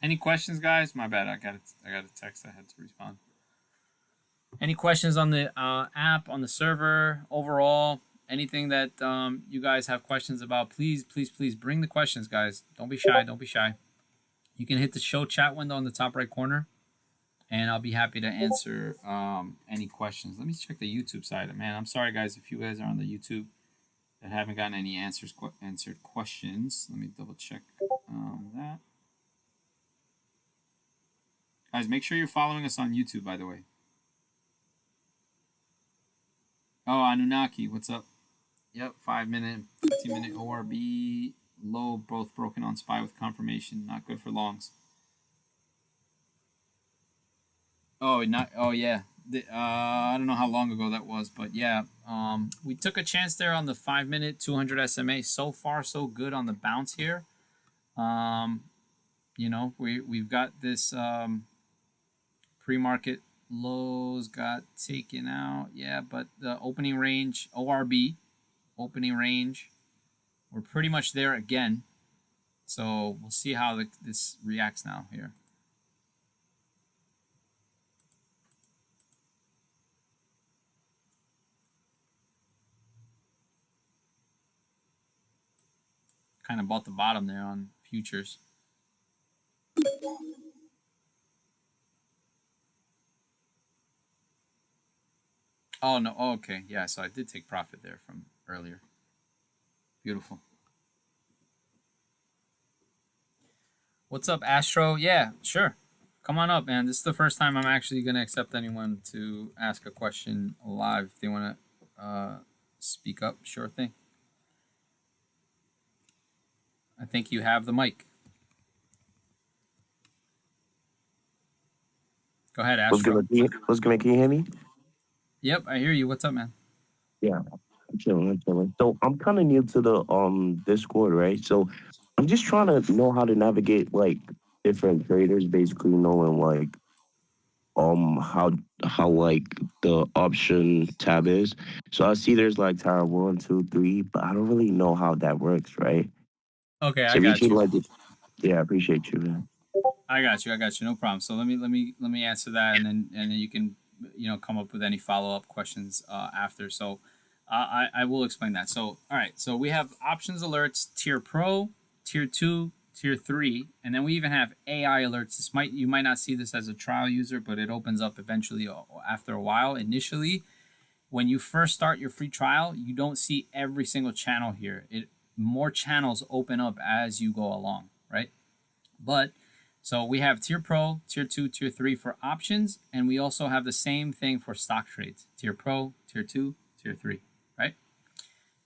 [SPEAKER 1] Any questions, guys? My bad. I got a text I had to respond. Any questions on the app, on the server, overall? Anything that you guys have questions about? Please, please, please bring the questions, guys. Don't be shy. Don't be shy. You can hit the show chat window in the top right corner, and I'll be happy to answer any questions. Let me check the YouTube side. Man, I'm sorry, guys, if you guys are on the YouTube that haven't gotten any answered questions. Let me double check that. Guys, make sure you're following us on YouTube, by the way. Oh, Anunnaki, what's up? Yep, 5-minute, 15-minute ORB, low, both broken on SPY with confirmation. Not good for longs. Oh, yeah. I don't know how long ago that was, but yeah, we took a chance there on the 5-minute 200 SMA. So far, so good on the bounce here. You know, we've got this pre-market lows got taken out. Yeah, but the opening range, ORB, opening range, we're pretty much there again. So we'll see how this reacts now here. Kind of bought the bottom there on futures. Oh, no. Oh, okay. Yeah, so I did take profit there from earlier. Beautiful. What's up, Astro? Yeah, sure. Come on up, man. This is the first time I'm actually going to accept anyone to ask a question live. If they want to speak up, sure thing. I think you have the mic. Go ahead, Astro.
[SPEAKER 4] What's good, can you hear me?
[SPEAKER 1] Yep, I hear you. What's up, man?
[SPEAKER 4] Yeah, I'm chilling. So I'm kind of new to the Discord, right? So I'm just trying to know how to navigate like different traders, basically knowing like how like the option tab is. So I see there's like tab 1, 2, 3, but I don't really know how that works, right?
[SPEAKER 1] Okay,
[SPEAKER 4] So
[SPEAKER 1] I
[SPEAKER 4] if you
[SPEAKER 1] got
[SPEAKER 4] can
[SPEAKER 1] you.
[SPEAKER 4] like, yeah, I appreciate you, man.
[SPEAKER 1] I got you. No problem. So let me answer that, and then you can come up with any follow up questions after. So I will explain that. So all right. So we have options alerts, tier pro, tier 2, tier 3, and then we even have AI alerts. You might not see this as a trial user, but it opens up eventually after a while. Initially, when you first start your free trial, you don't see every single channel here. More channels open up as you go along, right? But so we have tier pro, tier 2, tier 3 for options, and we also have the same thing for stock trades. Tier pro, tier 2, tier 3, right?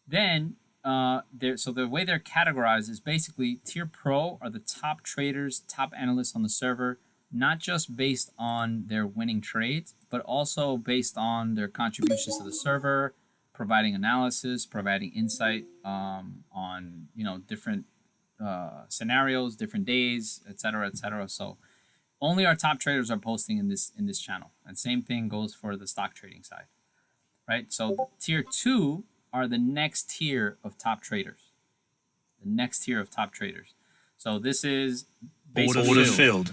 [SPEAKER 1] Then so the way they're categorized is basically tier pro are the top traders, top analysts on the server, not just based on their winning trades, but also based on their contributions to the server, providing analysis, providing insight on different scenarios, different days, etc., etc. So only our top traders are posting in this channel, and same thing goes for the stock trading side, right? So tier 2 are the next tier of top traders, the next tier of top traders. So this is basically
[SPEAKER 3] Order filled.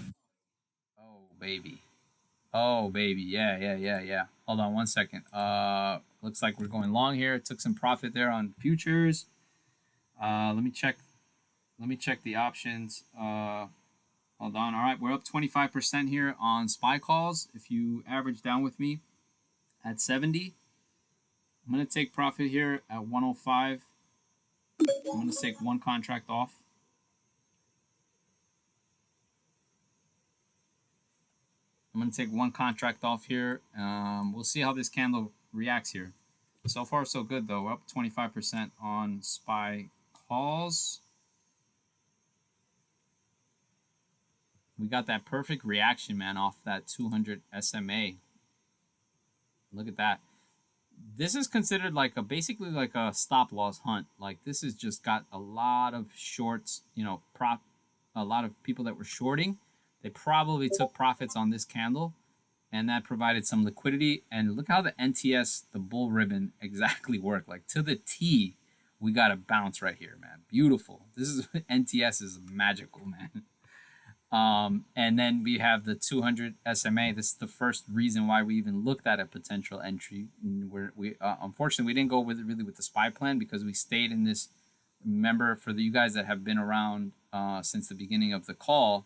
[SPEAKER 1] Oh baby, yeah. Hold on one second. Looks like we're going long here. Took some profit there on futures. Let me check the options. Hold on. All right, we're up 25% here on SPY calls. If you average down with me at 70, I'm going to take profit here at 105. I'm going to take one contract off. Here. We'll see how this candle reacts here. So far, so good, though. We're up 25% on SPY calls. We got that perfect reaction, man, off that 200 SMA. Look at that. This is considered like basically like a stop loss hunt. Like this has just got a lot of shorts, a lot of people that were shorting. They probably took profits on this candle, and that provided some liquidity. And look how the NTS, the bull ribbon, exactly worked. Like to the T, we got a bounce right here, man. Beautiful. This is NTS is magical, man. And then we have the 200 SMA. This is the first reason why we even looked at a potential entry. We unfortunately we didn't go with really with the SPY plan because we stayed in this. Remember, for you guys that have been around since the beginning of the call,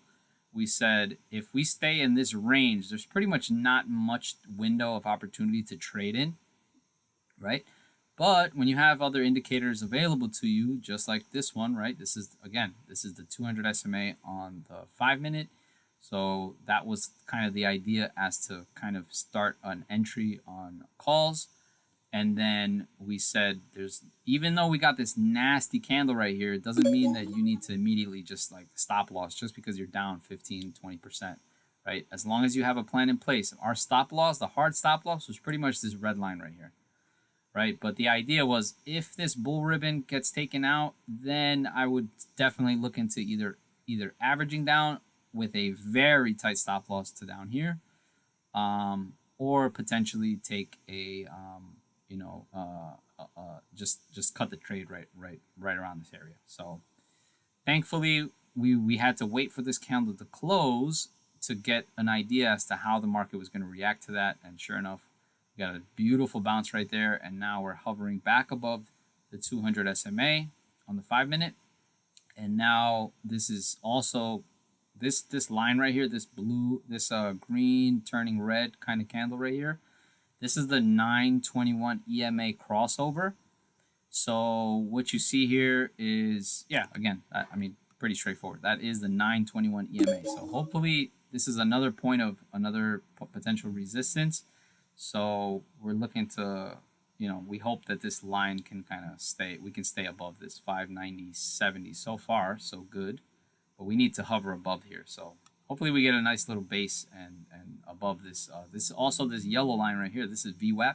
[SPEAKER 1] we said if we stay in this range, there's pretty much not much window of opportunity to trade in, right? But when you have other indicators available to you, just like this one, right? This is, again, this is the 200 SMA on the 5-minute. So that was kind of the idea as to kind of start an entry on calls. And then we said even though we got this nasty candle right here, it doesn't mean that you need to immediately just like stop loss just because you're down 15, 20%, right? As long as you have a plan in place. Our stop loss, the hard stop loss, was pretty much this red line right here. Right, but the idea was if this bull ribbon gets taken out, then I would definitely look into either averaging down with a very tight stop loss to down here, or potentially take a just cut the trade right around this area. So thankfully we had to wait for this candle to close to get an idea as to how the market was going to react to that, and sure enough, we got a beautiful bounce right there, and now we're hovering back above the 200 SMA on the 5-minute. And now this is also this line right here, this blue, this green turning red kind of candle right here. This is the 921 EMA crossover. So what you see here is, yeah, again, I mean, pretty straightforward. That is the 921 EMA. So hopefully this is another point of another potential resistance. So we're looking to, we hope that this line can kind of we can stay above this 590.70 so far, so good. But we need to hover above here. So hopefully we get a nice little base and above this. This yellow line right here, this is VWAP.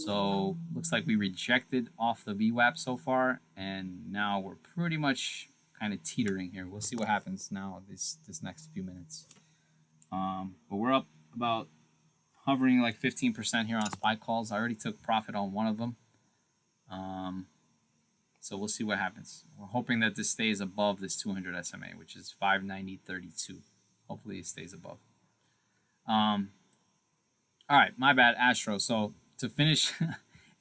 [SPEAKER 1] So looks like we rejected off the VWAP so far, and now we're pretty much kind of teetering here. We'll see what happens now this next few minutes. But we're up about hovering like 15% here on SPY calls. I already took profit on one of them. So we'll see what happens. We're hoping that this stays above this 200 SMA, which is 590.32. Hopefully it stays above. All right, my bad, Astro. So to finish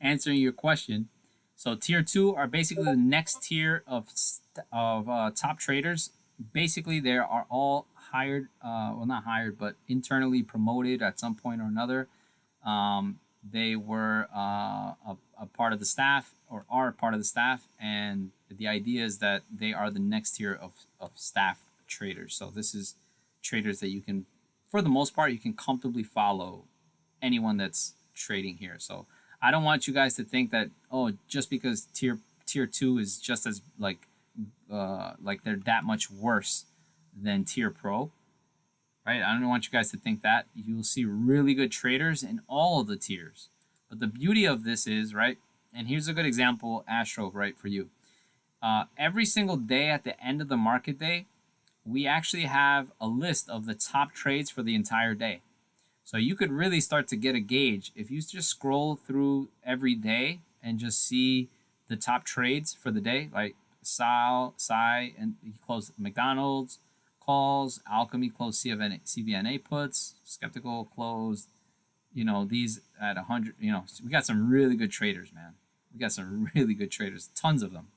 [SPEAKER 1] answering your question, so tier 2 are basically the next tier of top traders. Basically, they are all hired, well, not hired, but internally promoted at some point or another. They were a part of the staff, or are part of the staff, and the idea is that they are the next tier of staff traders. So this is traders that you can, for the most part, you can comfortably follow anyone that's trading here. So I don't want you guys to think that, oh, just because tier 2 is just as like they're that much worse than tier pro, right? I don't want you guys to think that. You'll see really good traders in all of the tiers. But the beauty of this is, right, and here's a good example, Astro, right, for you. Every single day at the end of the market day, we actually have a list of the top trades for the entire day. So you could really start to get a gauge. If you just scroll through every day and just see the top trades for the day, like Psy, and he closed McDonald's calls, Alchemy closed CVNA puts, Skeptical closed, these at 100, we got some really good traders, man. We got some really good traders, tons of them.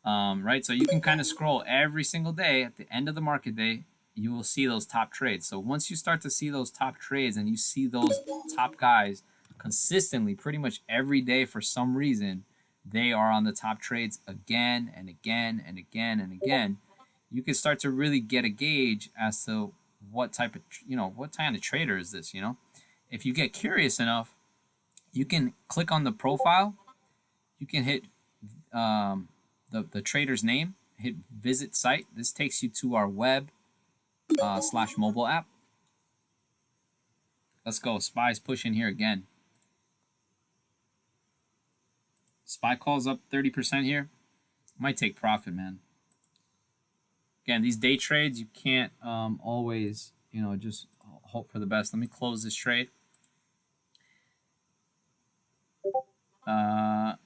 [SPEAKER 1] Right, so you can kind of scroll every single day at the end of the market day, you will see those top trades. So once you start to see those top trades and you see those top guys consistently pretty much every day for some reason, they are on the top trades again and again and again and again, you can start to really get a gauge as to what type of, what kind of trader is this, If you get curious enough, you can click on the profile, you can hit the trader's name, hit visit site. This takes you to our web / mobile app. Let's go. SPY's pushing here again. SPY calls up 30% here. Might take profit, man. Again, these day trades, you can't always, just hope for the best. Let me close this trade. Not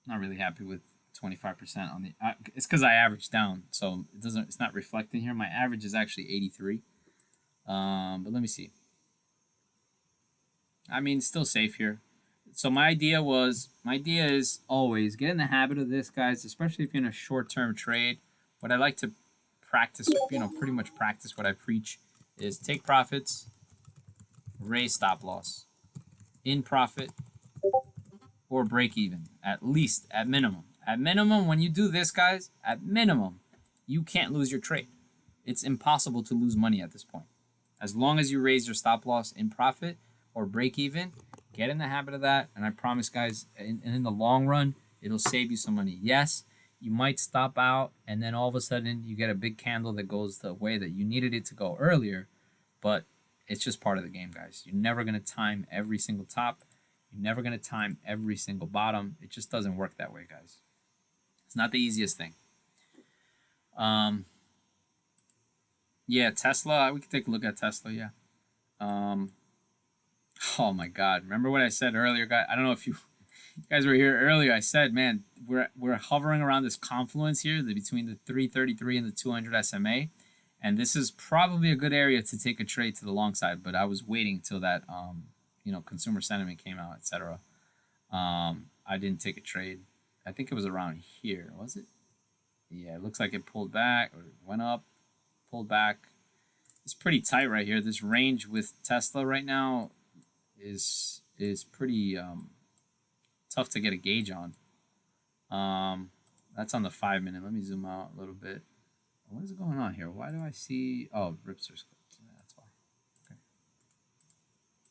[SPEAKER 1] really happy with 25% on the. It's because I averaged down, so it doesn't. It's not reflecting here. My average is actually 83. But let me see. I mean, still safe here. So my idea is always get in the habit of this, guys, especially if you're in a short-term trade. What I like to practice, pretty much practice what I preach is take profits, raise stop loss, in profit, or break even, at least, at minimum. At minimum, when you do this, guys, at minimum, you can't lose your trade. It's impossible to lose money at this point. As long as you raise your stop loss in profit or break even, get in the habit of that. And I promise, guys, in the long run, it'll save you some money. Yes, you might stop out and then all of a sudden you get a big candle that goes the way that you needed it to go earlier, but it's just part of the game, guys. You're never going to time every single top. You're never going to time every single bottom. It just doesn't work that way, guys. It's not the easiest thing. Yeah, Tesla. We could take a look at Tesla. Yeah. Oh my God! Remember what I said earlier, guys? I don't know if you guys were here earlier. I said, man, we're hovering around this confluence here, between the 333 and the 200 SMA, and this is probably a good area to take a trade to the long side. But I was waiting until that, consumer sentiment came out, etc. I didn't take a trade. I think it was around here, was it? Yeah, it looks like it pulled back or went up, pulled back. It's pretty tight right here. This range with Tesla right now is pretty tough to get a gauge on. That's on the 5 minute. Let me zoom out a little bit. What is going on here? Why do I see? Oh, Ripster's closed. Yeah, that's why. Okay.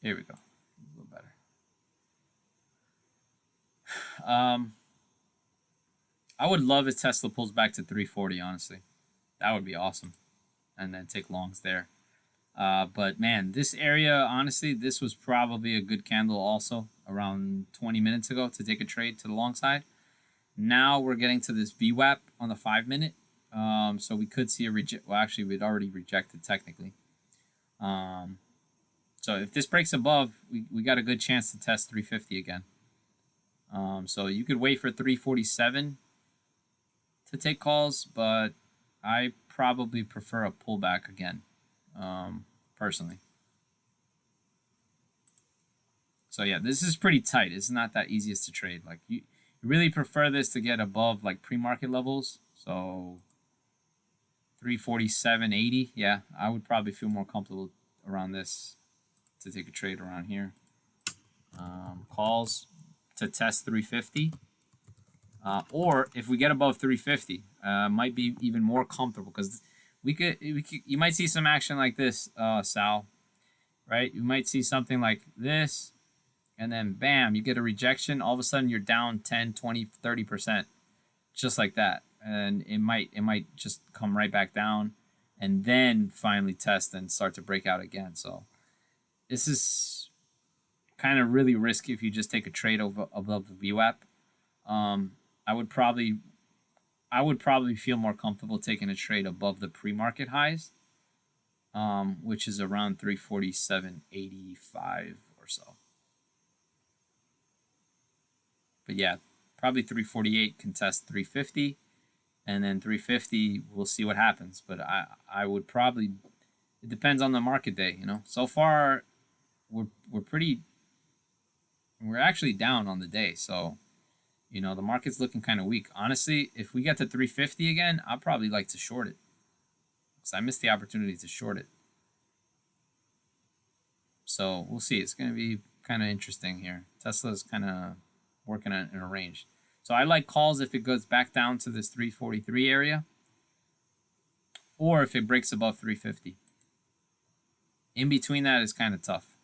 [SPEAKER 1] Here we go. A little better. I would love if Tesla pulls back to 340, honestly. That would be awesome. And then take longs there. But man, this area, honestly, this was probably a good candle also around 20 minutes ago to take a trade to the long side. Now we're getting to this VWAP on the 5 minute. So we could see a reject. Well, actually, we'd already rejected technically. So if this breaks above, we got a good chance to test 350 again. So you could wait for 347 to take calls, but I probably prefer a pullback again, personally. So yeah, this is pretty tight. It's not that easiest to trade. Like you really prefer this to get above like pre-market levels. So 347.80. Yeah, I would probably feel more comfortable around this to take a trade around here. Calls to test 350. Or if we get above 350, might be even more comfortable because you might see some action like this, Sal, right? You might see something like this, and then bam, you get a rejection. All of a sudden, you're down 10, 20, 30%, just like that, and it might just come right back down, and then finally test and start to break out again. So this is kind of really risky if you just take a trade above the VWAP. I would probably feel more comfortable taking a trade above the pre-market highs, which is around 347.85 or so. But yeah, probably 348 can test 350, and then 350 we'll see what happens. But I would probably, it depends on the market day, So far we're actually down on the day, so the market's looking kind of weak. Honestly, if we get to 350 again, I'd probably like to short it because I missed the opportunity to short it. So we'll see. It's going to be kind of interesting here. Tesla's kind of working in a range. So I like calls if it goes back down to this 343 area or if it breaks above 350. In between that is kind of tough.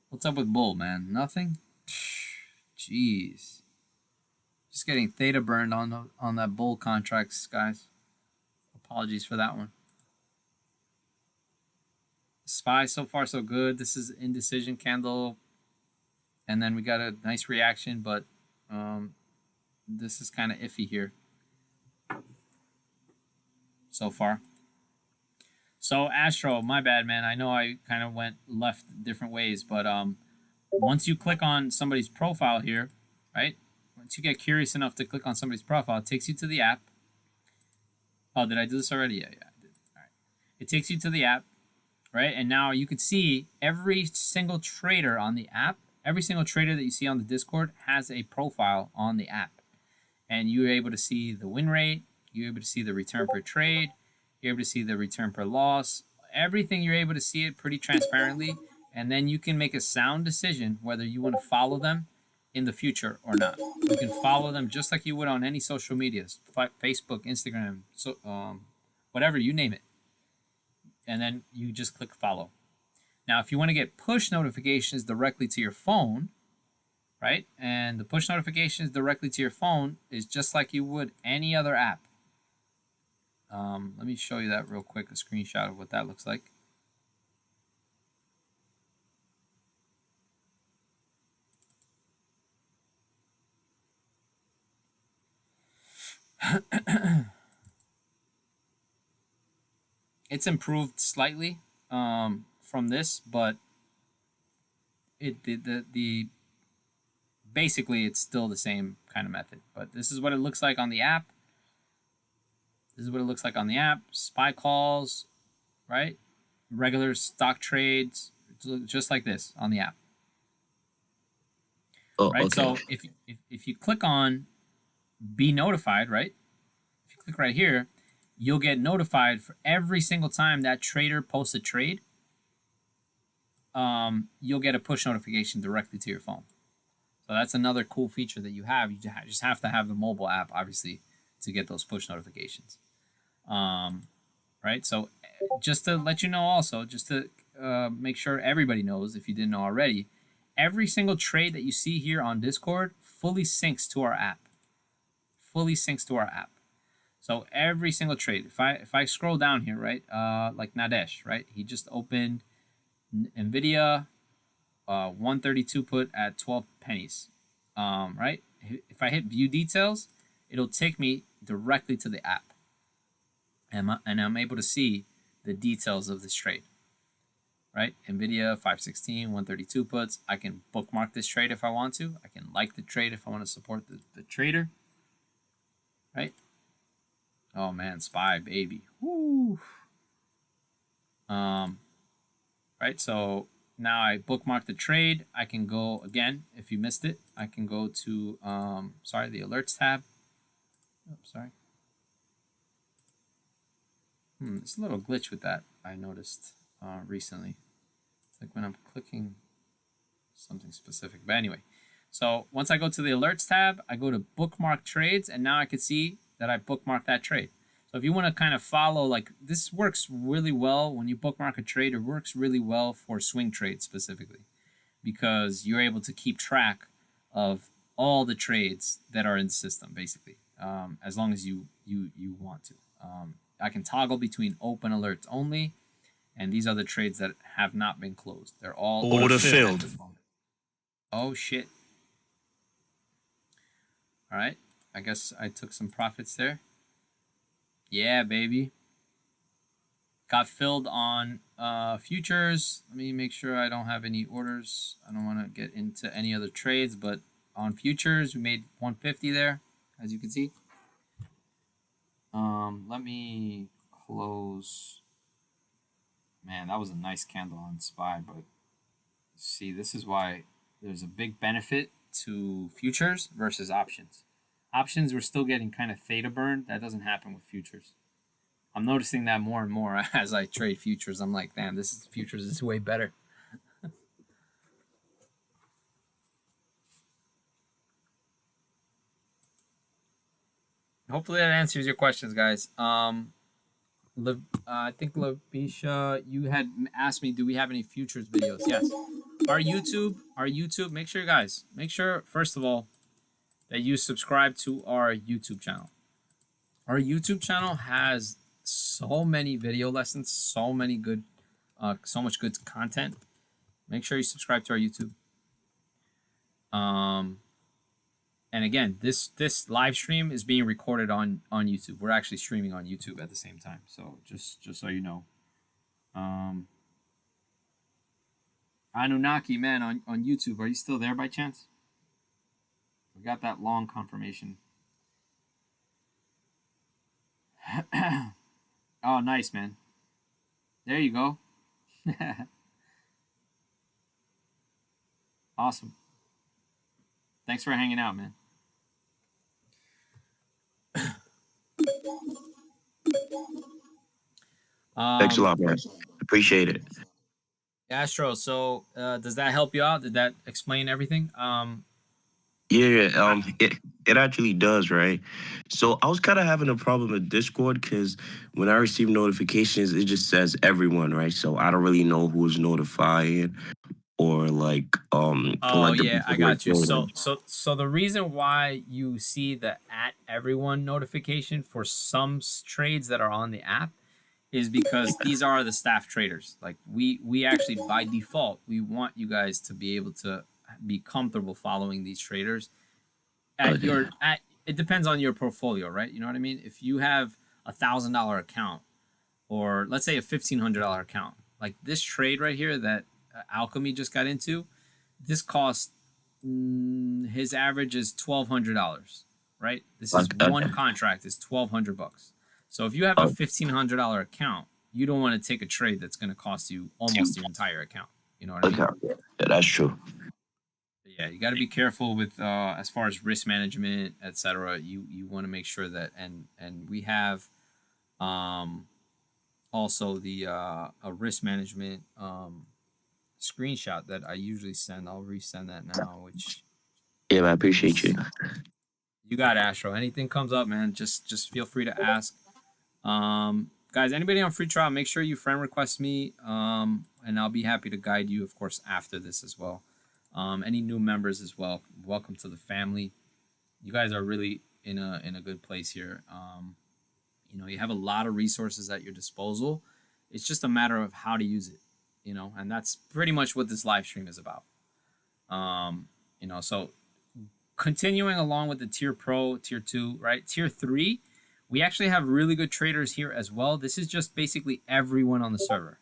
[SPEAKER 1] What's up with bull, man? Nothing? Jeez. Just getting theta burned on that bull contracts, guys. Apologies for that one. SPY so far so good. This is indecision candle. And then we got a nice reaction, but this is kind of iffy here so far. So Astro, my bad, man. I know I kind of went left different ways, but once you click on somebody's profile here, right? once you get curious enough to click on somebody's profile, it takes you to the app. Oh, did I do this already? Yeah, I did. All right. It takes you to the app, right? And now you can see every single trader on the app, every single trader that you see on the Discord has a profile on the app. And you're able to see the win rate, you're able to see the return per trade, you're able to see the return per loss, everything you're able to see it pretty transparently. And then you can make a sound decision whether you want to follow them in the future or not. You can follow them just like you would on any social medias, Facebook, Instagram, so whatever, you name it. And then you just click follow. Now, if you want to get push notifications directly to your phone, right? And the push notifications directly to your phone is just like you would any other app. Let me show you that real quick, a screenshot of what that looks like. It's improved slightly from this, but the basically it's still the same kind of method. But this is what it looks like on the app. This is what it looks like on the app. SPY calls, right? Regular stock trades, just like this on the app.
[SPEAKER 4] Oh,
[SPEAKER 1] right.
[SPEAKER 4] okay.
[SPEAKER 1] So if you click on be notified, right? If you click right here, you'll get notified for every single time that trader posts a trade. You'll get a push notification directly to your phone. So that's another cool feature that you have. You just have to have the mobile app, obviously, to get those push notifications. Right? So just to let you know also, just to make sure everybody knows, if you didn't know already, every single trade that you see here on Discord fully syncs to our app. Fully syncs to our app. So every single trade, if I scroll down here, right, like Nadesh, right, he just opened NVIDIA 132 put at 12 pennies, right? If I hit view details, it'll take me directly to the app, and I'm able to see the details of this trade, right? NVIDIA 516 132 puts. I can bookmark this trade if I want to. I can like the trade if I want to support the trader, right? Oh man, SPY baby. Woo. Right, so now I bookmark the trade. I can go again, if you missed it, I can go to the alerts tab. Oops, sorry. There's a little glitch with that I noticed recently. It's like when I'm clicking something specific. But anyway, so once I go to the alerts tab, I go to bookmark trades, and now I can see that I bookmarked that trade. So if you want to kind of follow, like, this works really well when you bookmark a trade. It works really well for swing trades specifically, because you're able to keep track of all the trades that are in the system, basically, as long as you want to. I can toggle between open alerts only, and these are the trades that have not been closed. They're all
[SPEAKER 3] Order filled.
[SPEAKER 1] Oh shit! All right, I guess I took some profits there. Yeah, baby. Got filled on futures. Let me make sure I don't have any orders. I don't want to get into any other trades, but on futures, we made 150 there, as you can see. Let me close. Man, that was a nice candle on SPY, but see, this is why there's a big benefit to futures versus options. Options, we're still getting kind of theta burn. That doesn't happen with futures. I'm noticing that more and more as I trade futures. I'm like, damn, futures is way better. Hopefully that answers your questions, guys. I think Lavisha, you had asked me, do we have any futures videos? Yes. Our YouTube, make sure, first of all, that you subscribe to our YouTube channel. Our YouTube channel has so many video lessons, so much good content. Make sure you subscribe to our YouTube. And again, this live stream is being recorded on YouTube. We're actually streaming on YouTube at the same time. So just so you know. Anunnaki, man, on YouTube, are you still there by chance? We got that long confirmation. Oh, nice, man. There you go. Awesome. Thanks for hanging out, man.
[SPEAKER 4] Thanks a lot, man. Appreciate it.
[SPEAKER 1] Astro, so does that help you out? Did that explain everything?
[SPEAKER 4] Yeah, it actually does, right? So I was kind of having a problem with Discord because when I receive notifications, it just says everyone, right? So I don't really know who's notifying or
[SPEAKER 1] Oh
[SPEAKER 4] like the
[SPEAKER 1] yeah,
[SPEAKER 4] people
[SPEAKER 1] I
[SPEAKER 4] who are
[SPEAKER 1] got you. So
[SPEAKER 4] joining.
[SPEAKER 1] so so the reason why you see the at everyone notification for some trades that are on the app is because these are the staff traders. Like we actually by default we want you guys to be able to be comfortable following these traders at
[SPEAKER 4] Okay.
[SPEAKER 1] your at. It depends on your portfolio, right? You know what I mean? If you have $1,000 account or let's say a $1,500 account, like this trade right here that Alchemy just got into, this cost his average is $1,200, right? This is
[SPEAKER 4] Okay.
[SPEAKER 1] one contract is $1,200. So if you have a
[SPEAKER 4] Oh,
[SPEAKER 1] $1,500 account, you don't want to take a trade that's going to cost you almost your entire account. You know what I
[SPEAKER 4] okay.
[SPEAKER 1] mean?
[SPEAKER 4] Yeah, that's true.
[SPEAKER 1] Yeah, you got to be careful with as far as risk management, etc. You want to make sure that and we have um, also the a risk management screenshot that I usually send. I'll resend that now, which
[SPEAKER 4] Yeah, I appreciate you.
[SPEAKER 1] is you got Astro. Anything comes up, man, just feel free to ask. Guys, anybody on free trial, make sure you friend request me, and I'll be happy to guide you, of course, after this as well. Any new members as well, welcome to the family. You guys are really in a good place here. You know, you have a lot of resources at your disposal. It's just a matter of how to use it, you know, and that's pretty much what this live stream is about. You know, so continuing along with the tier pro, tier two, right? Tier three, we actually have really good traders here as well. This is just basically everyone on the server.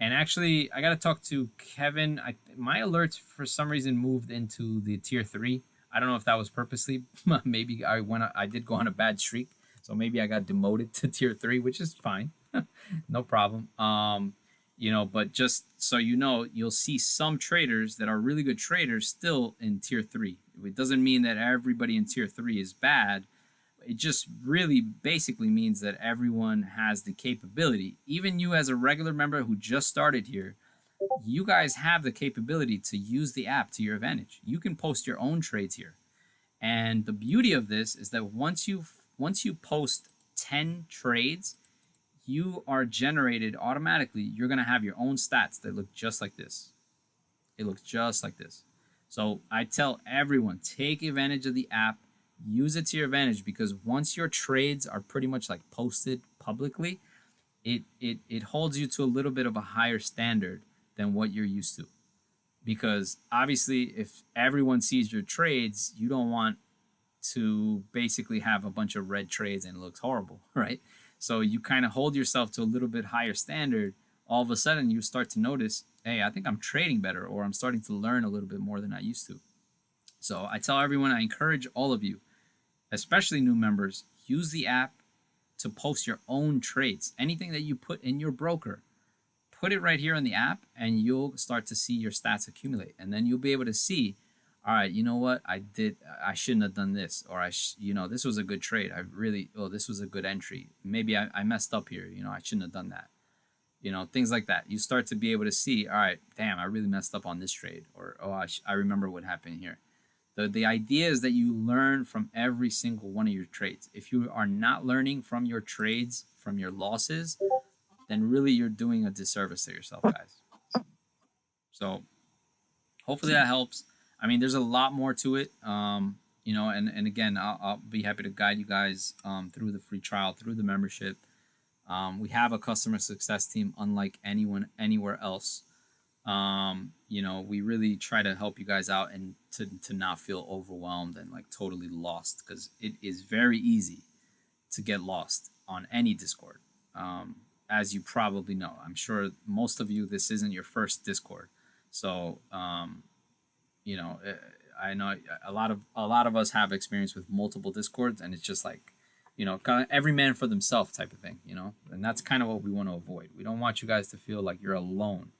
[SPEAKER 1] And actually, I got to talk to Kevin. My alerts for some reason moved into the tier three. I don't know if that was purposely. Maybe I did go on a bad streak, so maybe I got demoted to tier three, which is fine, no problem. You know, but just so you know, you'll see some traders that are really good traders still in tier three. It doesn't mean that everybody in tier three is bad. It just really basically means that everyone has the capability. Even you as a regular member who just started here, you guys have the capability to use the app to your advantage. You can post your own trades here. And the beauty of this is that once you post 10 trades, you are generated automatically. You're going to have your own stats that look just like this. It looks just like this. So I tell everyone, take advantage of the app, use it to your advantage, because once your trades are pretty much like posted publicly, it holds you to a little bit of a higher standard than what you're used to. Because obviously, if everyone sees your trades, you don't want to basically have a bunch of red trades and it looks horrible, right? So you kind of hold yourself to a little bit higher standard. All of a sudden, you start to notice, hey, I think I'm trading better, or I'm starting to learn a little bit more than I used to. So I tell everyone, I encourage all of you, especially new members, use the app to post your own trades. Anything that you put in your broker, put it right here in the app, and you'll start to see your stats accumulate. And then you'll be able to see, all right, you know what, I shouldn't have done this, or this was a good trade. This was a good entry. Maybe I messed up here. I shouldn't have done that. Things like that. You start to be able to see, all right, damn, I really messed up on this trade, or oh, I remember what happened here. The idea is that you learn from every single one of your trades. If you are not learning from your trades, from your losses, then really you're doing a disservice to yourself, guys. So hopefully that helps. I mean, there's a lot more to it. And again, I'll be happy to guide you guys through the free trial, through the membership. We have a customer success team unlike anyone anywhere else. We really try to help you guys out and to not feel overwhelmed and like totally lost, because it is very easy to get lost on any Discord. As you probably know, I'm sure most of you, this isn't your first Discord. So, you know, I know a lot of us have experience with multiple discords, and it's just like, kind of every man for themselves type of thing, and that's kind of what we want to avoid. We don't want you guys to feel like you're alone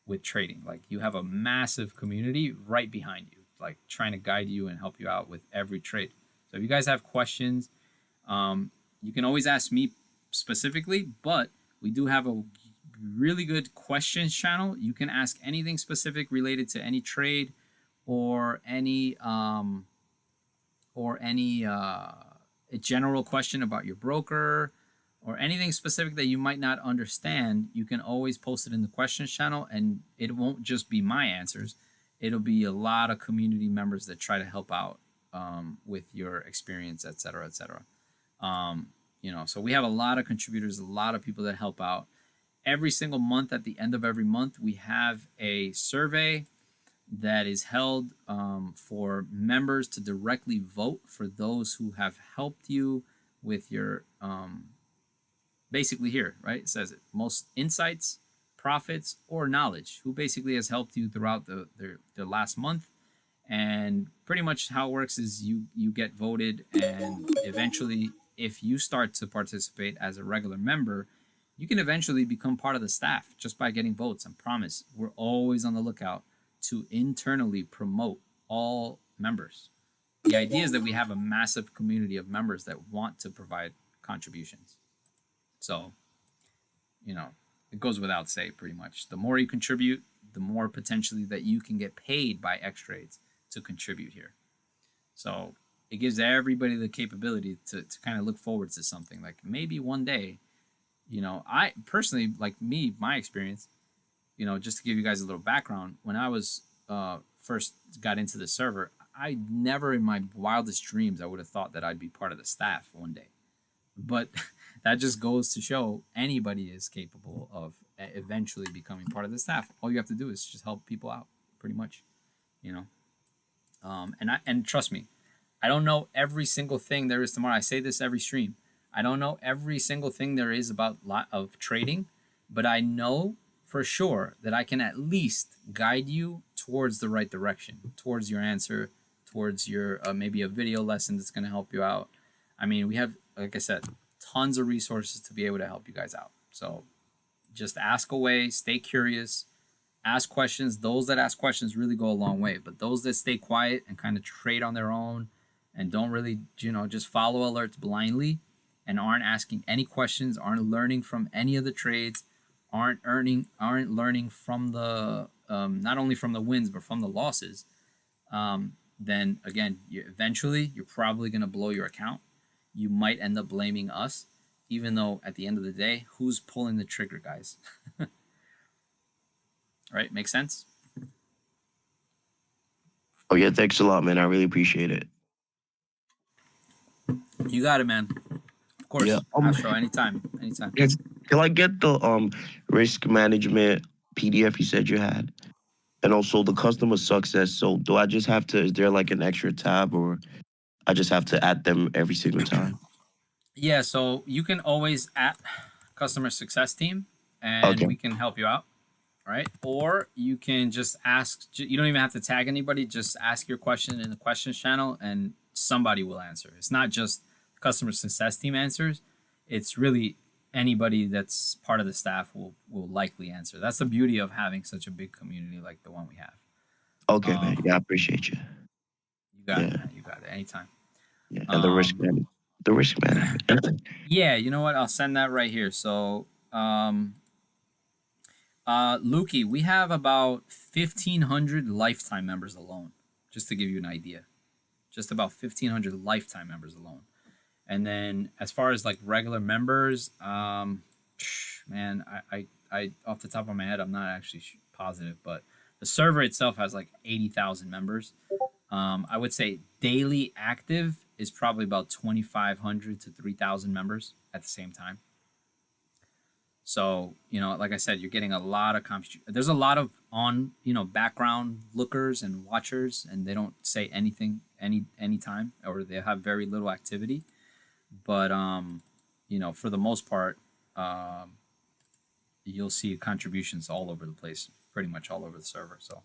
[SPEAKER 1] with trading. Like, you have a massive community right behind you, like trying to guide you and help you out with every trade. So if you guys have questions, you can always ask me specifically, but we do have a really good questions channel. You can ask anything specific related to any trade or any a general question about your broker or anything specific that you might not understand. You can always post it in the questions channel, and it won't just be my answers. It'll be a lot of community members that try to help out with your experience, et cetera, et cetera. So we have a lot of contributors, a lot of people that help out. Every single month, at the end of every month, we have a survey that is held for members to directly vote for those who have helped you with your, basically here, right? It says it, most insights, profits, or knowledge, who basically has helped you throughout the last month. And pretty much how it works is you get voted, and eventually, if you start to participate as a regular member, you can eventually become part of the staff just by getting votes. I promise, we're always on the lookout to internally promote all members. The idea is that we have a massive community of members that want to provide contributions. So, it goes without say, pretty much. The more you contribute, the more potentially that you can get paid by XTrades to contribute here. So it gives everybody the capability to kind of look forward to something. Like, maybe one day, I personally, like me, my experience, just to give you guys a little background, when I was first got into the server, I never in my wildest dreams I would have thought that I'd be part of the staff one day. But that just goes to show anybody is capable of eventually becoming part of the staff. All you have to do is just help people out, pretty much, and trust me, I don't know every single thing there is tomorrow. I say this every stream. I don't know every single thing there is about of trading, but I know for sure that I can at least guide you towards the right direction, towards your answer, towards your maybe a video lesson that's going to help you out. I mean, we have, like I said, tons of resources to be able to help you guys out. So just ask away, stay curious, ask questions. Those that ask questions really go a long way, but those that stay quiet and kind of trade on their own and don't really, just follow alerts blindly and aren't asking any questions, aren't learning from any of the trades, aren't learning from the not only from the wins but from the losses, then again, eventually you're probably going to blow your account. You might end up blaming us, even though at the end of the day, who's pulling the trigger, guys? Right? Make sense?
[SPEAKER 4] Oh yeah, thanks a lot, man. I really appreciate it.
[SPEAKER 1] You got it, man. Of course.
[SPEAKER 4] Yeah.
[SPEAKER 1] Astro, anytime.
[SPEAKER 4] Yes. Can I get the risk management PDF you said you had? And also the customer success. So do I just have to, is there like an extra tab, or I just have to add them every single time?
[SPEAKER 1] Yeah, so you can always at customer success team and
[SPEAKER 4] Okay.
[SPEAKER 1] we can help you out, right? Or you can just ask, you don't even have to tag anybody, just ask your question in the questions channel and somebody will answer. It's not just customer success team answers, it's really anybody that's part of the staff will likely answer. That's the beauty of having such a big community like the one we have.
[SPEAKER 4] Okay, man. Yeah, I appreciate you.
[SPEAKER 1] You got it,
[SPEAKER 4] Yeah.
[SPEAKER 1] man. You got it. Anytime.
[SPEAKER 4] Yeah. And the risk management. The risk management.
[SPEAKER 1] Yeah, you know what? I'll send that right here. So, Lukey, we have about 1,500 lifetime members alone, just to give you an idea. Just about 1,500 lifetime members alone. And then as far as like regular members, man, I off the top of my head, I'm not actually positive, but the server itself has like 80,000 members. I would say daily active is probably about 2,500 to 3,000 members at the same time. So, like I said, you're getting a lot of there's a lot of background lookers and watchers, and they don't say anything any time, or they have very little activity. But for the most part, you'll see contributions all over the place, pretty much all over the server. So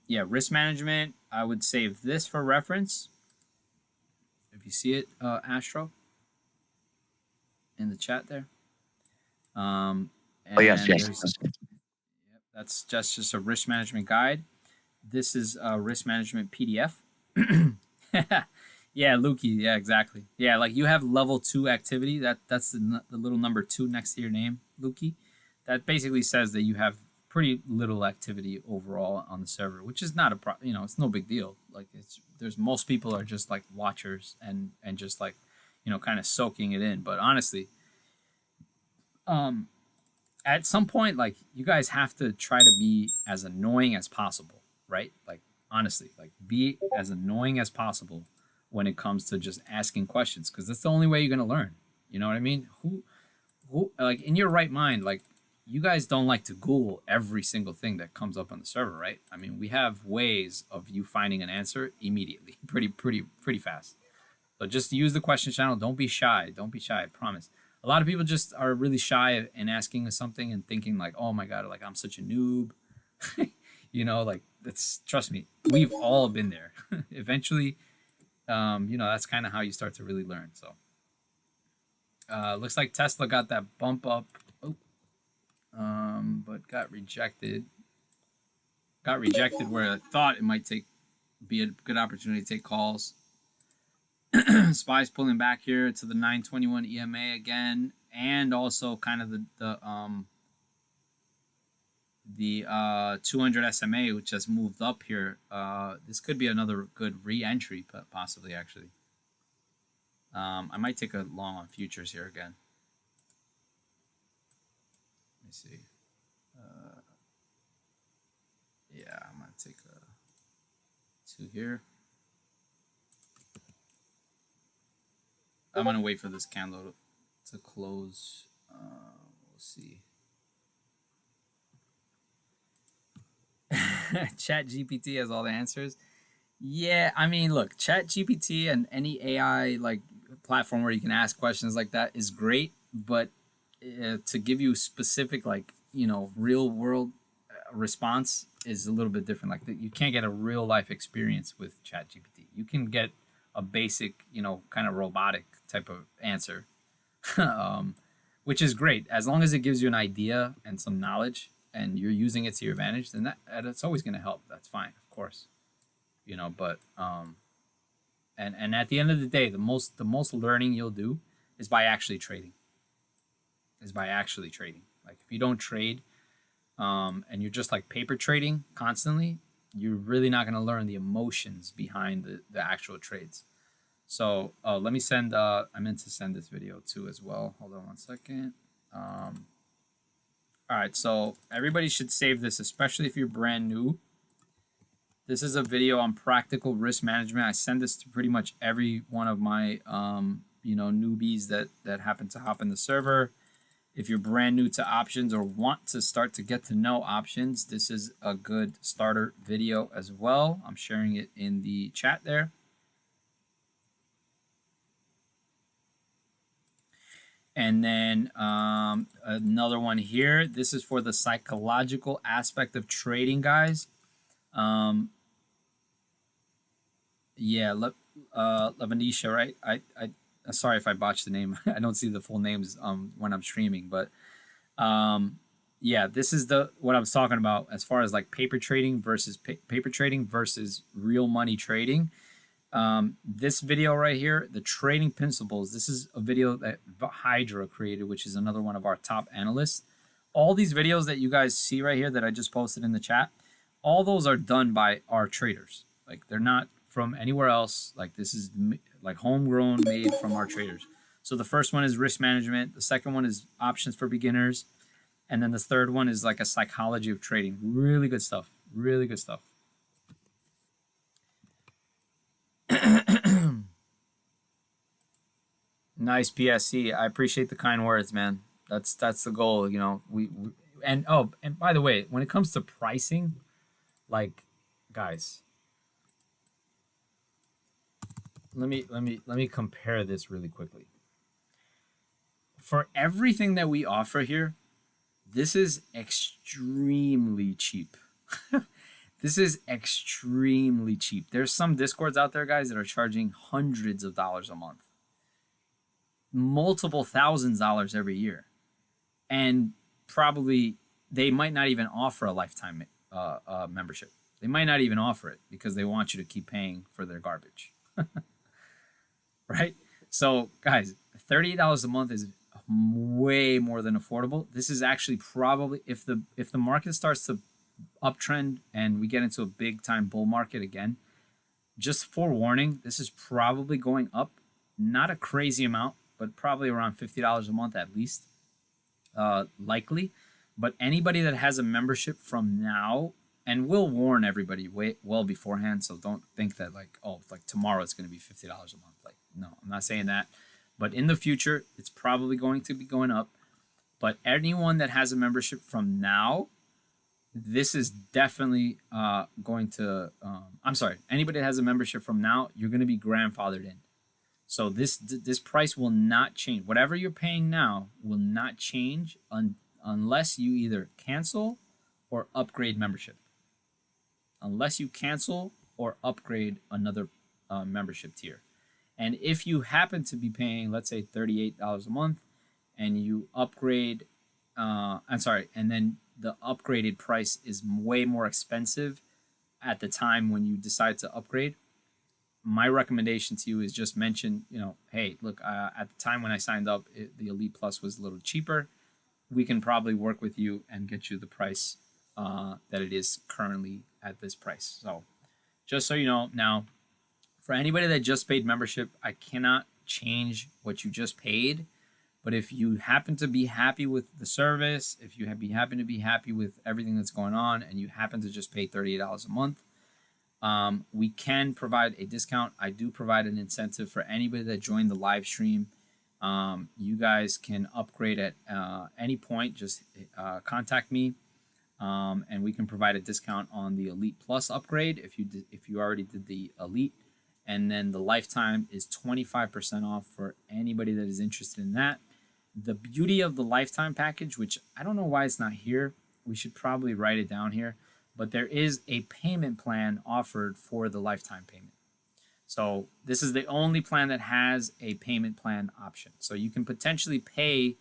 [SPEAKER 1] yeah, risk management. I would save this for reference. If you see it, Astro, in the chat there.
[SPEAKER 4] Oh yes,
[SPEAKER 1] And
[SPEAKER 4] yes.
[SPEAKER 1] there's that's just a risk management guide. This is a risk management PDF. Yeah, Lukey. Yeah, exactly. Yeah, like you have level 2 activity. That's the little number 2 next to your name, Lukey. That basically says that you have pretty little activity overall on the server, which is not a it's no big deal. Like there's most people are just like watchers and just like kind of soaking it in. But honestly, um, at some point, like you guys have to try to be as annoying as possible, right? Like honestly, like be as annoying as possible when it comes to just asking questions, because that's the only way you're gonna learn. You know what I mean? Who like in your right mind, like you guys don't like to Google every single thing that comes up on the server, right? I mean, we have ways of you finding an answer immediately, pretty fast. So just use the question channel. Don't be shy. Don't be shy. I promise. A lot of people just are really shy in asking us something and thinking like, oh my God, like I'm such a noob. Like that's, trust me, we've all been there. Eventually, that's kind of how you start to really learn. So looks like Tesla got that bump up, but got rejected. Got rejected where I thought it might be a good opportunity to take calls. Spies pulling back here to the 921 EMA again, and also kind of the 200 SMA, which has moved up here. This could be another good re-entry, possibly actually. I might take a long on futures here again. Let me see. Yeah, I'm gonna take a 2 here. I'm gonna wait for this candle to close. We'll see. Chat GPT has all the answers. Yeah, I mean, look, Chat GPT and any AI like platform where you can ask questions like that is great, but to give you specific like real world response is a little bit different. Like you can't get a real life experience with Chat GPT. You can get a basic, kind of robotic type of answer, which is great as long as it gives you an idea and some knowledge and you're using it to your advantage. Then that's always going to help. That's fine, of course. But and at the end of the day, the most learning you'll do is by actually trading. Like if you don't trade, and you're just like paper trading constantly, you're really not going to learn the emotions behind the actual trades. So let me send. I meant to send this video too as well. Hold on one second. All right, so everybody should save this, especially if you're brand new. This is a video on practical risk management. I send this to pretty much every one of my newbies that happen to hop in the server. If you're brand new to options or want to start to get to know options, this is a good starter video as well. I'm sharing it in the chat there. And then another one here. This is for the psychological aspect of trading, guys. Yeah, Lavanisha, right? I sorry if I botched the name. I don't see the full names when I'm streaming, but yeah, this is what I was talking about as far as like paper trading versus real money trading. This video right here, the trading principles. This is a video that Hydra created, which is another one of our top analysts. All these videos that you guys see right here that I just posted in the chat, all those are done by our traders. Like they're not from anywhere else. Like this is like homegrown, made from our traders. So the first one is risk management. The second one is options for beginners. And then the third one is like a psychology of trading. Really good stuff. Really good stuff. Nice PSC. I appreciate the kind words, man. That's the goal. And by the way, when it comes to pricing, like guys, let me compare this really quickly. For everything that we offer here, this is extremely cheap. This is extremely cheap. There's some Discords out there, guys, that are charging hundreds of dollars a month, multiple thousands of dollars every year, and probably they might not even offer a lifetime membership. They might not even offer it because they want you to keep paying for their garbage, right? So, guys, $38 a month is way more than affordable. This is actually probably, if the market starts to uptrend and we get into a big time bull market again, just forewarning, this is probably going up, not a crazy amount, but probably around $50 a month at least, likely. But anybody that has a membership from now, and we'll warn everybody way well beforehand, so don't think that like, oh, like tomorrow it's going to be $50 a month. Like, no, I'm not saying that. But in the future, it's probably going to be going up. But anyone that has a membership from now, this is definitely going to, I'm sorry, anybody that has a membership from now, you're going to be grandfathered in. So this price will not change. Whatever you're paying now will not change unless you either cancel or upgrade membership. Unless you cancel or upgrade another membership tier. And if you happen to be paying, let's say $38 a month, and you upgrade, and then the upgraded price is way more expensive at the time when you decide to upgrade, my recommendation to you is just mention, hey, look, at the time when I signed up, the Elite Plus was a little cheaper. We can probably work with you and get you the price that it is currently at this price. So just so you know, now, for anybody that just paid membership, I cannot change what you just paid. But if you happen to be happy with the service, if you happen to be happy with everything that's going on, and you happen to just pay $38 a month, we can provide a discount. I do provide an incentive for anybody that joined the live stream. You guys can upgrade at any point. Just contact me, and we can provide a discount on the Elite Plus upgrade if you already did the Elite. And then the lifetime is 25% off for anybody that is interested in that. The beauty of the lifetime package, which I don't know why it's not here, we should probably write it down here, but there is a payment plan offered for the lifetime payment. So this is the only plan that has a payment plan option. So you can potentially pay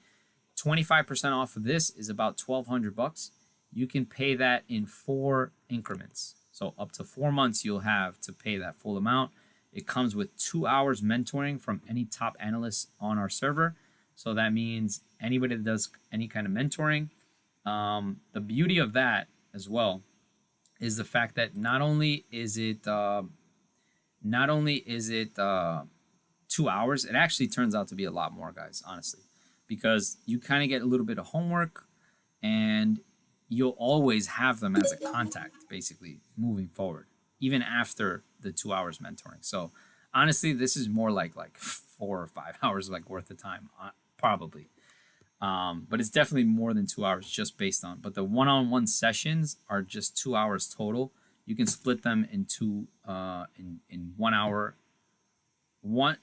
[SPEAKER 1] 25% off of this is about $1,200. You can pay that in 4 increments. So up to 4 months you'll have to pay that full amount. It comes with 2 hours mentoring from any top analysts on our server. So that means anybody that does any kind of mentoring. The beauty of that as well is the fact that not only is it 2 hours, it actually turns out to be a lot more, guys, honestly, because you kind of get a little bit of homework, and you'll always have them as a contact, basically, moving forward, even after the 2 hours mentoring. So honestly, this is more like 4 or 5 hours worth of time, probably. But it's definitely more than 2 hours just based on. But the one-on-one sessions are just 2 hours total. You can split them into in 1 hour,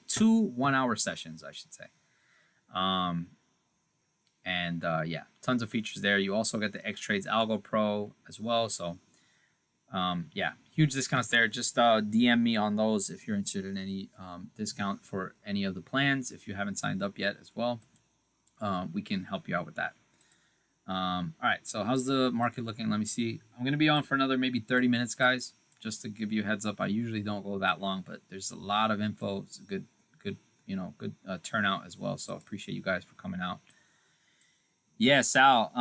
[SPEAKER 1] 2 1 hour sessions, I should say. Yeah, tons of features there. You also get the XTrades Algo Pro as well. So yeah, huge discounts there. Just DM me on those if you're interested in any discount for any of the plans. If you haven't signed up yet as well, we can help you out with that. All right, so how's the market looking? Let me see. I'm going to be on for another maybe 30 minutes, guys, just to give you a heads up. I usually don't go that long, but there's a lot of info. It's a good turnout as well. So appreciate you guys for coming out. Yeah, Sal,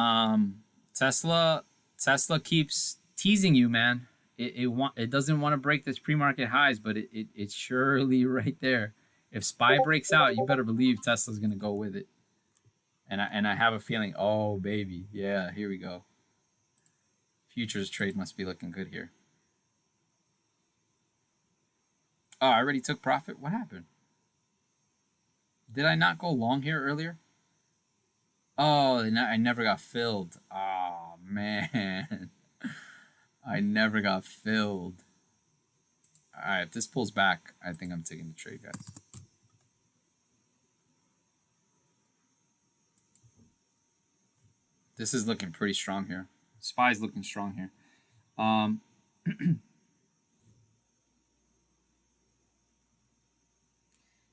[SPEAKER 1] Tesla keeps teasing you, man. It doesn't want to break this pre-market highs, but it's surely right there. If SPY breaks out, you better believe Tesla's going to go with it. And I have a feeling, oh, baby. Yeah, here we go. Futures trade must be looking good here. Oh, I already took profit. What happened? Did I not go long here earlier? Oh, I never got filled. Oh, man. I never got filled. All right, if this pulls back, I think I'm taking the trade, guys. This is looking pretty strong here. SPY's looking strong here.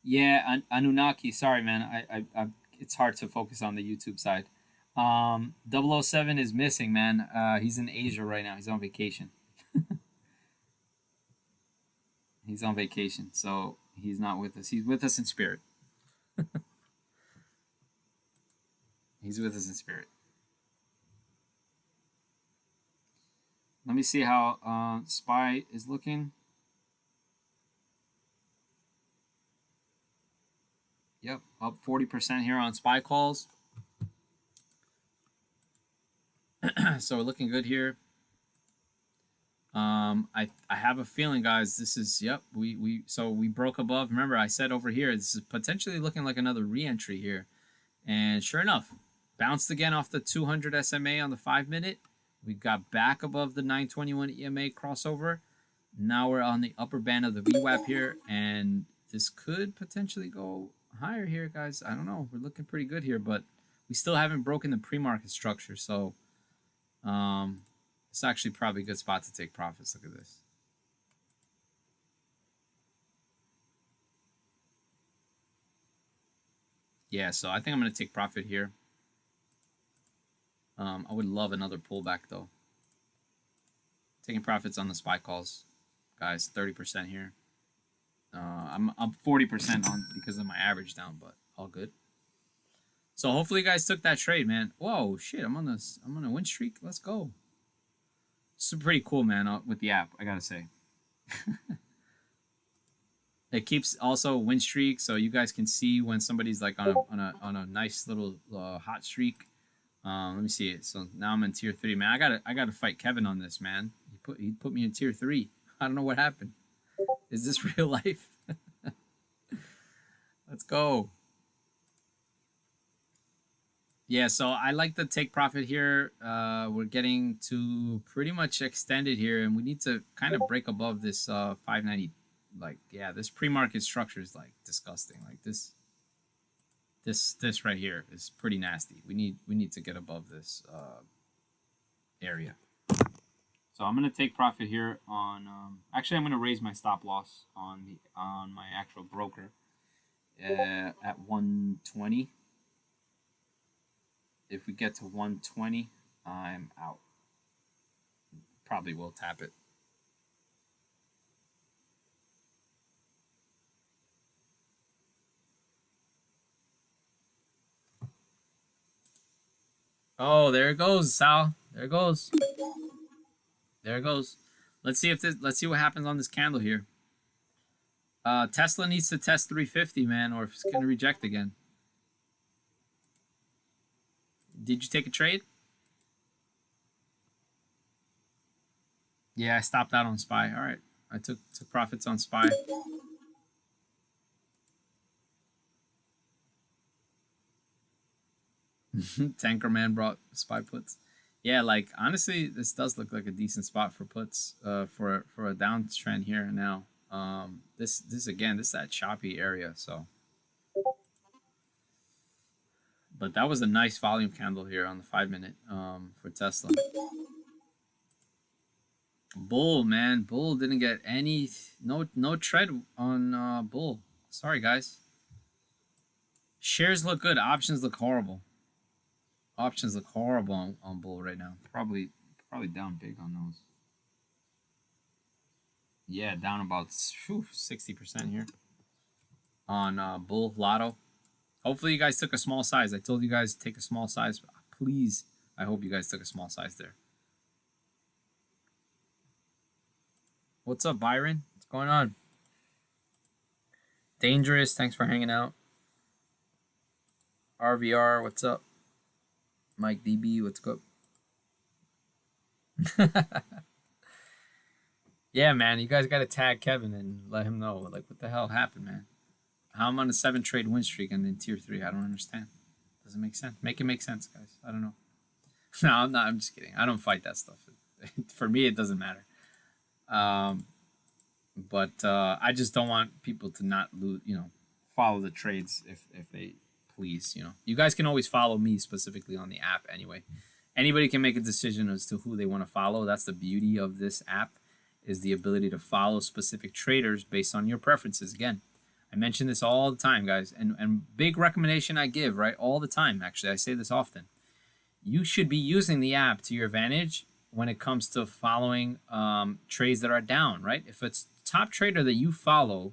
[SPEAKER 1] Yeah, Anunnaki. Sorry, man. It's hard to focus on the YouTube side. 007 is missing, man. He's in Asia right now. He's on vacation. He's on vacation, so he's not with us. He's with us in spirit. He's with us in spirit. Let me see how SPY is looking. Yep, up 40% here on SPY calls. So we're looking good here. I have a feeling, guys, this is, yep, we broke above. Remember, I said over here, this is potentially looking like another re-entry here. And sure enough, bounced again off the 200 SMA on the 5-minute. We got back above the 921 EMA crossover. Now we're on the upper band of the VWAP here, and this could potentially go higher here, guys. I don't know. We're looking pretty good here, but we still haven't broken the pre-market structure, so it's actually probably a good spot to take profits. Look at this. Yeah, so I think I'm going to take profit here. I would love another pullback, though. Taking profits on the SPY calls, guys. 30% here. I'm up 40% on because of my average down, but all good. So hopefully you guys took that trade, man. Whoa, shit! I'm on a win streak. Let's go. It's pretty cool, man. With the app, I gotta say. It keeps also win streak, so you guys can see when somebody's like on a nice little hot streak. Let me see it. So now I'm in tier 3, man. I gotta fight Kevin on this, man. He put me in tier 3. I don't know what happened. Is this real life? Let's go. Yeah, so I like to take profit here. We're getting to pretty much extended here, and we need to kind of break above this 590. Like, yeah, this pre-market structure is like disgusting. Like this right here is pretty nasty. We need to get above this area. So I'm gonna take profit here on. Actually, I'm gonna raise my stop loss on my actual broker at 120. If we get to 120, I'm out. Probably will tap it. Oh, there it goes, Sal. There it goes. There it goes. Let's see what happens on this candle here. Tesla needs to test 350, man, or if it's gonna reject again. Did you take a trade? Yeah, I stopped out on SPY. All right, I took profits on SPY. Tanker man brought SPY puts. Yeah, like honestly, this does look like a decent spot for puts. For a downtrend here now. This is that choppy area. So, but that was a nice volume candle here on the 5-minute. For Tesla. Bull, man, Bull didn't get no tread on Bull. Sorry, guys. Shares look good. Options look horrible. Options look horrible on Bull right now. Probably down big on those. Yeah, down about 60% here on Bull Lotto. Hopefully you guys took a small size. I told you guys to take a small size. Please, I hope you guys took a small size there. What's up, Byron? What's going on? Dangerous, thanks for hanging out. RVR, what's up? Mike DB, what's up? Yeah, man, you guys got to tag Kevin and let him know, like, what the hell happened, man? How I'm on a 7-trade win streak and then tier 3. I don't understand. Doesn't make sense. Make it make sense, guys. I don't know. No, I'm not. I'm just kidding. I don't fight that stuff. For me, it doesn't matter. But I just don't want people to not lose, follow the trades if they please, You guys can always follow me specifically on the app anyway. Anybody can make a decision as to who they want to follow. That's the beauty of this app. is the ability to follow specific traders based on your preferences. Again, I mention this all the time, guys, and big recommendation I give, right, all the time. Actually, I say this often. You should be using the app to your advantage when it comes to following trades that are down, right? If it's top trader that you follow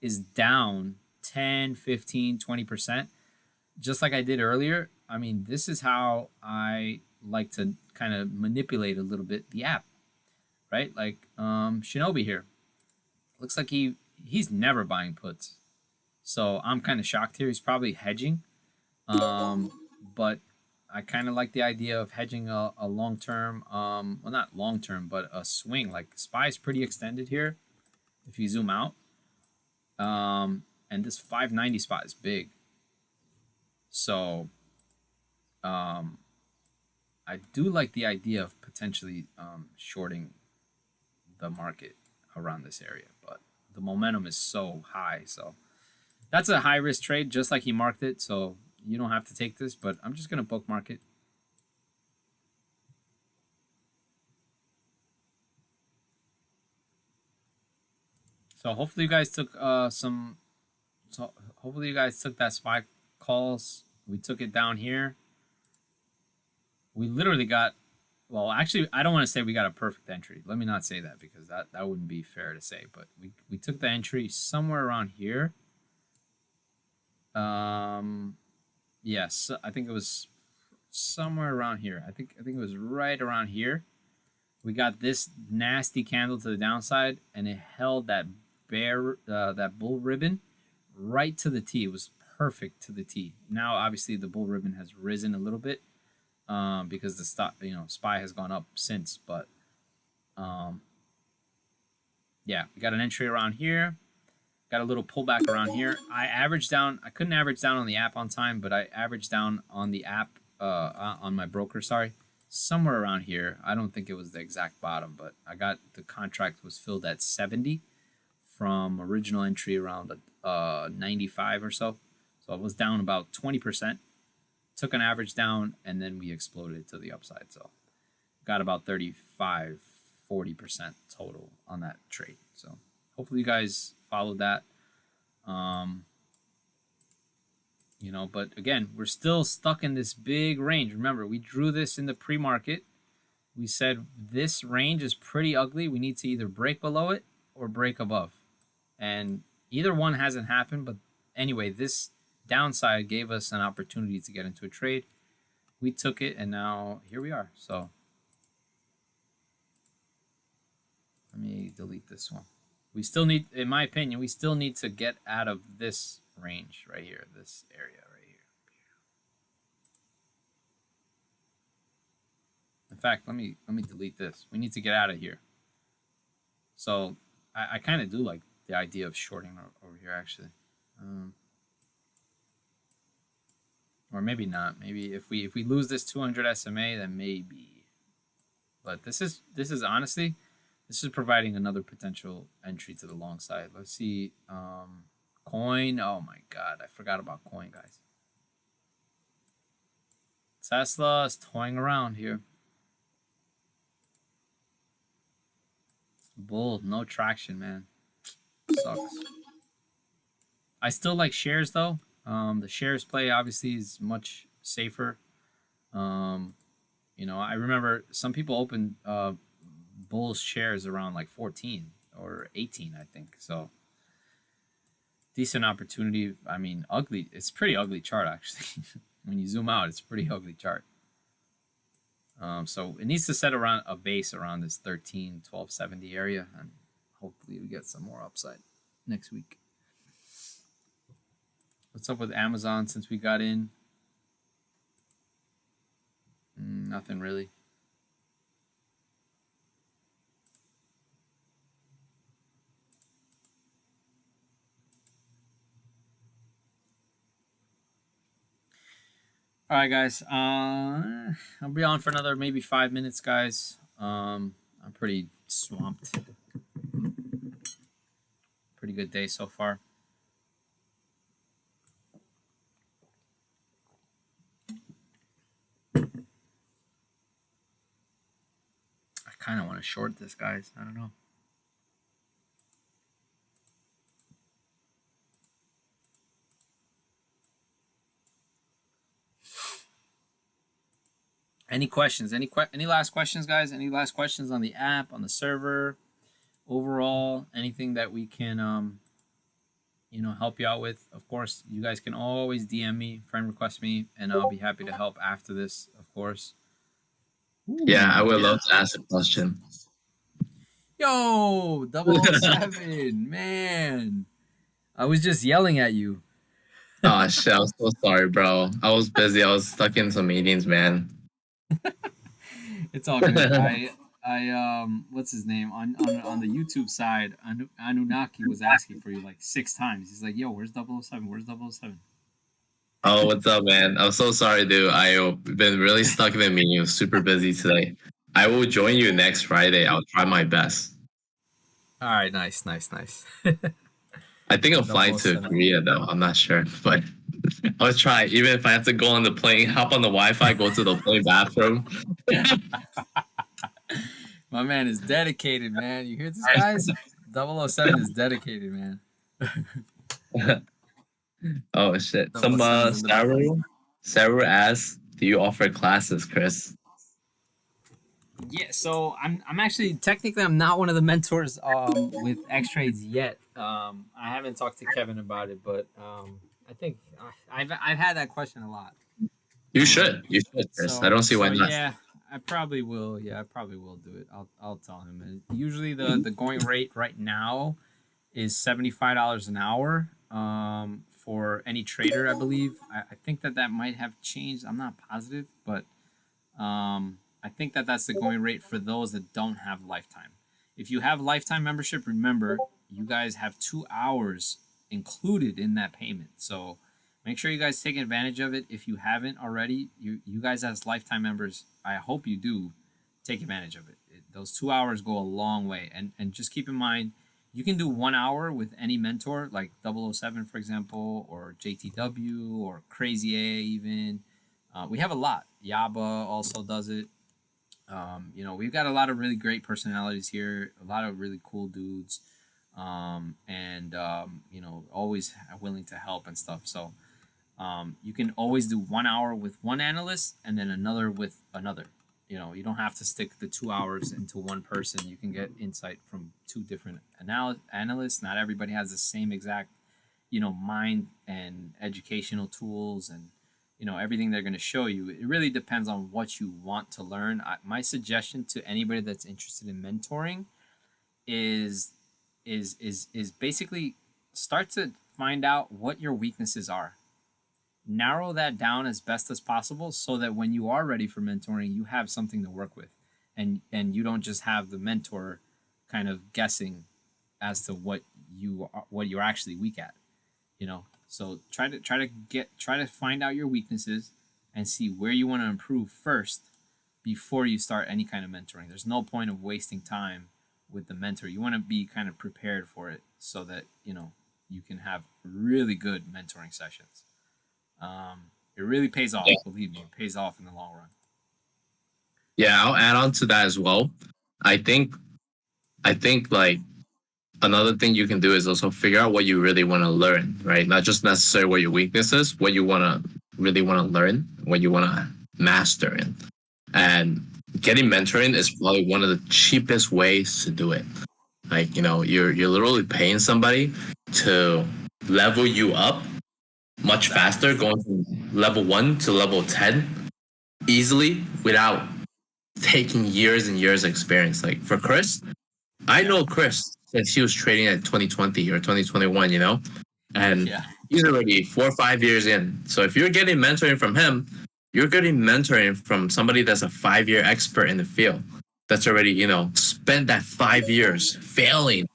[SPEAKER 1] is down 10, 15, 20%, just like I did earlier, I mean, this is how I like to kind of manipulate a little bit the app, right? Like Shinobi here. Looks like he's never buying puts. So I'm kind of shocked here. He's probably hedging. But I kind of like the idea of hedging a long-term, well, not long-term, but a swing. Like SPY is pretty extended here if you zoom out. And this 590 spot is big. So I do like the idea of potentially shorting the market around this area, but the momentum is so high. So that's a high risk trade, just like he marked it. So you don't have to take this, but I'm just going to bookmark it. So hopefully you guys took hopefully you guys took that SPY calls. We took it down here. We literally got, well, actually, I don't want to say we got a perfect entry. Let me not say that because that wouldn't be fair to say. But we took the entry somewhere around here. Yes, I think it was somewhere around here. I think it was right around here. We got this nasty candle to the downside, and it held that that bull ribbon right to the T. It was perfect to the T. Now, obviously, the bull ribbon has risen a little bit because the SPY has gone up since. But yeah, we got an entry around here. Got a little pullback around here. I averaged down. I couldn't average down on the app on time, but I averaged down on the app on my broker. Sorry, somewhere around here. I don't think it was the exact bottom, but I got the contract was filled at 70 from original entry around 95 or so. So it was down about 20%. Took an average down, and then we exploded to the upside. So got about 35, 40% total on that trade. So hopefully you guys followed that. But again, we're still stuck in this big range. Remember, we drew this in the pre-market. We said this range is pretty ugly. We need to either break below it or break above. And either one hasn't happened. But anyway, this downside gave us an opportunity to get into a trade. We took it, and now here we are. So let me delete this one. We still need, in my opinion, we still need to get out of this range right here, this area right here. In fact, let me delete this. We need to get out of here. So I kind of do like the idea of shorting over here, actually. Or maybe not. Maybe if we lose this 200 SMA, then maybe. But this is honestly, this is providing another potential entry to the long side. Let's see. Coin. Oh my God, I forgot about coin, guys. Tesla is toying around here. Bull, no traction, man. Sucks. I still like shares though. The shares play obviously is much safer. I remember some people opened Bull's shares around like 14 or 18, I think. So decent opportunity. I mean, ugly. It's a pretty ugly chart actually. When you zoom out, it's a pretty ugly chart. So it needs to set around a base around this 1270 area, and hopefully we get some more upside next week. What's up with Amazon since we got in? Nothing really. All right, guys. I'll be on for another maybe 5 minutes, guys. I'm pretty swamped. Pretty good day so far. I kind of want to short this, guys. I don't know. Any questions? Any last questions, guys? Any last questions on the app, on the server, overall? Anything that we can help you out with? Of course, you guys can always DM me, friend request me, and I'll be happy to help after this, of course.
[SPEAKER 5] Yeah, I
[SPEAKER 1] Ooh.
[SPEAKER 5] would love to ask a question.
[SPEAKER 1] Yo, 007, man. I was just yelling at you.
[SPEAKER 5] Oh shit, I'm so sorry, bro. I was busy. I was stuck in some meetings, man.
[SPEAKER 1] It's all good. What's his name on the YouTube side? Anunnaki was asking for you like 6 times. He's like, "Yo, where's 007? Where's 007?"
[SPEAKER 5] Oh, what's up, man? I'm so sorry, dude. I've been really stuck in a meeting. I was super busy today. I will join you next Friday. I'll try my best.
[SPEAKER 1] All right, nice, nice, nice.
[SPEAKER 5] I think I'm flying to
[SPEAKER 1] 007.
[SPEAKER 5] Korea though. I'm not sure, but I'll try. Even if I have to go on the plane, hop on the Wi-Fi, go to the plane bathroom.
[SPEAKER 1] My man is dedicated, man. You hear this, guys? 007 is dedicated, man.
[SPEAKER 5] Oh shit! Some
[SPEAKER 1] 007 is in the building.
[SPEAKER 5] Saru asks, "Do you offer classes, Chris?"
[SPEAKER 1] Yeah, so I'm actually technically I'm not one of the mentors with XTrades yet. I haven't talked to Kevin about it, but I think I've had that question a lot.
[SPEAKER 5] You should. You should, Chris. I don't see why not.
[SPEAKER 1] Yeah, I probably will. Yeah, I probably will do it. I'll tell him. And usually the going rate right now is $75 an hour for any trader, I believe. I think that might have changed. I'm not positive, but I think that's the going rate for those that don't have lifetime. If you have lifetime membership, remember you guys have 2 hours included in that payment. So make sure you guys take advantage of it. If you haven't already, you guys as lifetime members, I hope you do take advantage of it. Those 2 hours go a long way. And just keep in mind, you can do 1 hour with any mentor, like 007, for example, or JTW, or Crazy A even. We have a lot. Yaba also does it. We've got a lot of really great personalities here, a lot of really cool dudes, always willing to help and stuff. So you can always do 1 hour with one analyst and then another with another. You don't have to stick the 2 hours into one person. You can get insight from two different analysts. Not everybody has the same exact, mind and educational tools and everything they're going to show you. It really depends on what you want to learn. My suggestion to anybody that's interested in mentoring is basically start to find out what your weaknesses are. Narrow that down as best as possible so that when you are ready for mentoring, you have something to work with, and you don't just have the mentor kind of guessing as to what you're actually weak at. So try to find out your weaknesses and see where you want to improve first before you start any kind of mentoring. There's no point of wasting time with the mentor. You want to be kind of prepared for it so that you can have really good mentoring sessions. It really pays off. Believe me, it pays off in the long run.
[SPEAKER 5] Yeah, I'll add on to that as well. I think like another thing you can do is also figure out what you really want to learn, right? Not just necessarily what your weakness is, what you really want to learn, what you want to master in. And getting mentoring is probably one of the cheapest ways to do it. Like, you're literally paying somebody to level you up much faster, going from level 1 to level 10 easily without taking years and years of experience. Like for Chris, I know Chris since he was trading at 2020 or 2021, and he's already 4 or 5 years in. So if you're getting mentoring from him, you're getting mentoring from somebody that's a 5-year expert in the field that's already, spent that 5 years failing,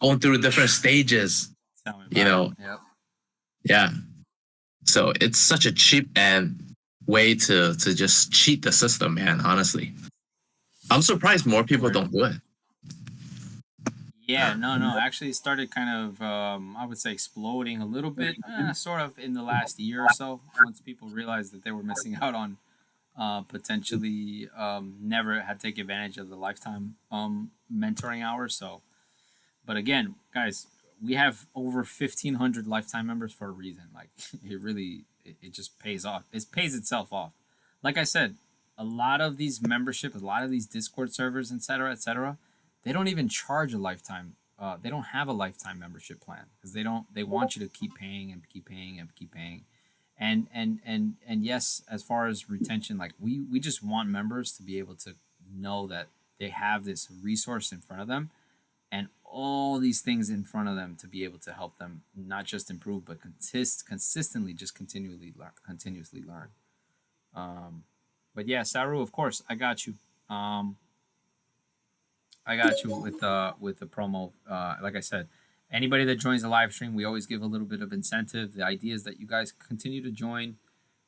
[SPEAKER 5] going through different stages, Yep. Yeah. So it's such a cheap and way to just cheat the system, man, honestly. I'm surprised more people don't do it.
[SPEAKER 1] Yeah, no. Actually, it started kind of, I would say, exploding a little bit, sort of in the last year or so, once people realized that they were missing out on potentially never had to take advantage of the lifetime mentoring hours. So, but again, guys, we have over 1,500 lifetime members for a reason. Like, it just pays off. It pays itself off. Like I said, a lot of these membership, a lot of these Discord servers, etc., they don't even charge a lifetime. They don't have a lifetime membership plan because they don't. They want you to keep paying and keep paying and keep paying. And yes, as far as retention, like we just want members to be able to know that they have this resource in front of them and all these things in front of them to be able to help them not just improve but consistently just continuously learn. But yeah, Saru, of course, I got you. I got you with the promo. Like I said, anybody that joins the live stream, we always give a little bit of incentive. The idea is that you guys continue to join.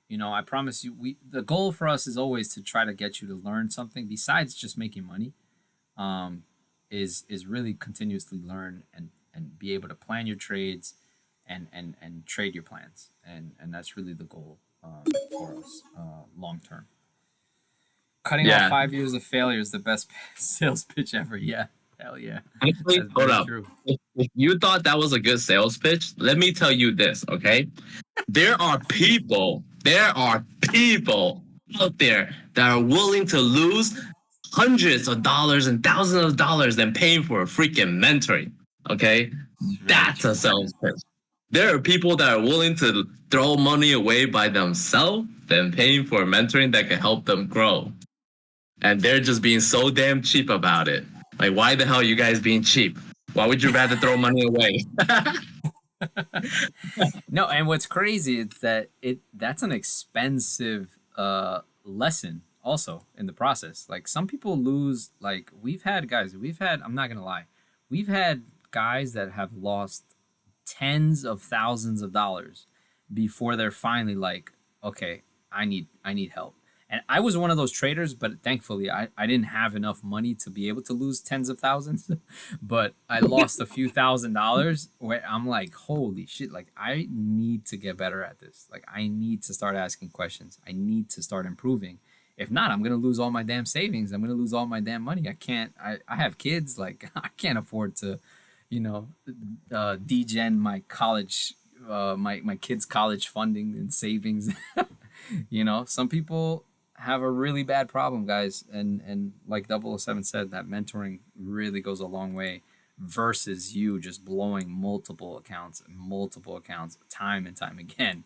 [SPEAKER 1] You know, I promise you, the goal for us is always to try to get you to learn something besides just making money. Is really continuously learn and be able to plan your trades and trade your plans. And that's really the goal for us long term. Cutting off 5 years of failure is the best sales pitch ever. Yeah, hell yeah.
[SPEAKER 5] Honestly,
[SPEAKER 1] That's
[SPEAKER 5] hold
[SPEAKER 1] very
[SPEAKER 5] up.
[SPEAKER 1] true.
[SPEAKER 5] If you thought that was a good sales pitch, let me tell you this, okay? There are people out there that are willing to lose hundreds of dollars and thousands of dollars than paying for a freaking mentoring, okay? That's a sales pitch. There are people that are willing to throw money away by themselves than paying for mentoring that can help them grow. And they're just being so damn cheap about it. Like, why the hell are you guys being cheap? Why would you rather throw money away?
[SPEAKER 1] No, and what's crazy is that that's an expensive lesson also in the process. Like some people lose, like I'm not gonna lie, we've had guys that have lost tens of thousands of dollars before they're finally like, okay, I need help. And I was one of those traders, but thankfully I didn't have enough money to be able to lose tens of thousands. But I lost a few $1,000s where I'm like, holy shit, like I need to get better at this. Like I need to start asking questions. I need to start improving. If not, I'm gonna lose all my damn savings. I'm gonna lose all my damn money. I have kids, like I can't afford to, degen my college my kids' college funding and savings. Some people have a really bad problem, guys, and like 007 said, that mentoring really goes a long way versus you just blowing multiple accounts time and time again.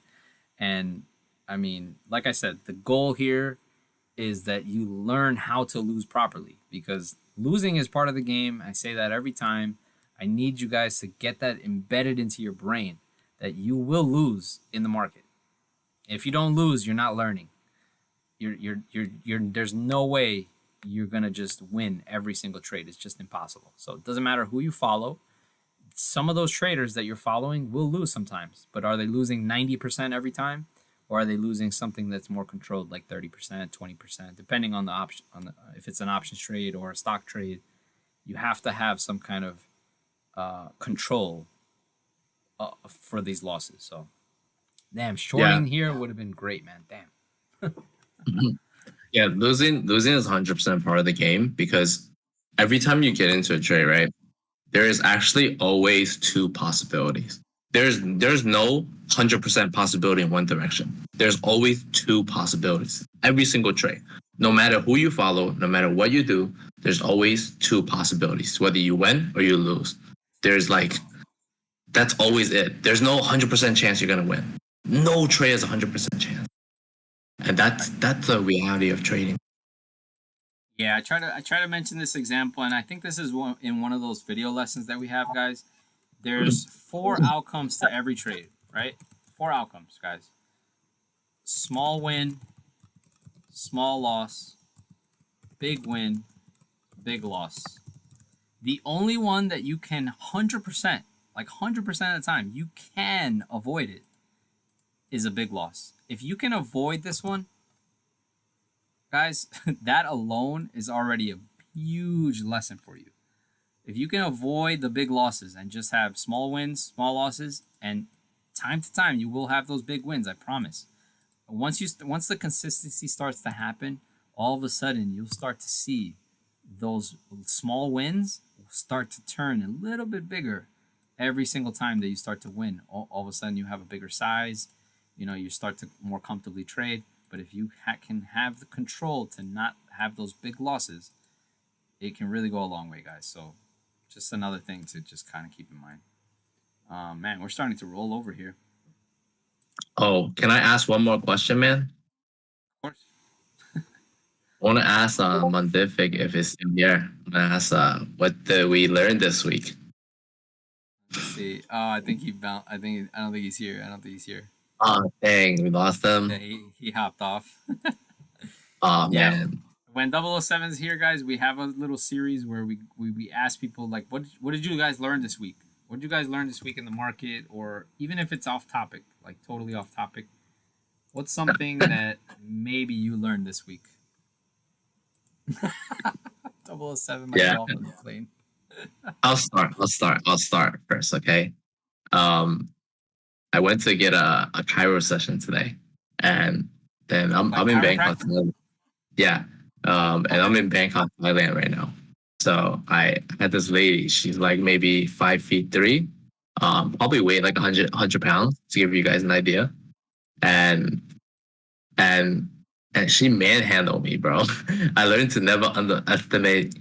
[SPEAKER 1] And I mean, like I said, the goal here is that you learn how to lose properly, because losing is part of the game. I say that every time. I need you guys to get that embedded into your brain that you will lose in the market. If you don't lose, you're not learning. You're there's no way you're gonna just win every single trade. It's just impossible. So it doesn't matter who you follow. Some of those traders that you're following will lose sometimes, but are they losing 90% every time, or are they losing something that's more controlled, like 30%, 20%, depending on the option, if it's an options trade or a stock trade? You have to have some kind of control for these losses. So, damn, shorting here would have been great, man. Damn.
[SPEAKER 5] Yeah, losing is 100% part of the game, because every time you get into a trade, right, there is actually always two possibilities. There's no 100% possibility in one direction. There's always two possibilities every single trade. No matter who you follow, no matter what you do, there's always two possibilities, whether you win or you lose. That's always it. There's no 100% chance you're gonna win. No trade has a 100% chance. And that's the reality of trading.
[SPEAKER 1] Yeah, I try to mention this example, and I think this is one of those video lessons that we have, guys. There's 4 outcomes to every trade, right? 4 outcomes, guys. Small win, small loss, big win, big loss. The only one that you can 100%, like 100% of the time, you can avoid it is a big loss. If you can avoid this one, guys, that alone is already a huge lesson for you. If you can avoid the big losses and just have small wins, small losses, and time to time you will have those big wins, I promise. Once the consistency starts to happen, all of a sudden you'll start to see those small wins start to turn a little bit bigger every single time that you start to win. All of a sudden you have a bigger size, you start to more comfortably trade. But but if you can have the control to not have those big losses, it can really go a long way, guys. So just another thing to just kind of keep in mind. Man, we're starting to roll over here.
[SPEAKER 5] Oh, can I ask one more question, man?
[SPEAKER 1] Of course.
[SPEAKER 5] I want to ask Mondific if it's still here. I want to ask what did we learn this week?
[SPEAKER 1] Let's see. Oh, I think he bounced. I don't think he's here. I don't think he's here.
[SPEAKER 5] Oh, dang, we lost him.
[SPEAKER 1] Yeah, he hopped off.
[SPEAKER 5] Oh,
[SPEAKER 1] Yeah.
[SPEAKER 5] man.
[SPEAKER 1] When 007's here, guys, we have a little series where we ask people like, what did you guys learn this week? What did you guys learn this week in the market, or even if it's off topic, like totally off topic, what's something that maybe you learned this week? 007 might
[SPEAKER 5] Yeah.
[SPEAKER 1] go off on the plane.
[SPEAKER 5] I'll start first, okay? I went to get a Cairo session today, and then I'm in Bangkok. Yeah. And I'm in Bangkok, Thailand right now. So I had this lady. She's like maybe 5'3", probably weighed like 100 pounds to give you guys an idea, and and she manhandled me, bro. I learned to never underestimate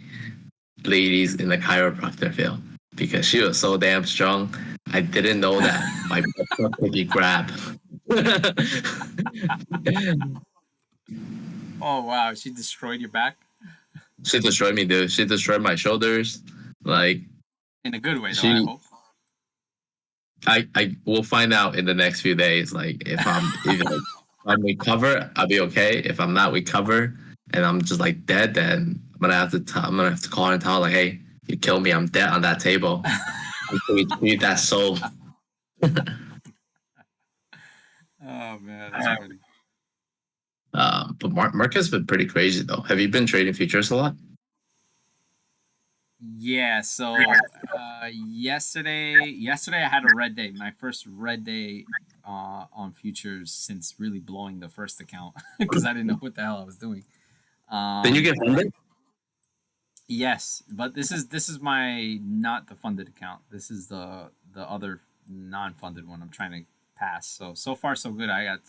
[SPEAKER 5] ladies in the chiropractor field because she was so damn strong. I didn't know that my butt could be grabbed.
[SPEAKER 1] Oh wow, she destroyed your back
[SPEAKER 5] She destroyed me, dude. She destroyed my shoulders. Like,
[SPEAKER 1] in a good way, though. I hope.
[SPEAKER 5] I will find out in the next few days. Like, if I'm recover, I'll be okay. If I'm not recover and I'm just like dead, then I'm gonna have to call and tell like, hey, you killed me. I'm dead on that table. Retrieve that soul.
[SPEAKER 1] Oh man, that's funny.
[SPEAKER 5] But market's been pretty crazy though. Have you been trading futures a lot?
[SPEAKER 1] Yeah, so yesterday I had a red day, my first red day on futures since really blowing the first account because I didn't know what the hell I was doing.
[SPEAKER 5] Then you get funded?
[SPEAKER 1] Yes, but this is my not the funded account. This is the other non-funded one I'm trying to pass. So far so good. I got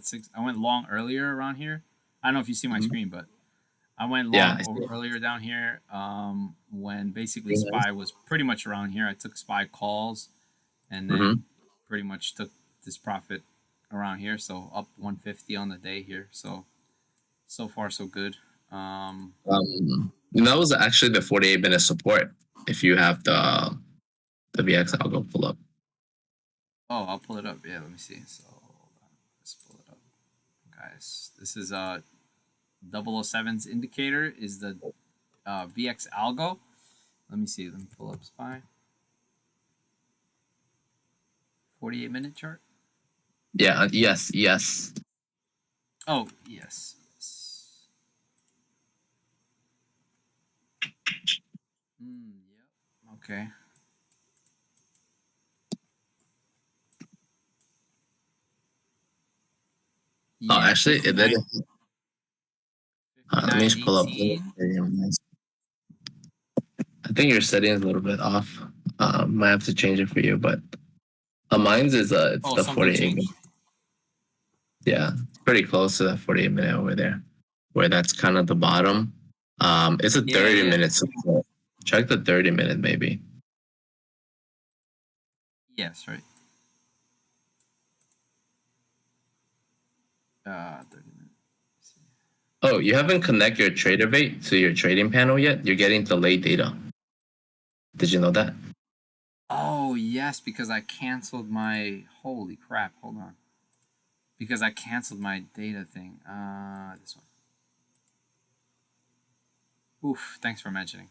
[SPEAKER 1] six. I went long earlier around here. I don't know if you see my screen, but I went long earlier down here when basically SPY was pretty much around here. I took SPY calls and then pretty much took this profit around here. So up 150 on the day here. So far so good.
[SPEAKER 5] That was actually the 48-minute support. If you have the VX, I'll go pull up.
[SPEAKER 1] Oh, I'll pull it up. Yeah, let me see. So let's pull it up, guys. This is 007's indicator is the VX algo. Let me see. Let me pull up SPY. 48-minute chart.
[SPEAKER 5] Yeah. Yes.
[SPEAKER 1] Oh yes. Yep. Okay. Yeah,
[SPEAKER 5] Oh, actually, it did. Let me just pull up. I think your setting is a little bit off. Might have to change it for you, but mine's is it's the 48. Yeah, pretty close to that 48-minute over there, where that's kind of the bottom. It's a 30-minute support. Check the 30-minute maybe.
[SPEAKER 1] Yes, right. 30 minutes.
[SPEAKER 5] Oh, you haven't connected your TradingView to your trading panel yet? You're getting delayed data. Did you know that?
[SPEAKER 1] Oh, yes, because I canceled my... Holy crap, hold on. Because I canceled my data thing. This one. Oof, thanks for mentioning.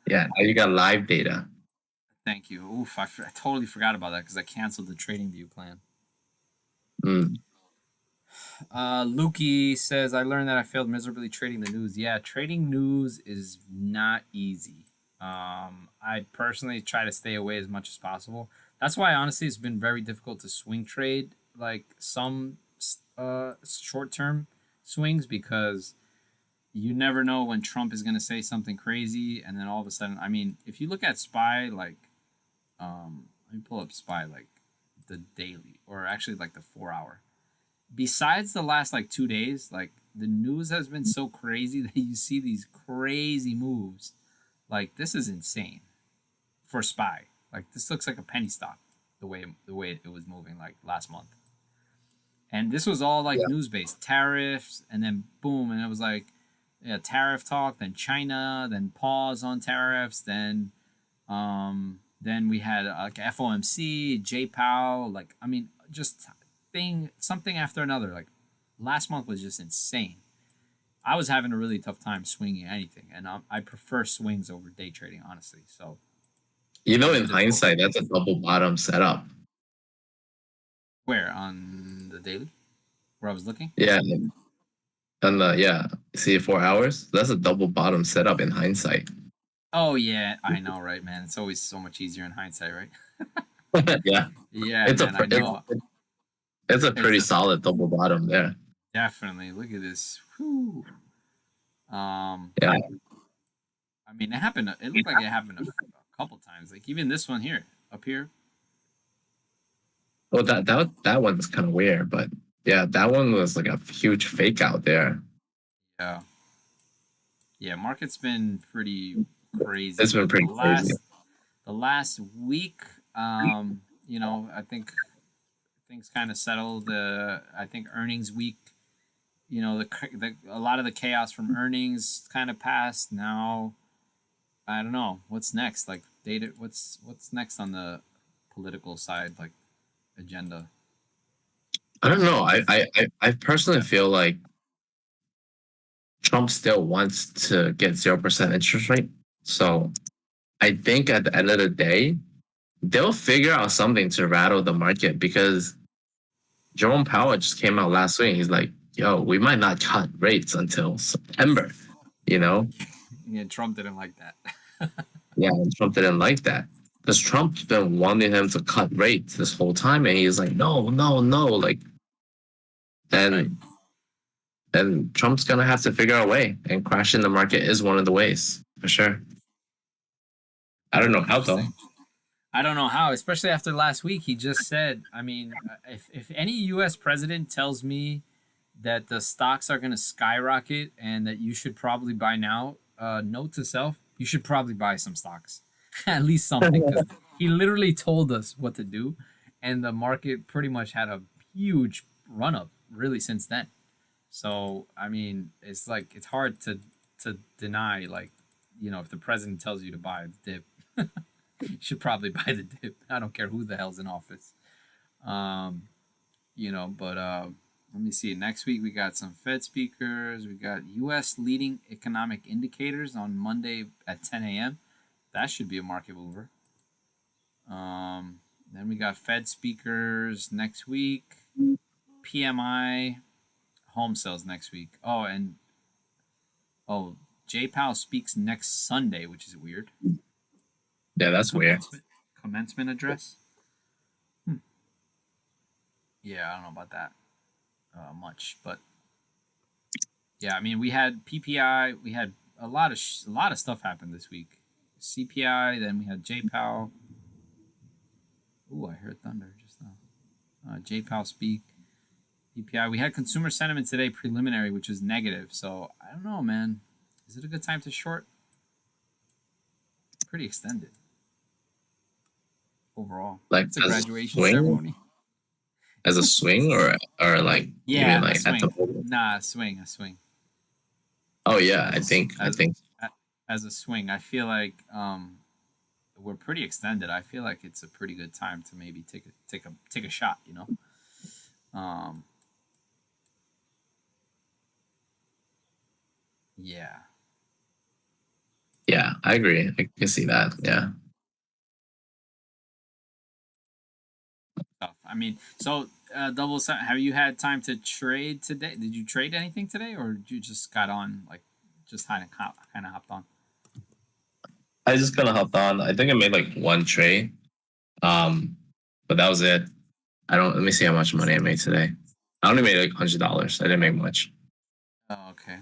[SPEAKER 5] Yeah, now you got live data.
[SPEAKER 1] Thank you. Oof, I totally forgot about that because I canceled the TradingView plan. Lukey says, I learned that I failed miserably trading the news. Yeah, trading news is not easy. I personally try to stay away as much as possible. That's why, honestly, it's been very difficult to swing trade, like some short-term swings, because you never know when Trump is going to say something crazy, and then all of a sudden, I mean, if you look at SPY, like, let me pull up SPY, like, the daily, or actually, like, the 4-hour. besides the last like 2 days, like the news has been so crazy that you see these crazy moves. Like this is insane for SPY. Like this looks like a penny stock the way it was moving like last month. And this was all like
[SPEAKER 5] Yeah.
[SPEAKER 1] news based tariffs, and then boom, and it was like yeah, tariff talk, then China, then pause on tariffs, then we had like FOMC, JPOW, like I mean, just something after another. Like last month was just insane. I was having a really tough time swinging anything, and I prefer swings over day trading, honestly. So
[SPEAKER 5] You know, in
[SPEAKER 1] really difficult.
[SPEAKER 5] hindsight, that's a double bottom setup.
[SPEAKER 1] Where on the daily, where I was looking.
[SPEAKER 5] Yeah. And yeah, see 4 hours. That's a double bottom setup in hindsight.
[SPEAKER 1] Oh yeah, I know, right, man? It's always so much easier in hindsight, right?
[SPEAKER 5] Yeah,
[SPEAKER 1] Yeah,
[SPEAKER 5] it's a
[SPEAKER 1] man, I know.
[SPEAKER 5] it's a
[SPEAKER 1] It's
[SPEAKER 5] pretty solid double bottom there.
[SPEAKER 1] definitely look at this. Whew. Um,
[SPEAKER 5] Yeah.
[SPEAKER 1] I mean, it happened. It looked like it happened a couple times. Like even this one here, up here.
[SPEAKER 5] Well, that one's kind of weird, but yeah, that one was like a huge fake out there.
[SPEAKER 1] Yeah, yeah. Market's been pretty crazy.
[SPEAKER 5] It's been pretty crazy.
[SPEAKER 1] The last week, I think things kind of settled. I think earnings week. A lot of the chaos from earnings kind of passed. Now, I don't know what's next. Like data. What's next on the political side, like agenda?
[SPEAKER 5] I don't know. I personally feel like Trump still wants to get 0% interest rate. So I think at the end of the day, they'll figure out something to rattle the market because Jerome Powell just came out last week. He's like, yo, we might not cut rates until September, you know?
[SPEAKER 1] Yeah, Trump didn't like that.
[SPEAKER 5] Yeah, and Trump didn't like that. Because Trump's been wanting him to cut rates this whole time. And he's like, no, no, no. Like,
[SPEAKER 1] Right.
[SPEAKER 5] and and Trump's gonna have to figure out a way. And crashing the market is one of the ways, for sure. I don't know how though.
[SPEAKER 1] Interesting. I don't know how, especially after last week. He just said, I mean, if any U.S. president tells me that the stocks are going to skyrocket and that you should probably buy now, note to self, you should probably buy some stocks, at least something, because he literally told us what to do, and the market pretty much had a huge run up really since then. So I mean, it's like it's hard to deny, like, if the president tells you to buy the dip, you should probably buy the dip. I don't care who the hell's in office. Um, but let me see. Next week we got some Fed speakers. We got U.S. leading economic indicators on Monday at 10 a.m. That should be a market mover. Then we got Fed speakers next week. PMI, home sales next week. Jay Powell speaks next Sunday, which is weird.
[SPEAKER 5] Yeah, that's weird.
[SPEAKER 1] Commencement address. Yeah, I don't know about that much, but yeah, I mean, we had PPI, we had a lot of stuff happened this week. CPI, then we had J Powell. Ooh, I heard thunder just now. J Powell speak. PPI. We had consumer sentiment today, preliminary, which is negative. So I don't know, man. Is it a good time to short? Pretty extended overall.
[SPEAKER 5] Like
[SPEAKER 1] It's a
[SPEAKER 5] as a
[SPEAKER 1] graduation
[SPEAKER 5] swing,
[SPEAKER 1] ceremony.
[SPEAKER 5] as a swing, or like even
[SPEAKER 1] Yeah, a
[SPEAKER 5] like at the
[SPEAKER 1] swing.
[SPEAKER 5] moment.
[SPEAKER 1] Nah, a swing.
[SPEAKER 5] Oh yeah, I think
[SPEAKER 1] As a swing, I feel like we're pretty extended. I feel like it's a pretty good time to maybe take a shot. Um, yeah.
[SPEAKER 5] yeah, I agree. I can see that. Yeah.
[SPEAKER 1] Tough. I mean, so have you had time to trade today? Did you trade anything today, or did you just got on like just kind of hopped on?
[SPEAKER 5] I just kind of hopped on. I think I made like one trade. But that was it. I don't. Let me see how much money I made today. I only made like $100. I didn't make much.
[SPEAKER 1] Oh, okay.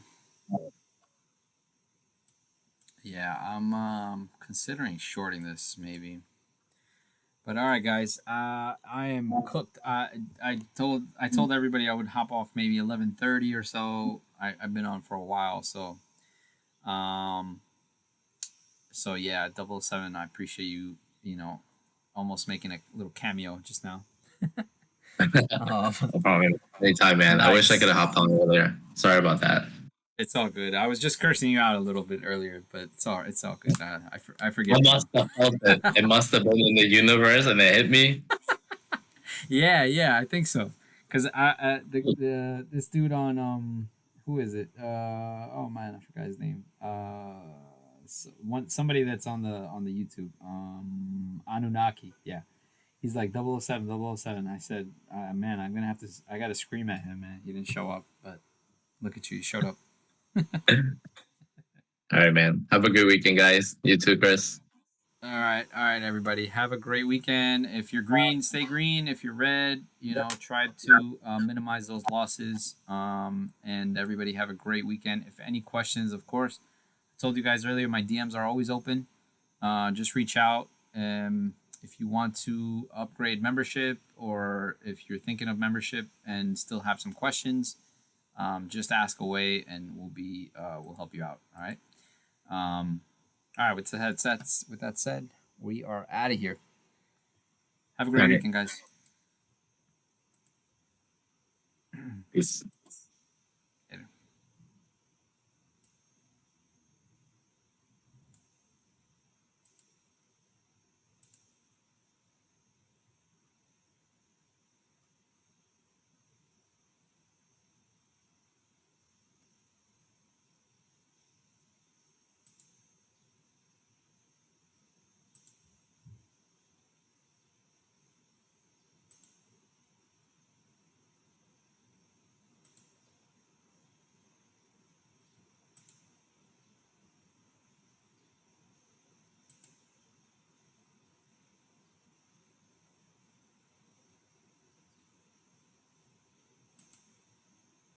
[SPEAKER 1] Yeah, I'm considering shorting this maybe, But all right, guys. I am cooked. I told everybody I would hop off maybe 11:30 or so. I've been on for a while, um, so yeah, 007. I appreciate you. You know, almost making a little cameo just now. Um,
[SPEAKER 5] No problem. Anytime, man. I wish I
[SPEAKER 1] nice.
[SPEAKER 5] could have hopped on earlier. Sorry about that.
[SPEAKER 1] It's all good. I was just cursing you out a little bit earlier, but it's all good. I forgive
[SPEAKER 5] I
[SPEAKER 1] you.
[SPEAKER 5] must have felt it. It must have been in the universe and it hit me.
[SPEAKER 1] Yeah, I think so. Cause the this dude on who is it? Oh man, I forgot his name. Somebody that's on the YouTube. Anunnaki. Yeah, he's like 007, 007. I said, man, I gotta scream at him, man. He didn't show up, but look at you, you showed up.
[SPEAKER 5] All right, man. Have a good weekend, guys. You too, Chris.
[SPEAKER 1] All right, everybody. Have a great weekend. If you're green, stay green. If you're red, try to minimize those losses. And everybody have a great weekend. If any questions, of course, I told you guys earlier, my DMs are always open. Just reach out. If you want to upgrade membership, or if you're thinking of membership and still have some questions, just ask away, and we'll help you out. All right. All right, with that said, we are out of here. Have a great
[SPEAKER 5] Okay.
[SPEAKER 1] weekend, guys.
[SPEAKER 5] Peace.